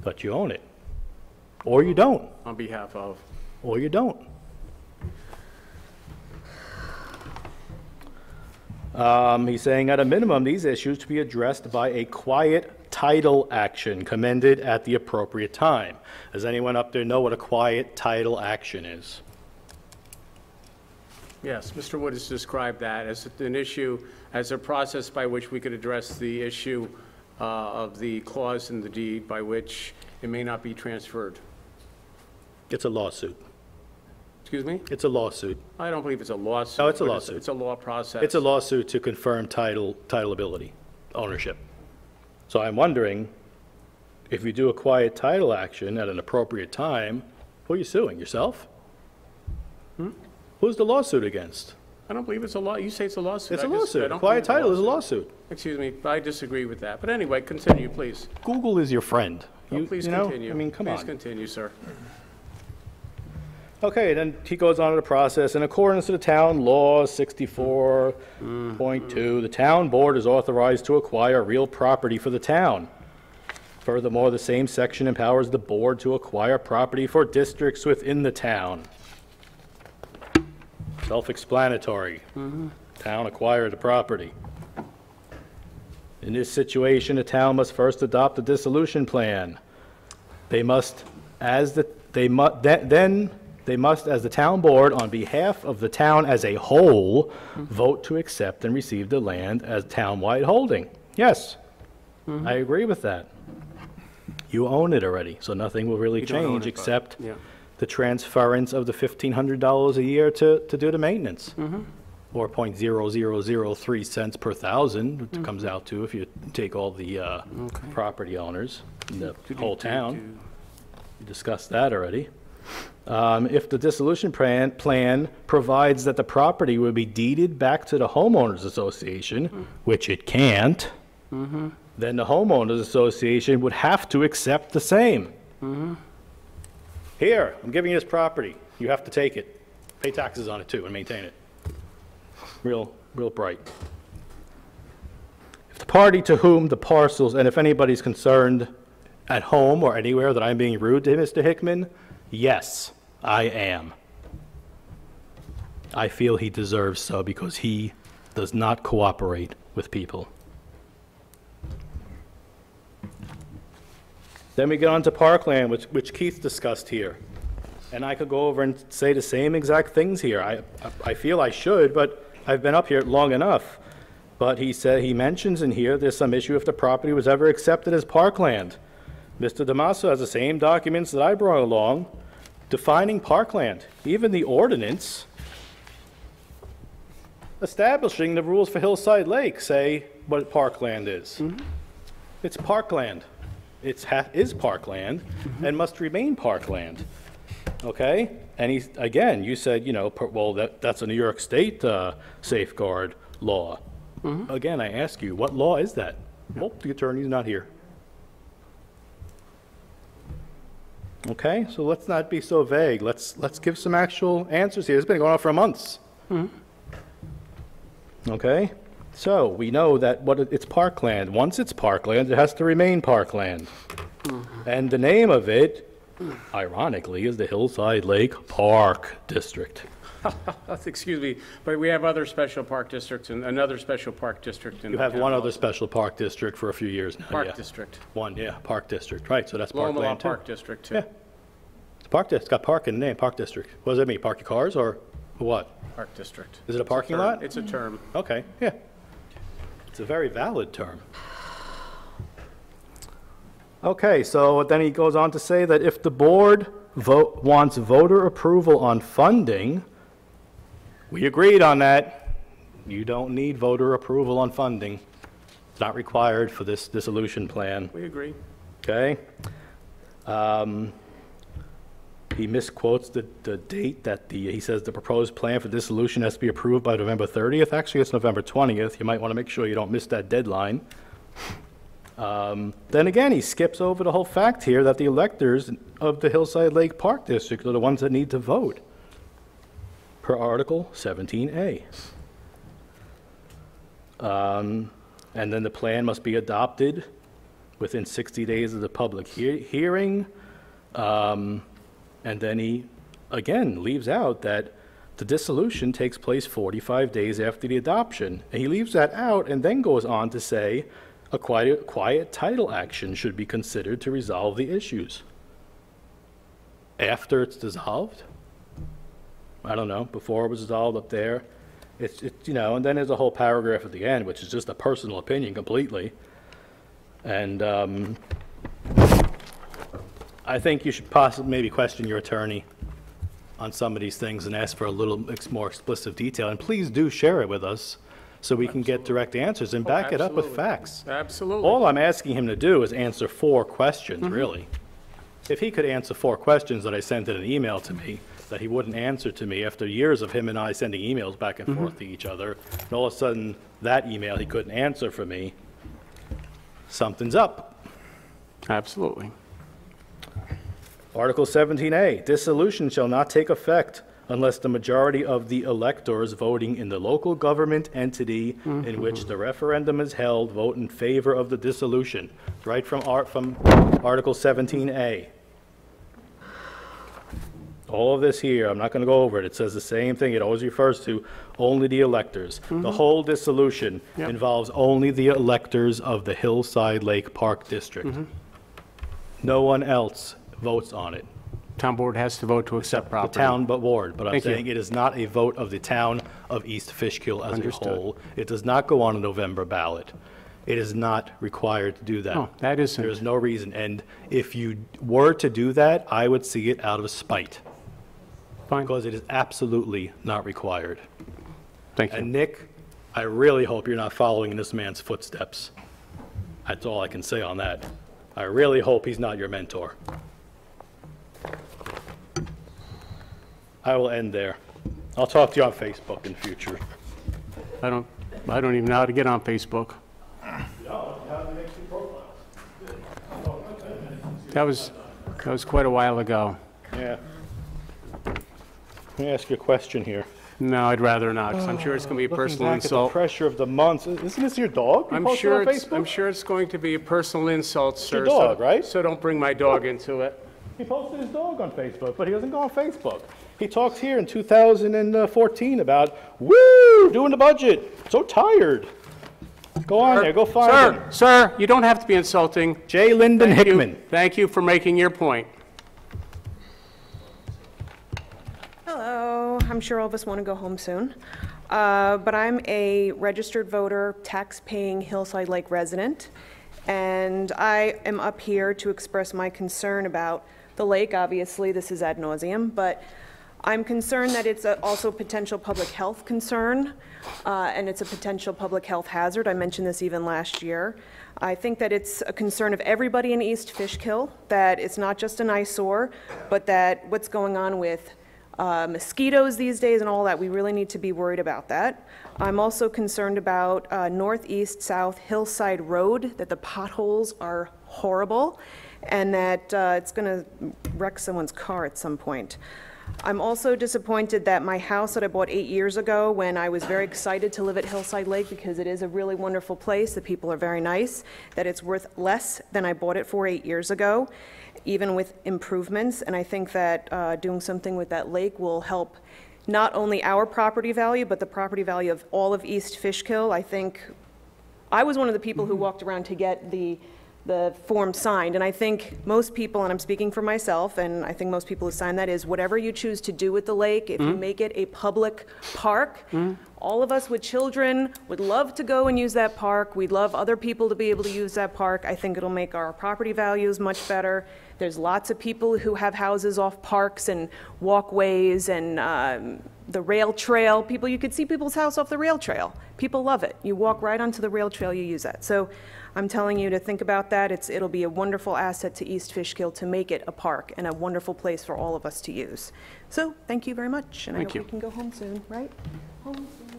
But you own it. Or you don't. On behalf of. Or you don't. He's saying at a minimum, these issues to be addressed by a quiet title action commended at the appropriate time. Does anyone up there know what a quiet title action is? Yes, Mr. Wood has described that as an issue, as a process by which we could address the issue of the clause in the deed by which it may not be transferred. It's a lawsuit. Excuse me? It's a lawsuit. I don't believe it's a lawsuit. No, it's a but lawsuit. It's a law process. It's a lawsuit to confirm titleability, ownership. So I'm wondering, if you do a quiet title action at an appropriate time, who are you suing, yourself? Who's the lawsuit against? I don't believe it's a law. You say it's a lawsuit. It's a I lawsuit. don't Quiet believe it's title is a lawsuit. Excuse me, I disagree with that. But anyway, continue, please. Google is your friend. Oh, please you know? continue. I mean, come Please on. continue, sir. Okay, then he goes on to the process. In accordance to the town law 64.2, the town board is authorized to acquire real property for the town. Furthermore, the same section empowers the board to acquire property for districts within the town. Self-explanatory. Town acquired the property. In this situation, the town must first adopt a dissolution plan. They must, as the town board, on behalf of the town as a whole, vote to accept and receive the land as town-wide holding. Yes, I agree with that. You own it already, so nothing will really You don't own change it, but- except yeah. the transference of the $1,500 a year to do the maintenance. Or .0003 cents per thousand, it comes out to if you take all the property owners in the whole town. We discussed that already. If the dissolution plan provides that the property will be deeded back to the homeowners association, which it can't, then the homeowners association would have to accept the same. Here, I'm giving you this property. You have to take it. Pay taxes on it too and maintain it. Real bright. If the party to whom the parcels, and if anybody's concerned at home or anywhere that I'm being rude to Mr. Hickman, yes, I am. I feel he deserves so because he does not cooperate with people. Then we get on to Parkland, which Keith discussed here. And I could go over and say the same exact things here. I feel I should, but I've been up here long enough. But he mentions in here there's some issue if the property was ever accepted as parkland. Mr. Damaso has the same documents that I brought along defining parkland. Even the ordinance establishing the rules for Hillside Lake say what parkland is. It's parkland. It is parkland and must remain parkland. Okay? And again, you said, well, that's a New York State safeguard law. Again, I ask you, what law is that? Well, the attorney's not here. Okay, so let's not be so vague. Let's give some actual answers here. It's been going on for months. Okay, so we know that it's parkland. Once it's parkland, it has to remain parkland. And the name of it, ironically, is the Hillside Lake Park District. Excuse me, but we have other special park districts and another special park district in You the have town one other also. special park district for a few years now. Park yeah. district. One, yeah, park district, right, so that's Loma parkland too. Park District, too. Yeah. It's park, it's got park in the name, park district. What does that mean, park your cars or what? Park District. Is it a parking term. lot? It's a term. Okay, yeah. It's a very valid term. Okay, so then he goes on to say that if the board wants voter approval on funding, we agreed on that. You don't need voter approval on funding. It's not required for this dissolution plan, We agree. okay? He misquotes the date that he says the proposed plan for dissolution has to be approved by November 30th. Actually, it's November 20th. You might want to make sure you don't miss that deadline. Then again, he skips over the whole fact here that the electors of the Hillside Lake Park District are the ones that need to vote, per Article 17A. And then the plan must be adopted within 60 days of the public hearing. And then he, again, leaves out that the dissolution takes place 45 days after the adoption. And he leaves that out and then goes on to say, a quiet title action should be considered to resolve the issues. After it's dissolved? I don't know, before it was dissolved up there. It's and then there's a whole paragraph at the end, which is just a personal opinion completely. And I think you should possibly maybe question your attorney on some of these things and ask for a little more explicit detail. And please do share it with us so we can get direct answers and back it up with facts. Absolutely. All I'm asking him to do is answer 4 questions, really. If he could answer 4 questions that I sent in an email to me, that he wouldn't answer to me after years of him and I sending emails back and forth to each other, and all of a sudden, that email he couldn't answer for me, something's up. Absolutely. Article 17A, dissolution shall not take effect unless the majority of the electors voting in the local government entity in which the referendum is held vote in favor of the dissolution. Right from Article 17A. All of this here, I'm not going to go over it. It says the same thing. It always refers to only the electors. The whole dissolution Yep. involves only the electors of the Hillside Lake Park District. No one else votes on it. Town board has to vote to accept The property. town board, but I'm Thank you. saying it is not a vote of the town of East Fishkill as a Understood. whole. It does not go on a November ballot. It is not required to do that. Oh, that isn't. There is no reason, and if you were to do that, I would see it out of spite, Fine. because it is absolutely not required. Thank you. And Nick, I really hope you're not following in this man's footsteps. That's all I can say on that. I really hope he's not your mentor. I will end there. I'll talk to you on Facebook in future. I don't even know how to get on Facebook. That was quite a while ago. Yeah. Let me ask you a question here. No, I'd rather not, 'cause I'm sure it's going to be a personal Looking back at the insult. pressure of the months, isn't this your dog? You I'm posted sure on it's, Facebook? I'm sure it's going to be a personal insult, sir. your dog, so- right? So don't bring my dog into it. He posted his dog on Facebook, but he doesn't go on Facebook. He talks here in 2014 about, woo, doing the budget. So tired. Go on there, go find him. Sir, you don't have to be insulting. J. Lyndon Thank you. Hickman. Thank you for making your point. Hello, I'm sure all of us want to go home soon, but I'm a registered voter, tax-paying Hillside Lake resident, and I am up here to express my concern about the lake. Obviously, this is ad nauseum, but I'm concerned that it's also a potential public health concern, and it's a potential public health hazard. I mentioned this even last year. I think that it's a concern of everybody in East Fishkill, that it's not just an eyesore, but that what's going on with mosquitoes these days and all that, we really need to be worried about that. I'm also concerned about northeast south Hillside Road, that the potholes are horrible, and that it's going to wreck someone's car at some point. I'm also disappointed that my house that I bought 8 years ago, when I was very excited to live at Hillside Lake because it is a really wonderful place, the people are very nice, that it's worth less than I bought it for 8 years ago, even with improvements. And I think that doing something with that lake will help not only our property value, but the property value of all of East Fishkill. I think I was one of the people who walked around to get the form signed, and I think most people, and I'm speaking for myself, and I think most people who sign that, is whatever you choose to do with the lake, if you make it a public park, all of us with children would love to go and use that park. We'd love other people to be able to use that park. I think it'll make our property values much better. There's lots of people who have houses off parks and walkways and the rail trail. You could see people's house off the rail trail. People love it. You walk right onto the rail trail, you use that. So I'm telling you to think about that. It'll be a wonderful asset to East Fishkill to make it a park and a wonderful place for all of us to use. So thank you very much, and I hope we can go home soon, right? Home soon.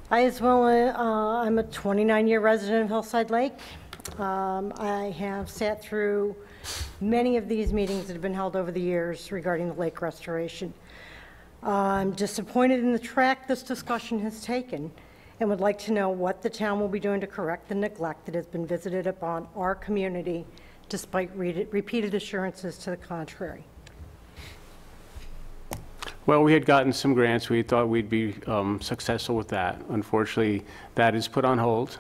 I as well, I'm a 29-year resident of Hillside Lake. I have sat through many of these meetings that have been held over the years regarding the lake restoration. I'm disappointed in the track this discussion has taken and would like to know what the town will be doing to correct the neglect that has been visited upon our community despite repeated assurances to the contrary. Well, we had gotten some grants. We thought we'd be successful with that. Unfortunately, that is put on hold.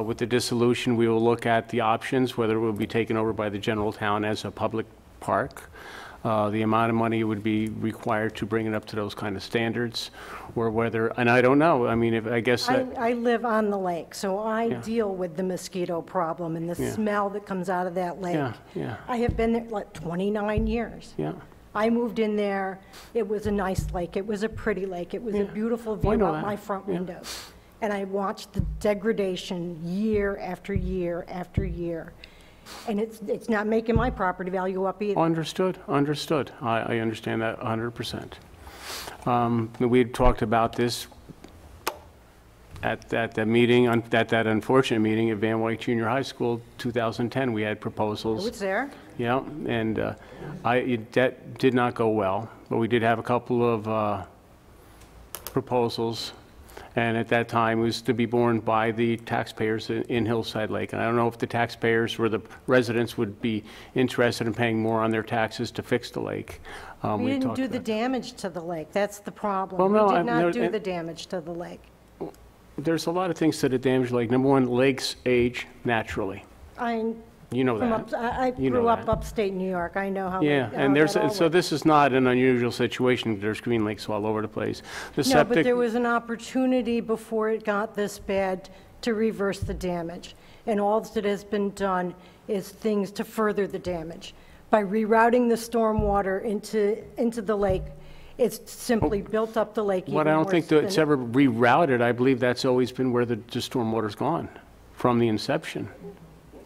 With the dissolution, we will look at the options, whether it will be taken over by the general town as a public park, the amount of money would be required to bring it up to those kind of standards, or whether, and I don't know, I mean, I guess that... I live on the lake, so I deal with the mosquito problem and the smell that comes out of that lake. I have been there like 29 years. I moved in there, it was a nice lake, it was a pretty lake, it was a beautiful view out my front windows. And I watched the degradation year after year after year. And it's not making my property value up either. Understood. I understand that 100%. We had talked about this at the meeting, at that unfortunate meeting at Van Wyck Junior High School, 2010. We had proposals. I was there. Yeah, and that did not go well, but we did have a couple of proposals, and at that time, it was to be borne by the taxpayers in Hillside Lake. And I don't know if the taxpayers or the residents would be interested in paying more on their taxes to fix the lake. We didn't talked do about the damage to the lake. That's the problem. Well, no, We I- did not no, do and- the damage to the lake. There's a lot of things to the damaged lake. Number one, lakes age naturally. You know that. I You know grew up that. upstate New York. I know how. Yeah, how and there's, that all so works. this is not an unusual situation. There's green lakes all over the place. The No, but septic, there was an opportunity before it got this bad to reverse the damage. And all that has been done is things to further the damage. By rerouting the stormwater into the lake, it's simply built up the lake even what I don't think worse that it's than- ever rerouted. I believe that's always been where the stormwater's gone from the inception.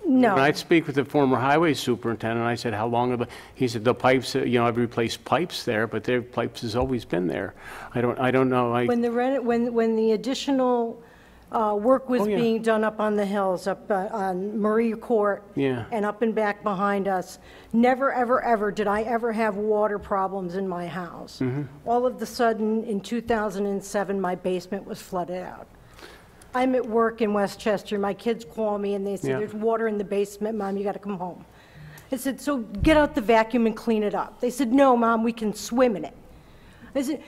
No. When I'd speak with the former highway superintendent, I said, how long have, he said, the pipes, I've replaced pipes there, but their pipes has always been there. I don't know. When the additional work was Oh, yeah. being done up on the hills, up on Marie Court, Yeah. and up and back behind us, never, ever, ever did I ever have water problems in my house. Mm-hmm. All of a sudden, in 2007, my basement was flooded out. I'm at work in Westchester, my kids call me and they say, Yeah. there's water in the basement, Mom, you gotta come home. I said, so get out the vacuum and clean it up. They said, no, Mom, we can swim in it. I said,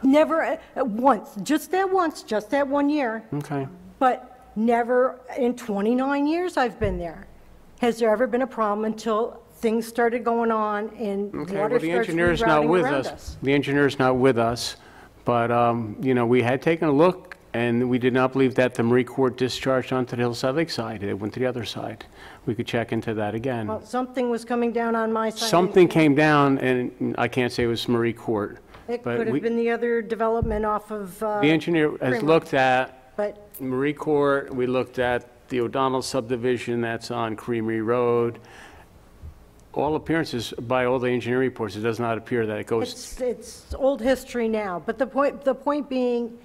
never, once, just that 1 year, Okay. but never in 29 years I've been there. Has there ever been a problem until things started going on and Okay, water well, the starts engineer's not rerouting with around us. The engineer's not with us, but, we had taken a look, and we did not believe that the Marie Court discharged onto the Hillside Lake side. It went to the other side. We could check into that again. Well, something was coming down on my side. Something came down, and I can't say it was Marie Court. It but could we- have been the other development off of. The engineer has Fremont. looked at But Marie Court, we looked at the O'Donnell subdivision that's on Creamery Road. All appearances, by all the engineering reports, it does not appear that it goes, it's old history now. But the point being,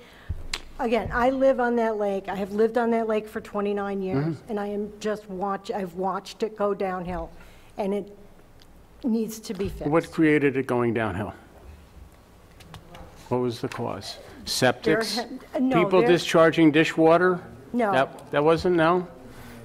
again, I live on that lake. I have lived on that lake for 29 years, Mm-hmm. and I've watched it go downhill, and it needs to be fixed. what created it going downhill? What was the cause? Septics? no, People there- discharging dishwater? No. That wasn't, no?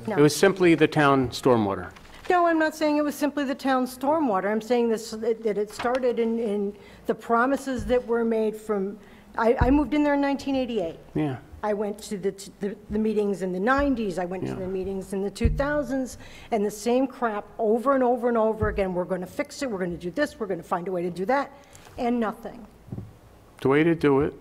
No. It was simply the town stormwater. No, I'm not saying it was simply the town's stormwater. I'm saying that it started in the promises that were made from, I moved in there in 1988. Yeah. I went to the meetings in the 90s, I went to Yeah. the meetings in the 2000s, and the same crap over and over and over again. We're going to fix it, we're going to do this, we're going to find a way to do that, and nothing. The way to do it,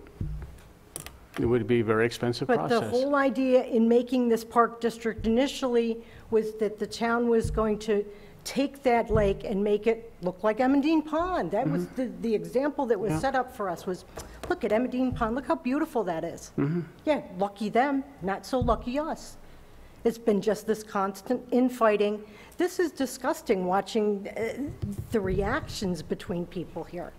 it would be a very expensive But process. the whole idea in making this park district initially was that the town was going to take that lake and make it look like Emmendine Pond. That was the example that was Mm-hmm. Yeah. set up for us was, look at Emmendine Pond, look how beautiful that is. Mm-hmm. Yeah, lucky them, not so lucky us. It's been just this constant infighting. This is disgusting, watching the reactions between people here.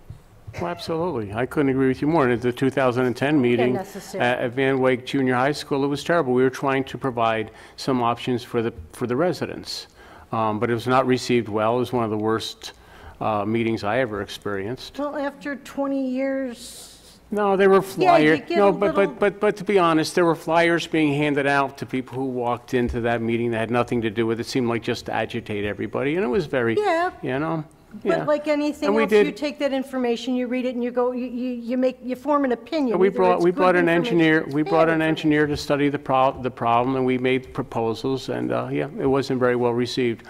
Well, absolutely. I couldn't agree with you more. At the 2010 meeting necessary. at Van Wake Junior High School, it was terrible. We were trying to provide some options for the residents, but it was not received well. It was one of the worst meetings I ever experienced. Well, after 20 years, No, there were Yeah, you flyers. get No, a little- but to be honest, there were flyers being handed out to people who walked into that meeting that had nothing to do with it. It seemed like just to agitate everybody, and it was very, Yeah. Yeah. but like anything And we else, did- you take that information, you read it, and you go, you form an opinion. We Either brought, it's we good brought an information engineer, or it's we bad brought an information. engineer to study the problem, and we made proposals, and, yeah, it wasn't very well received.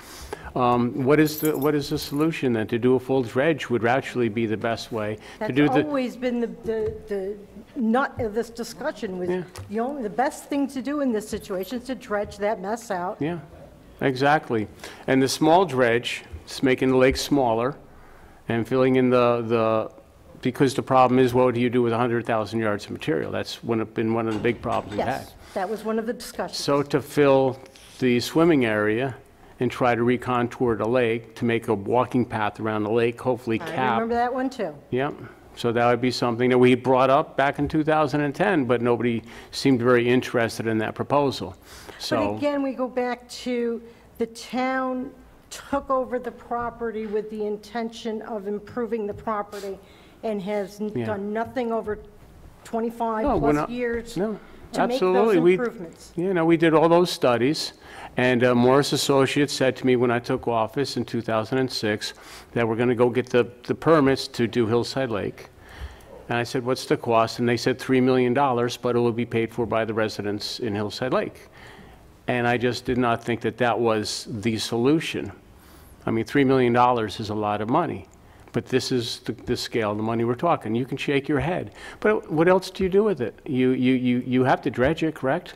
What is the solution then? To do a full dredge would actually be the best way. To That's do the always been the nut of this discussion, was the best thing to do in this situation is to dredge that mess out. Yeah, exactly. And the small dredge, is making the lake smaller and filling in because the problem is, what do you do with 100,000 yards of material? That's been one of the big problems we've had. Yes, that was one of the discussions. So to fill the swimming area and try to recontour the lake, to make a walking path around the lake, hopefully I cap. remember that one too. Yep. So that would be something that we brought up back in 2010, but nobody seemed very interested in that proposal. But So, again, we go back to the town took over the property with the intention of improving the property and has Yeah. done nothing over 25+ years No, to make those absolutely. improvements. You know, we did all those studies, and Morris Associates said to me when I took office in 2006 that we're going to go get the permits to do Hillside Lake. And I said, what's the cost? And they said $3 million, but it will be paid for by the residents in Hillside Lake. And I just did not think that that was the solution. I mean, $3 million is a lot of money, but this is the scale of the money we're talking. You can shake your head, but what else do you do with it? You have to dredge it, correct?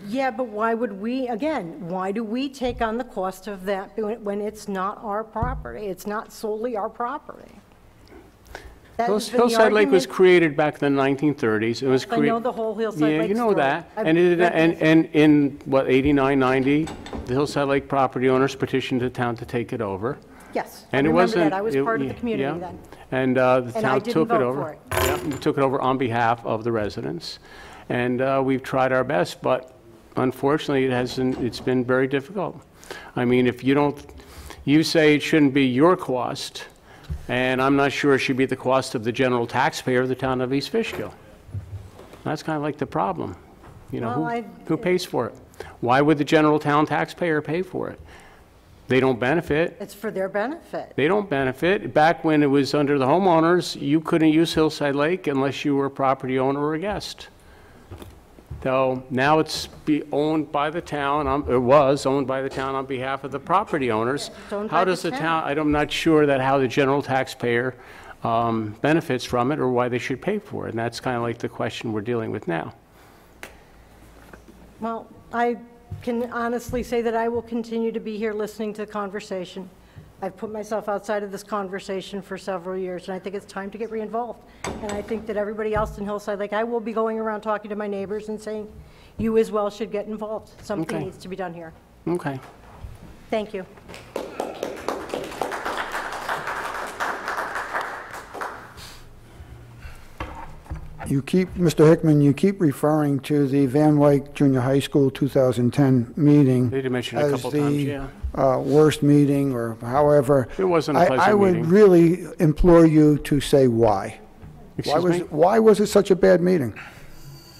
Yeah, but why would we, again, why do we take on the cost of that when it's not our property? It's not solely our property. Hillside Lake was created back in the 1930s. It was I know the whole Hillside Lake Yeah, you know story. that. I've And read in, what, 89, 90, the Hillside Lake property owners petitioned the town to take it over. Yes, I And it remember wasn't. that. I was part of the community then. And the And I town didn't took it vote over. for it. Yeah, we took it over on behalf of the residents. And we've tried our best, but unfortunately, it's been very difficult. I mean, if you say it shouldn't be your cost, and I'm not sure it should be the cost of the general taxpayer of the town of East Fishkill. That's kind of like the problem. You know, Well, who pays for it? Why would the general town taxpayer pay for it? They don't benefit. It's for their benefit. They don't benefit. Back when it was under the homeowners, you couldn't use Hillside Lake unless you were a property owner or a guest. So now it's owned by the town, it was owned by the town on behalf of the property owners. It's owned How by the does the town. town, I'm not sure that how the general taxpayer benefits from it or why they should pay for it. And that's kind of like the question we're dealing with now. Well, I can honestly say that I will continue to be here listening to the conversation. I've put myself outside of this conversation for several years, and I think it's time to get re-involved. And I think that everybody else in Hillside Lake, I will be going around talking to my neighbors and saying, you as well should get involved. Something Okay. needs to be done here. Okay. Thank you. Mr. Hickman, you keep referring to the Van Wyck Junior High School 2010 meeting They did mention it a couple times, yeah. as the worst meeting, or however. It wasn't a pleasant I would meeting. really implore you to say why. Excuse me? Why was it such a bad meeting?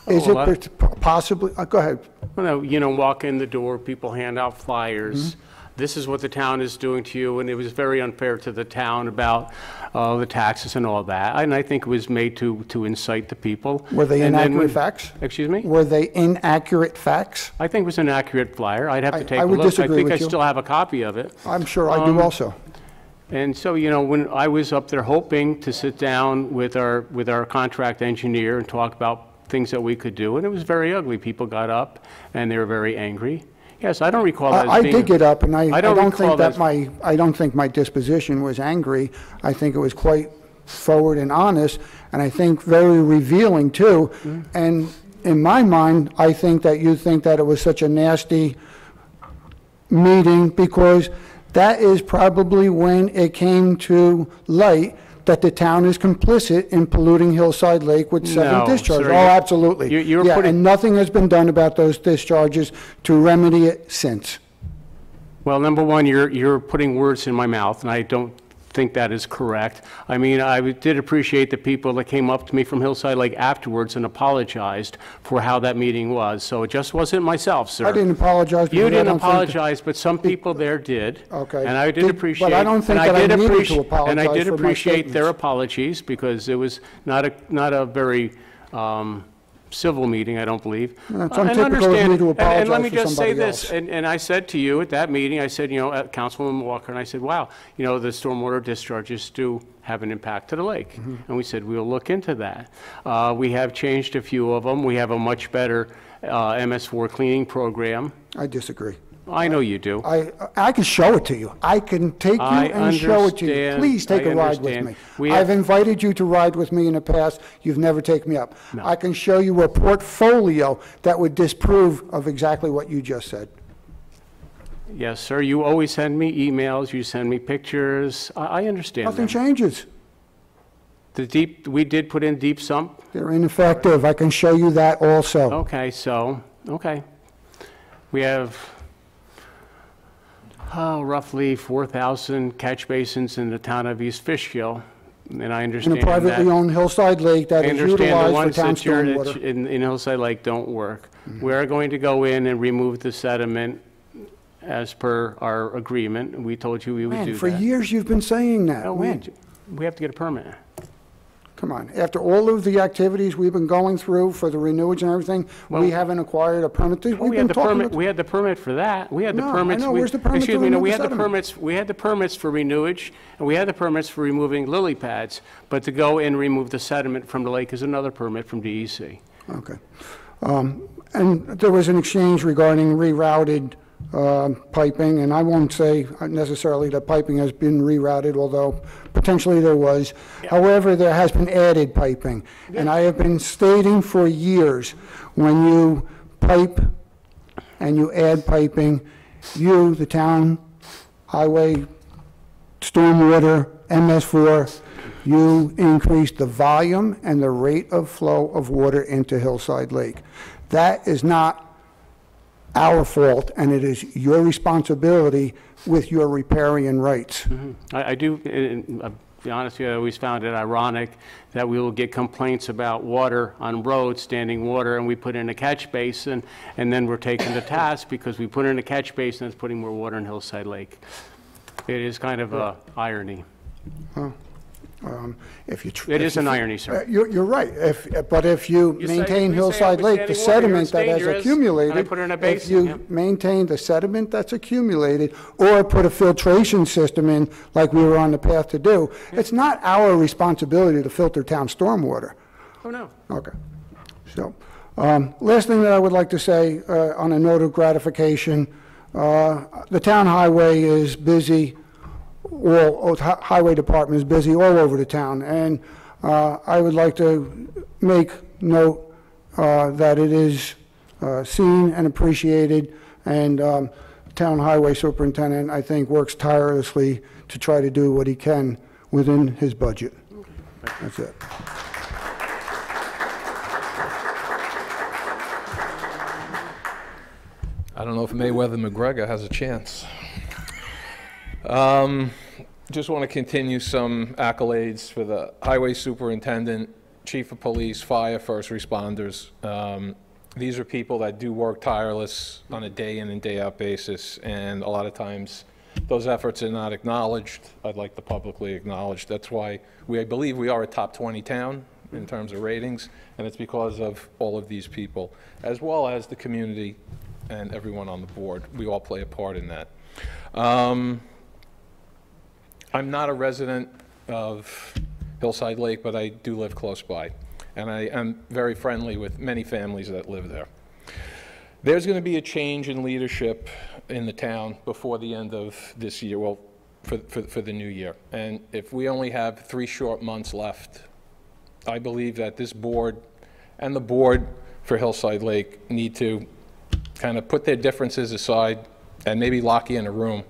Is Oh, a lot it possibly, go ahead. Well, you know, walk in the door, people hand out flyers. Mm-hmm. This is what the town is doing to you, and it was very unfair to the town about the taxes and all that. And I think it was made to incite the people. Were they And then inaccurate when- facts? Excuse me? Were they inaccurate facts? I think it was an accurate flyer. I'd have to take I a would look. disagree I think with I you. still have a copy of it. I'm sure I do also. And so, you know, when I was up there hoping to sit down with our contract engineer and talk about things that we could do, and it was very ugly. People got up, and they were very angry. Yes, I don't recall that as I being... did get up, and I don't don't recall think that as- I don't think my disposition was angry. I think it was quite forward and honest, and I think very revealing, too. Mm-hmm. And in my mind, I think that you think that it was such a nasty meeting because that is probably when it came to light that the town is complicit in polluting Hillside Lake with 7 No, discharges. sir, Oh, you- absolutely. you're Yeah, putting- and nothing has been done about those discharges to remedy it since. Well, number one, you're putting words in my mouth, and I don't think that is correct. I mean, I did appreciate the people that came up to me from Hillside Lake afterwards and apologized for how that meeting was. So it just wasn't myself, sir. I didn't apologize. You because I didn't don't think that- apologize, but some people there did. Okay. And I did appreciate. But I don't think and that I did needed to appreciate- apologize And I did for my appreciate their statements. apologies, because it was not a very civil meeting, I don't believe. It's And untypical of understand- me to and let apologize me for just say somebody this, else. and I said to you at that meeting, I said, you know, Councilwoman Walker, and I said, wow, you know, the stormwater discharges do have an impact to the lake. Mm-hmm. And we said, we'll look into that. We have changed a few of them. We have a much better MS4 cleaning program. I disagree. I know you do. I can show it to you. I can take you I and show it to you. understand. Please take I a ride with understand. me. We I've have- invited you to ride with me in the past. You've never taken me up. No. I can show you a portfolio that would disprove of exactly what you just said. Yes, sir, you always send me emails, you send me pictures. I understand Nothing that. changes. We did put in deep sump. They're ineffective. I can show you that also. Okay, so, okay. We have roughly 4,000 catch basins in the town of East Fishkill. And I in understand a privately that. owned hillside lake that I is understand the utilized for ones town that you're, stormwater. in Hillside Lake don't work. We are going to go in and remove the sediment as per our agreement. We told you we would do Man, that. for years you've been saying that. No, When? we have to get a permit. Come on, after all of the activities we've been going through for the renewage and everything, Well- we haven't acquired a permit. Well, We've we had been the talking permit, about- we had the permit for that. We had the No, I permits. know. Where's the permit to Excuse me, no, remove we the had the sediment? permits, we had the permits for renewage, and we had the permits for removing lily pads, but to go and remove the sediment from the lake is another permit from DEC. Okay. And there was an exchange regarding rerouted piping, and I won't say necessarily that piping has been rerouted, although potentially there was. However, there has been added piping. And I have been stating for years, when you pipe and you add piping, you, the town, highway, stormwater, MS4, you increase the volume and the rate of flow of water into Hillside Lake. That is not our fault, and it is your responsibility with your riparian rights. I do, I'll be honest with you, I always found it ironic that we will get complaints about water on roads, standing water, and we put in a catch basin, and then we're taken to task because we put in a catch basin that's putting more water in Hillside Lake. It is kind of a irony. It is an irony, sir. You're right, but if you maintain Hillside Lake, the sediment that has accumulated, if you maintain the sediment that's accumulated, or put a filtration system in, like we were on the path to do, it's not our responsibility to filter town stormwater. Oh, no. Okay. So, last thing that I would like to say, on a note of gratification, the town highway is busy. Highway department is busy all over the town, and I would like to make note that it is seen and appreciated, and town highway superintendent, I think, works tirelessly to try to do what he can within his budget. That's it. I don't know if Mayweather McGregor has a chance. Just want to continue some accolades for the highway superintendent, chief of police, fire, first responders. These are people that do work tireless on a day in and day out basis, and a lot of times those efforts are not acknowledged. I'd like to publicly acknowledge. That's why I believe we are a top 20 town in terms of ratings, and it's because of all of these people, as well as the community and everyone on the board. We all play a part in that. I'm not a resident of Hillside Lake, but I do live close by, and I am very friendly with many families that live there. There's going to be a change in leadership in the town before the end of this year, well, for the new year. And if we only have 3 short months left, I believe that this board and the board for Hillside Lake need to kind of put their differences aside and maybe lock you in a room.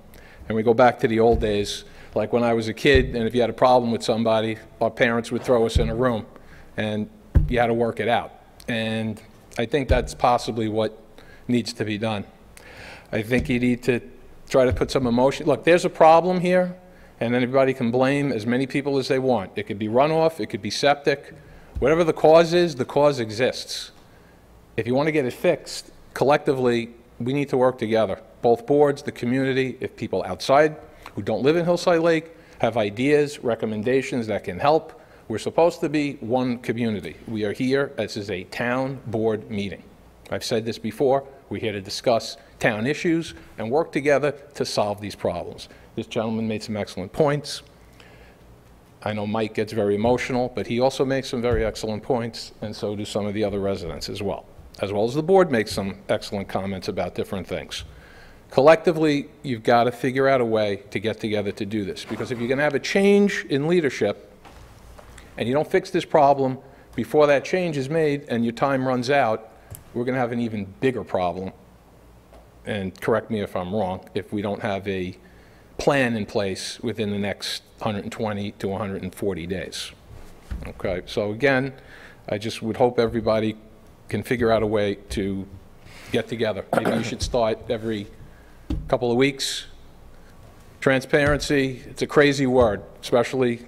And we go back to the old days, like when I was a kid, and if you had a problem with somebody, our parents would throw us in a room, and you had to work it out. And I think that's possibly what needs to be done. I think you need to try to put some emotion. Look, there's a problem here, and then everybody can blame as many people as they want. It could be runoff, it could be septic. Whatever the cause is, the cause exists. If you want to get it fixed, collectively, we need to work together. Both boards, the community, if people outside who don't live in Hillside Lake have ideas, recommendations that can help. We're supposed to be one community. We are here, this is a town board meeting. I've said this before, we're here to discuss town issues and work together to solve these problems. This gentleman made some excellent points. I know Mike gets very emotional, but he also makes some very excellent points, and so do some of the other residents as well as the board makes some excellent comments about different things. Collectively, you've got to figure out a way to get together to do this, because if you're going to have a change in leadership and you don't fix this problem before that change is made and your time runs out, we're going to have an even bigger problem. And correct me if I'm wrong, if we don't have a plan in place within the next 120 to 140 days. Okay, so again, I just would hope everybody can figure out a way to get together. Maybe you should start every couple of weeks. Transparency, it's a crazy word, especially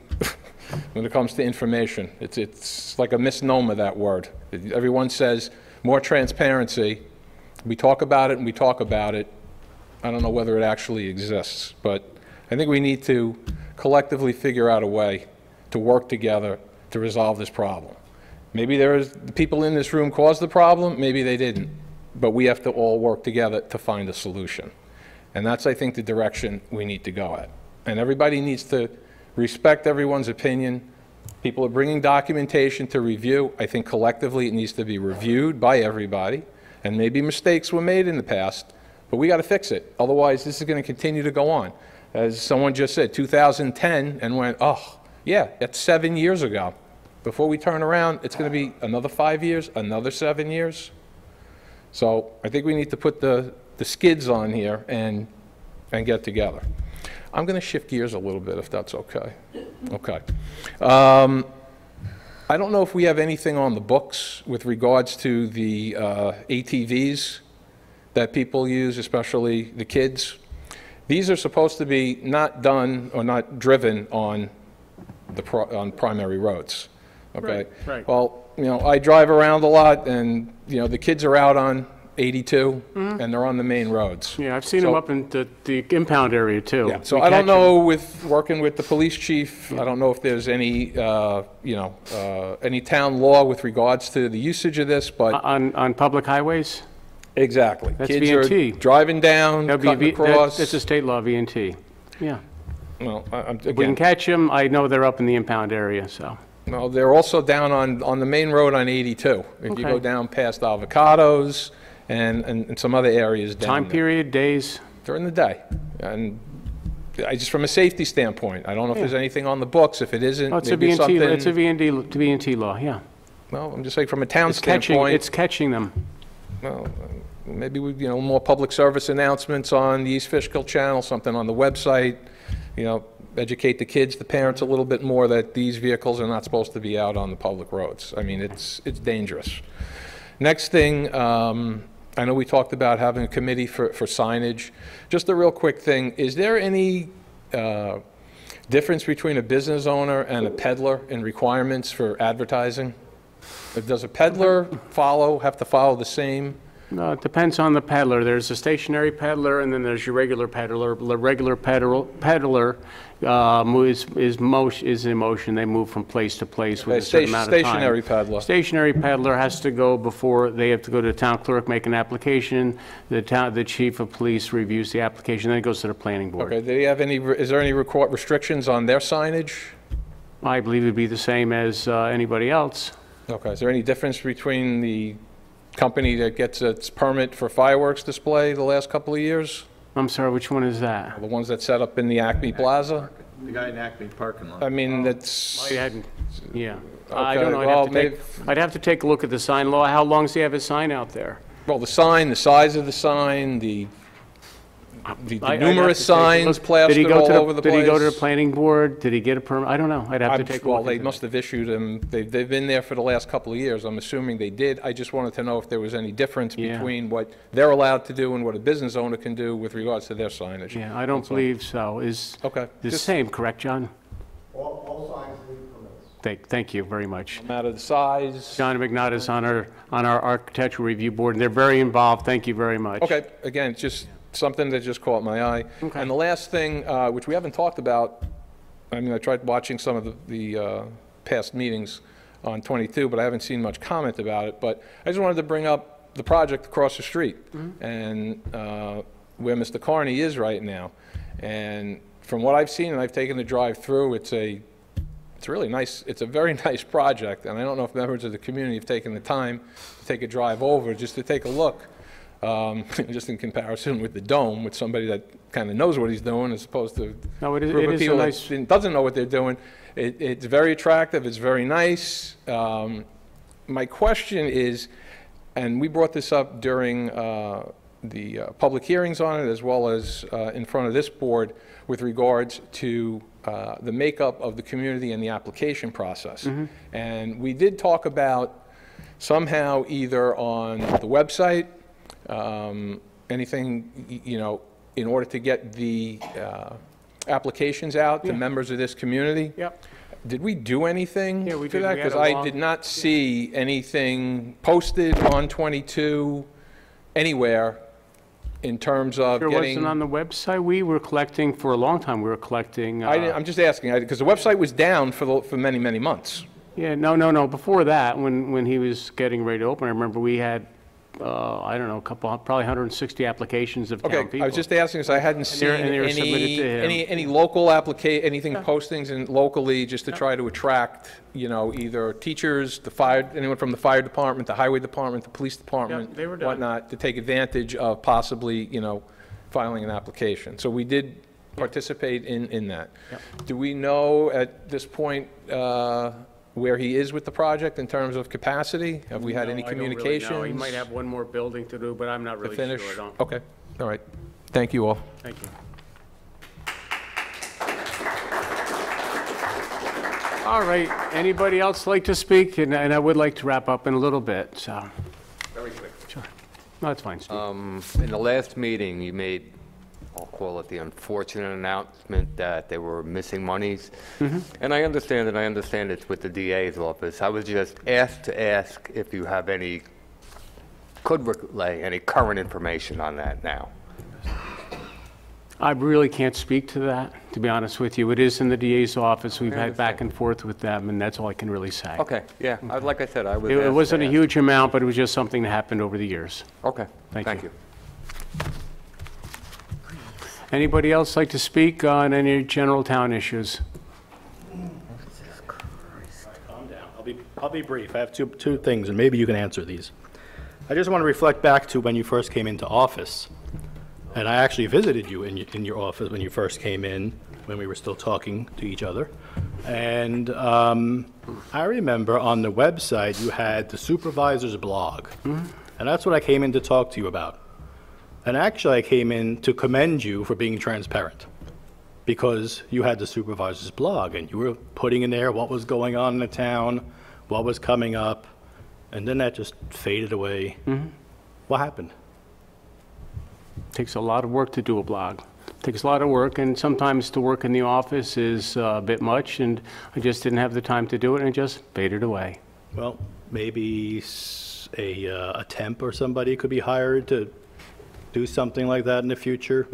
when it comes to information. It's like a misnomer, that word. Everyone says more transparency. We talk about it and we talk about it. I don't know whether it actually exists, but I think we need to collectively figure out a way to work together to resolve this problem. Maybe the people in this room caused the problem, maybe they didn't, but we have to all work together to find a solution. And that's, I think, the direction we need to go at. And everybody needs to respect everyone's opinion. People are bringing documentation to review. I think collectively it needs to be reviewed by everybody, and maybe mistakes were made in the past, but we got to fix it. Otherwise, this is going to continue to go on. As someone just said, 2010, and went, oh, yeah, that's 7 years ago. Before we turn around, it's going to be another 5 years, another 7 years. So I think we need to put the skids on here and get together. I'm going to shift gears a little bit, if that's okay. Okay. I don't know if we have anything on the books with regards to the ATVs that people use, especially the kids. These are supposed to be not done or not driven on on primary roads. Okay. Right. Well, you know, I drive around a lot, and you know, the kids are out on 82, and they're on the main roads. Yeah, I've seen them up in the impound area, too. Yeah, so I don't know, with working with the police chief, I don't know if there's any, any town law with regards to the usage of this, but... On public highways? Exactly. That's Kids V&T. are driving down, cutting across. That's a state law, V&T. Yeah. Well, If we can catch them, I know they're up in the impound area, so... No, they're also down on the main road on 82. If you go down past Avocados and some other areas down Time there. period, days? During the day. And just from a safety standpoint, I don't know if there's anything on the books. If it isn't, It's maybe something... It's a V&T law, yeah. Well, I'm just saying from a town standpoint... It's catching them. Well, maybe we, more public service announcements on the East Fishkill Channel, something on the website, educate the kids, the parents a little bit more that these vehicles are not supposed to be out on the public roads. I mean, it's dangerous. Next thing, I know we talked about having a committee for signage. Just a real quick thing, is there any difference between a business owner and a peddler in requirements for advertising? Does a peddler have to follow the same? No, it depends on the peddler. There's a stationary peddler, and then there's your regular peddler. The regular peddler is in motion. They move from place to place with a certain amount of time. Stationary peddler. Stationary peddler has to go they have to go to the town clerk, make an application. The chief of police reviews the application, then it goes to the planning board. Okay, do they have is there any restrictions on their signage? I believe it'd be the same as anybody else. Okay, is there any difference between the company that gets its permit for fireworks display the last couple of years? I'm sorry, which one is that? The ones that set up in the Acme Plaza? The guy in Acme parking lot. I mean, that's... Yeah. I don't know. well, I'd have to take a look at the sign law. How long does he have his sign out there? Well, the sign, the size of the sign, the numerous signs plastered all over the place. Did he go to the planning board? Did he get a permit? I don't know. I'd have to take a look. Well, they must have issued them. They've been there for the last couple of years. I'm assuming they did. I just wanted to know if there was any difference between what they're allowed to do and what a business owner can do with regards to their signage. Yeah, I don't believe so. Is the same, correct, John? All signs need permits. Thank you very much. No matter the size. John McNutt is on our architectural review board, and they're very involved. Thank you very much. Okay, again, just something that just caught my eye. Okay. And the last thing, which we haven't talked about, I mean, I tried watching some of the past meetings on 22, but I haven't seen much comment about it. But I just wanted to bring up the project across the street and where Mr. Carney is right now. And from what I've seen, and I've taken the drive through, it's really nice. It's a very nice project. And I don't know if members of the community have taken the time to take a drive over just to take a look. Just in comparison with the Dome, with somebody that kind of knows what he's doing, as opposed to it is people a nice... that doesn't know what they're doing. It's very attractive. It's very nice. My question is, and we brought this up during the public hearings on it, as well as in front of this board, with regards to the makeup of the community and the application process. And we did talk about somehow either on the website, anything, in order to get the applications out to members of this community. Yep. Did we do anything Yeah, we to did. that? We had Because a I long- did not see anything posted on 22 anywhere in terms of Sure getting... wasn't on the website. We were collecting, for a long time, we were collecting. I'm just asking, because the website was down for many, many months. Yeah, no. Before that, when he was getting ready to open, I remember we had, I don't know, probably 160 applications of town Okay, people. I was just asking, because I hadn't seen and they were submitted to him. any local anything postings and locally, just to try to attract, either teachers, anyone from the fire department, the highway department, the police department, they were done. whatnot, to take advantage of possibly, filing an application. So we did participate in that. Do we know at this point where he is with the project in terms of capacity? Have we had any communications? No, he might have one more building to do, but I'm not really sure. finish? I don't. Okay, all right. Thank you all. Thank you. All right, anybody else like to speak? And I would like to wrap up in a little bit, so. Very quick. Sure. No, that's fine, Steve. In the last meeting, you made, I'll call it the unfortunate announcement that they were missing monies. And I understand it's with the DA's office. I was just asked to ask if you have could relay any current information on that now. I really can't speak to that, to be honest with you. It is in the DA's office. We've had back and forth with them, and that's all I can really say. Okay, yeah, like I said, I was It asked wasn't to a ask. huge amount, but it was just something that happened over the years. Okay, Thank you. you. Anybody else like to speak on any general town issues? Calm down. I'll be brief. I have two things, and maybe you can answer these. I just want to reflect back to when you first came into office. And I actually visited you in your office when you first came in, when we were still talking to each other. And I remember on the website, you had the supervisor's blog. And that's what I came in to talk to you about. And actually, I came in to commend you for being transparent, because you had the supervisor's blog, and you were putting in there what was going on in the town, what was coming up, and then that just faded away. What happened? Takes a lot of work to do a blog. Takes a lot of work, and sometimes the work in the office is a bit much, and I just didn't have the time to do it, and it just faded away. Well, maybe a temp or somebody could be hired to do something like that in the future.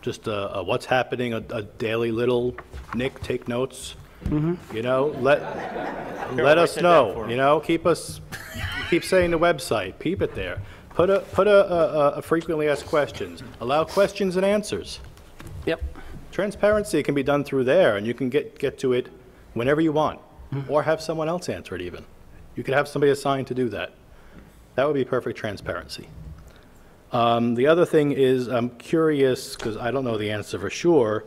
Just a what's happening, a daily little, Nick, take notes. Let us know, keep saying the website, keep it there. Put a frequently asked questions. Allow questions and answers. Yep. Transparency can be done through there, and you can get to it whenever you want, or have someone else answer it even. You could have somebody assigned to do that. That would be perfect transparency. The other thing is, I'm curious, because I don't know the answer for sure,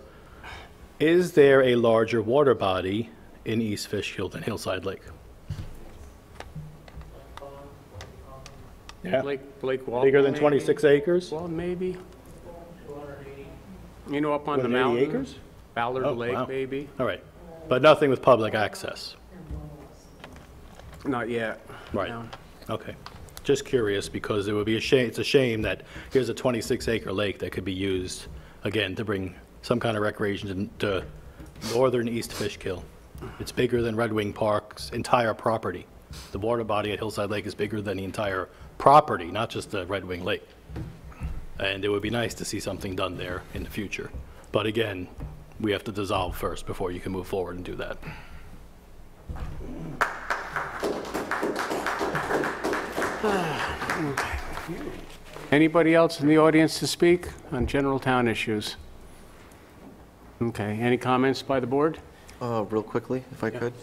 is there a larger water body in East Fishkill than Hillside Lake? Yeah. Blake Wall. Bigger than 26 acres? Well, maybe. Up on the 180 mountain. acres? Ballard Oh, Lake, wow. maybe. All right, but nothing with public access? Not yet. Right, No. okay. Just curious, because it would be a shame, it's a shame that here's a 26-acre lake that could be used, again, to bring some kind of recreation to northern East Fishkill. It's bigger than Red Wing Park's entire property. The water body at Hillside Lake is bigger than the entire property, not just the Red Wing Lake. And it would be nice to see something done there in the future. But again, we have to dissolve first before you can move forward and do that. Anybody else in the audience to speak on general town issues? Okay, any comments by the board? Real quickly, if I could.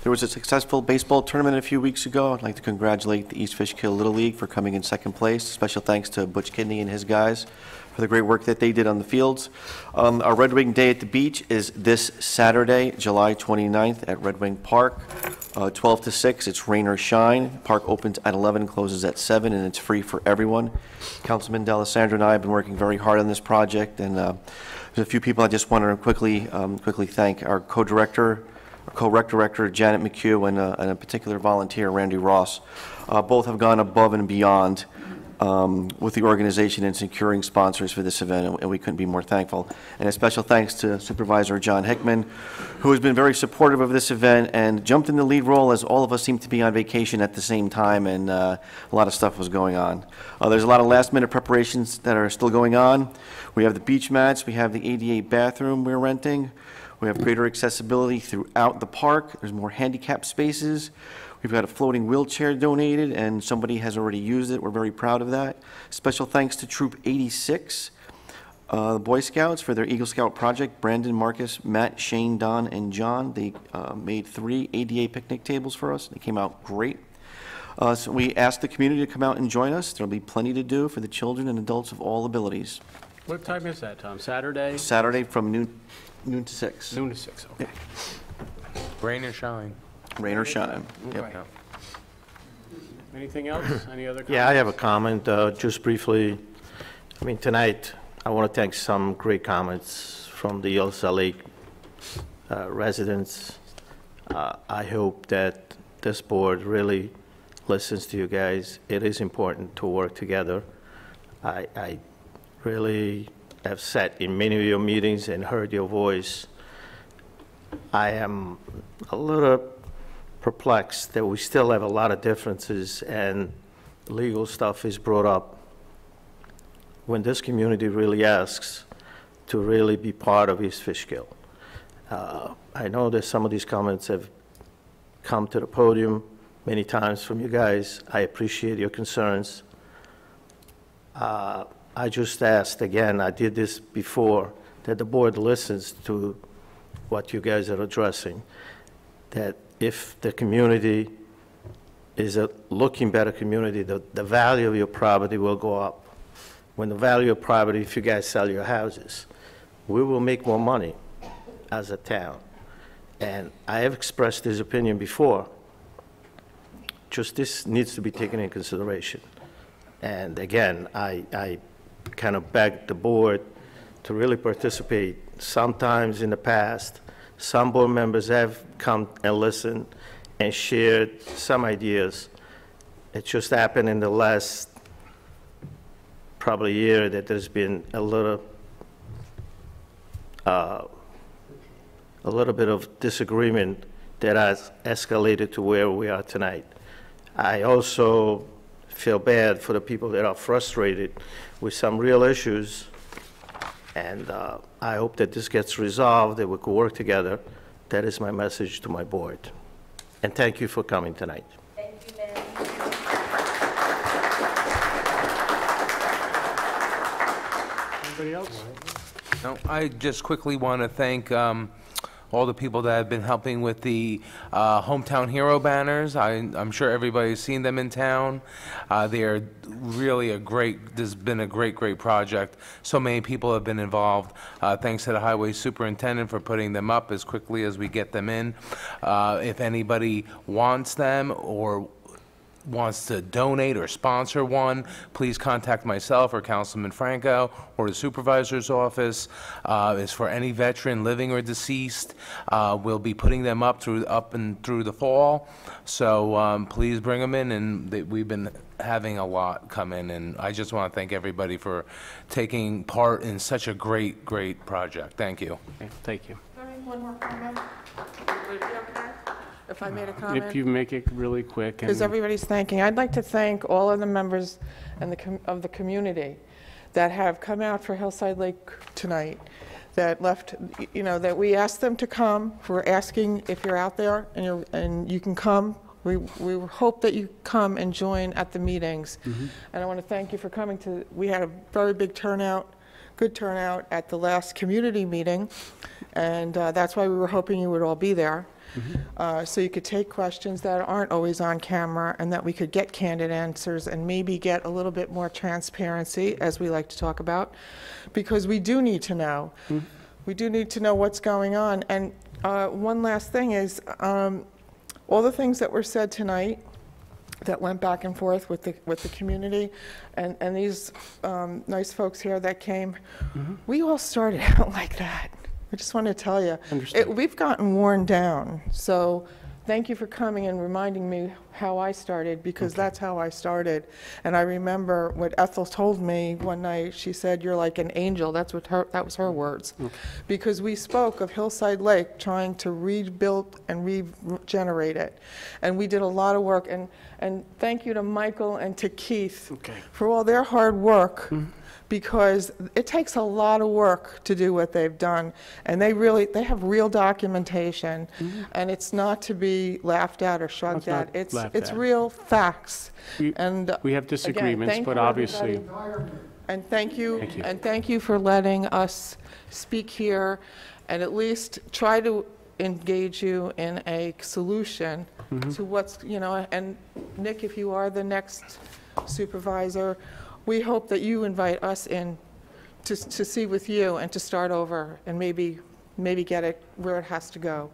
There was a successful baseball tournament a few weeks ago. I'd like to congratulate the East Fishkill Little League for coming in second place. Special thanks to Butch Kidney and his guys for the great work that they did on the fields. Our Red Wing Day at the Beach is this Saturday, July 29th at Red Wing Park, 12 to 6. It's rain or shine. Park opens at 11, closes at 7, and it's free for everyone. Councilman D'Alessandro and I have been working very hard on this project, and there's a few people I just want to quickly thank. Our co-director, Janet McHugh, and a particular volunteer, Randy Ross. Both have gone above and beyond with the organization in securing sponsors for this event, and we couldn't be more thankful. And a special thanks to Supervisor John Hickman, who has been very supportive of this event and jumped in the lead role as all of us seemed to be on vacation at the same time, and a lot of stuff was going on. There's a lot of last-minute preparations that are still going on. We have the beach mats, we have the ADA bathroom we're renting, we have greater accessibility throughout the park, there's more handicap spaces. We've got a floating wheelchair donated, and somebody has already used it. We're very proud of that. Special thanks to Troop 86, the Boy Scouts, for their Eagle Scout project. Brandon, Marcus, Matt, Shane, Don, and John. They made 3 ADA picnic tables for us. They came out great. So we asked the community to come out and join us. There'll be plenty to do for the children and adults of all abilities. What time is that, Tom? Saturday? Saturday from noon to 6. Noon to 6, okay. Rain or shine. Rain or shine. Yep. Okay. Anything else? Any other comments? Yeah, I have a comment, just briefly. I mean, tonight, I want to thank some great comments from the Hillside Lake residents. I hope that this board really listens to you guys. It is important to work together. I really have sat in many of your meetings and heard your voice. I am a little perplexed that we still have a lot of differences and legal stuff is brought up when this community really asks to really be part of East Fishkill. I know that some of these comments have come to the podium many times from you guys. I appreciate your concerns. I just asked, again, I did this before, that the board listens to what you guys are addressing, that if the community is a looking better community, the value of your property will go up. When the value of property, if you guys sell your houses, we will make more money as a town. And I have expressed this opinion before. Just this needs to be taken in consideration. And again, I kind of beg the board to really participate. Sometimes in the past, some board members have come and listened and shared some ideas. It just happened in the last probably year that there's been a little bit of disagreement that has escalated to where we are tonight. I also feel bad for the people that are frustrated with some real issues, and I hope that this gets resolved, that we can work together. That is my message to my board. And thank you for coming tonight. Thank you, ma'am. Anybody else? No, I just quickly want to thank all the people that have been helping with the Hometown Hero banners. I'm sure everybody's seen them in town. They are really this has been a great project. So many people have been involved. Thanks to the highway superintendent for putting them up as quickly as we get them in. If anybody wants them or wants to donate or sponsor one, please contact myself or Councilman Franco or the supervisor's office. It's for any veteran, living or deceased. We'll be putting them up and through the fall. So please bring them in, and we've been having a lot come in, and I just want to thank everybody for taking part in such a great project. Thank you. Okay, thank you. Can I make one more comment? Would it be okay if I made a comment? If you make it really quick. Because everybody's thanking. I'd like to thank all of the members of the community that have come out for Hillside Lake tonight, that left, that we asked them to come. We're asking if you're out there and you can come. We hope that you come and join at the meetings. And I want to thank you for coming we had a very big turnout, good turnout at the last community meeting, and that's why we were hoping you would all be there. So you could take questions that aren't always on camera, and that we could get candid answers and maybe get a little bit more transparency, as we like to talk about, because we do need to know. We do need to know what's going on. And one last thing is, all the things that were said tonight that went back and forth with the community, and these nice folks here that came, we all started out like that. I just want to tell you, we've gotten worn down. So thank you for coming and reminding me how I started, because that's how I started. And I remember what Ethel told me one night. She said, "You're like an angel." That was her words. Because we spoke of Hillside Lake trying to rebuild and regenerate it. And we did a lot of work. And thank you to Michael and to Keith for all their hard work. Because it takes a lot of work to do what they've done, and they have real documentation, and it's not to be laughed at or shrugged at. It's real facts. And We have disagreements, but obviously. And thank you for letting us speak here, and at least try to engage you in a solution to what's, and Nick, if you are the next supervisor, we hope that you invite us in to see with you and to start over and maybe get it where it has to go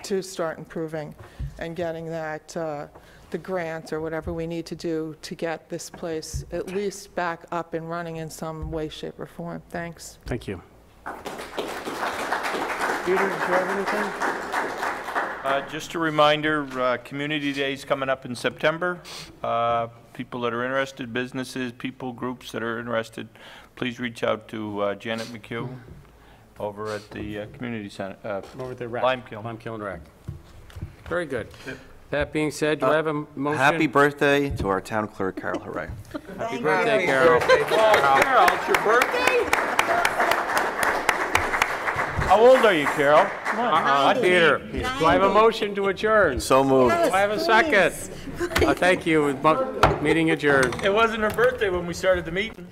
to start improving and getting that, the grant or whatever we need to do to get this place at least back up and running in some way, shape, or form. Thanks. Thank you. Peter, do you have anything? Just a reminder, Community Day's coming up in September. People that are interested, businesses, people, groups that are interested, please reach out to Janet McHugh over at the Community Center. Over at the rec. Lime Kiln. Lime Kiln Rec. Very good. That being said, do I have a motion? Happy birthday to our town clerk, Carol Hooray. Happy birthday, Carol. Carol, it's your birthday? How old are you, Carol? Come on. Peter, do I have a motion to adjourn? So moved. Do I have a second? Thank you. Meeting adjourned. It wasn't her birthday when we started the meeting.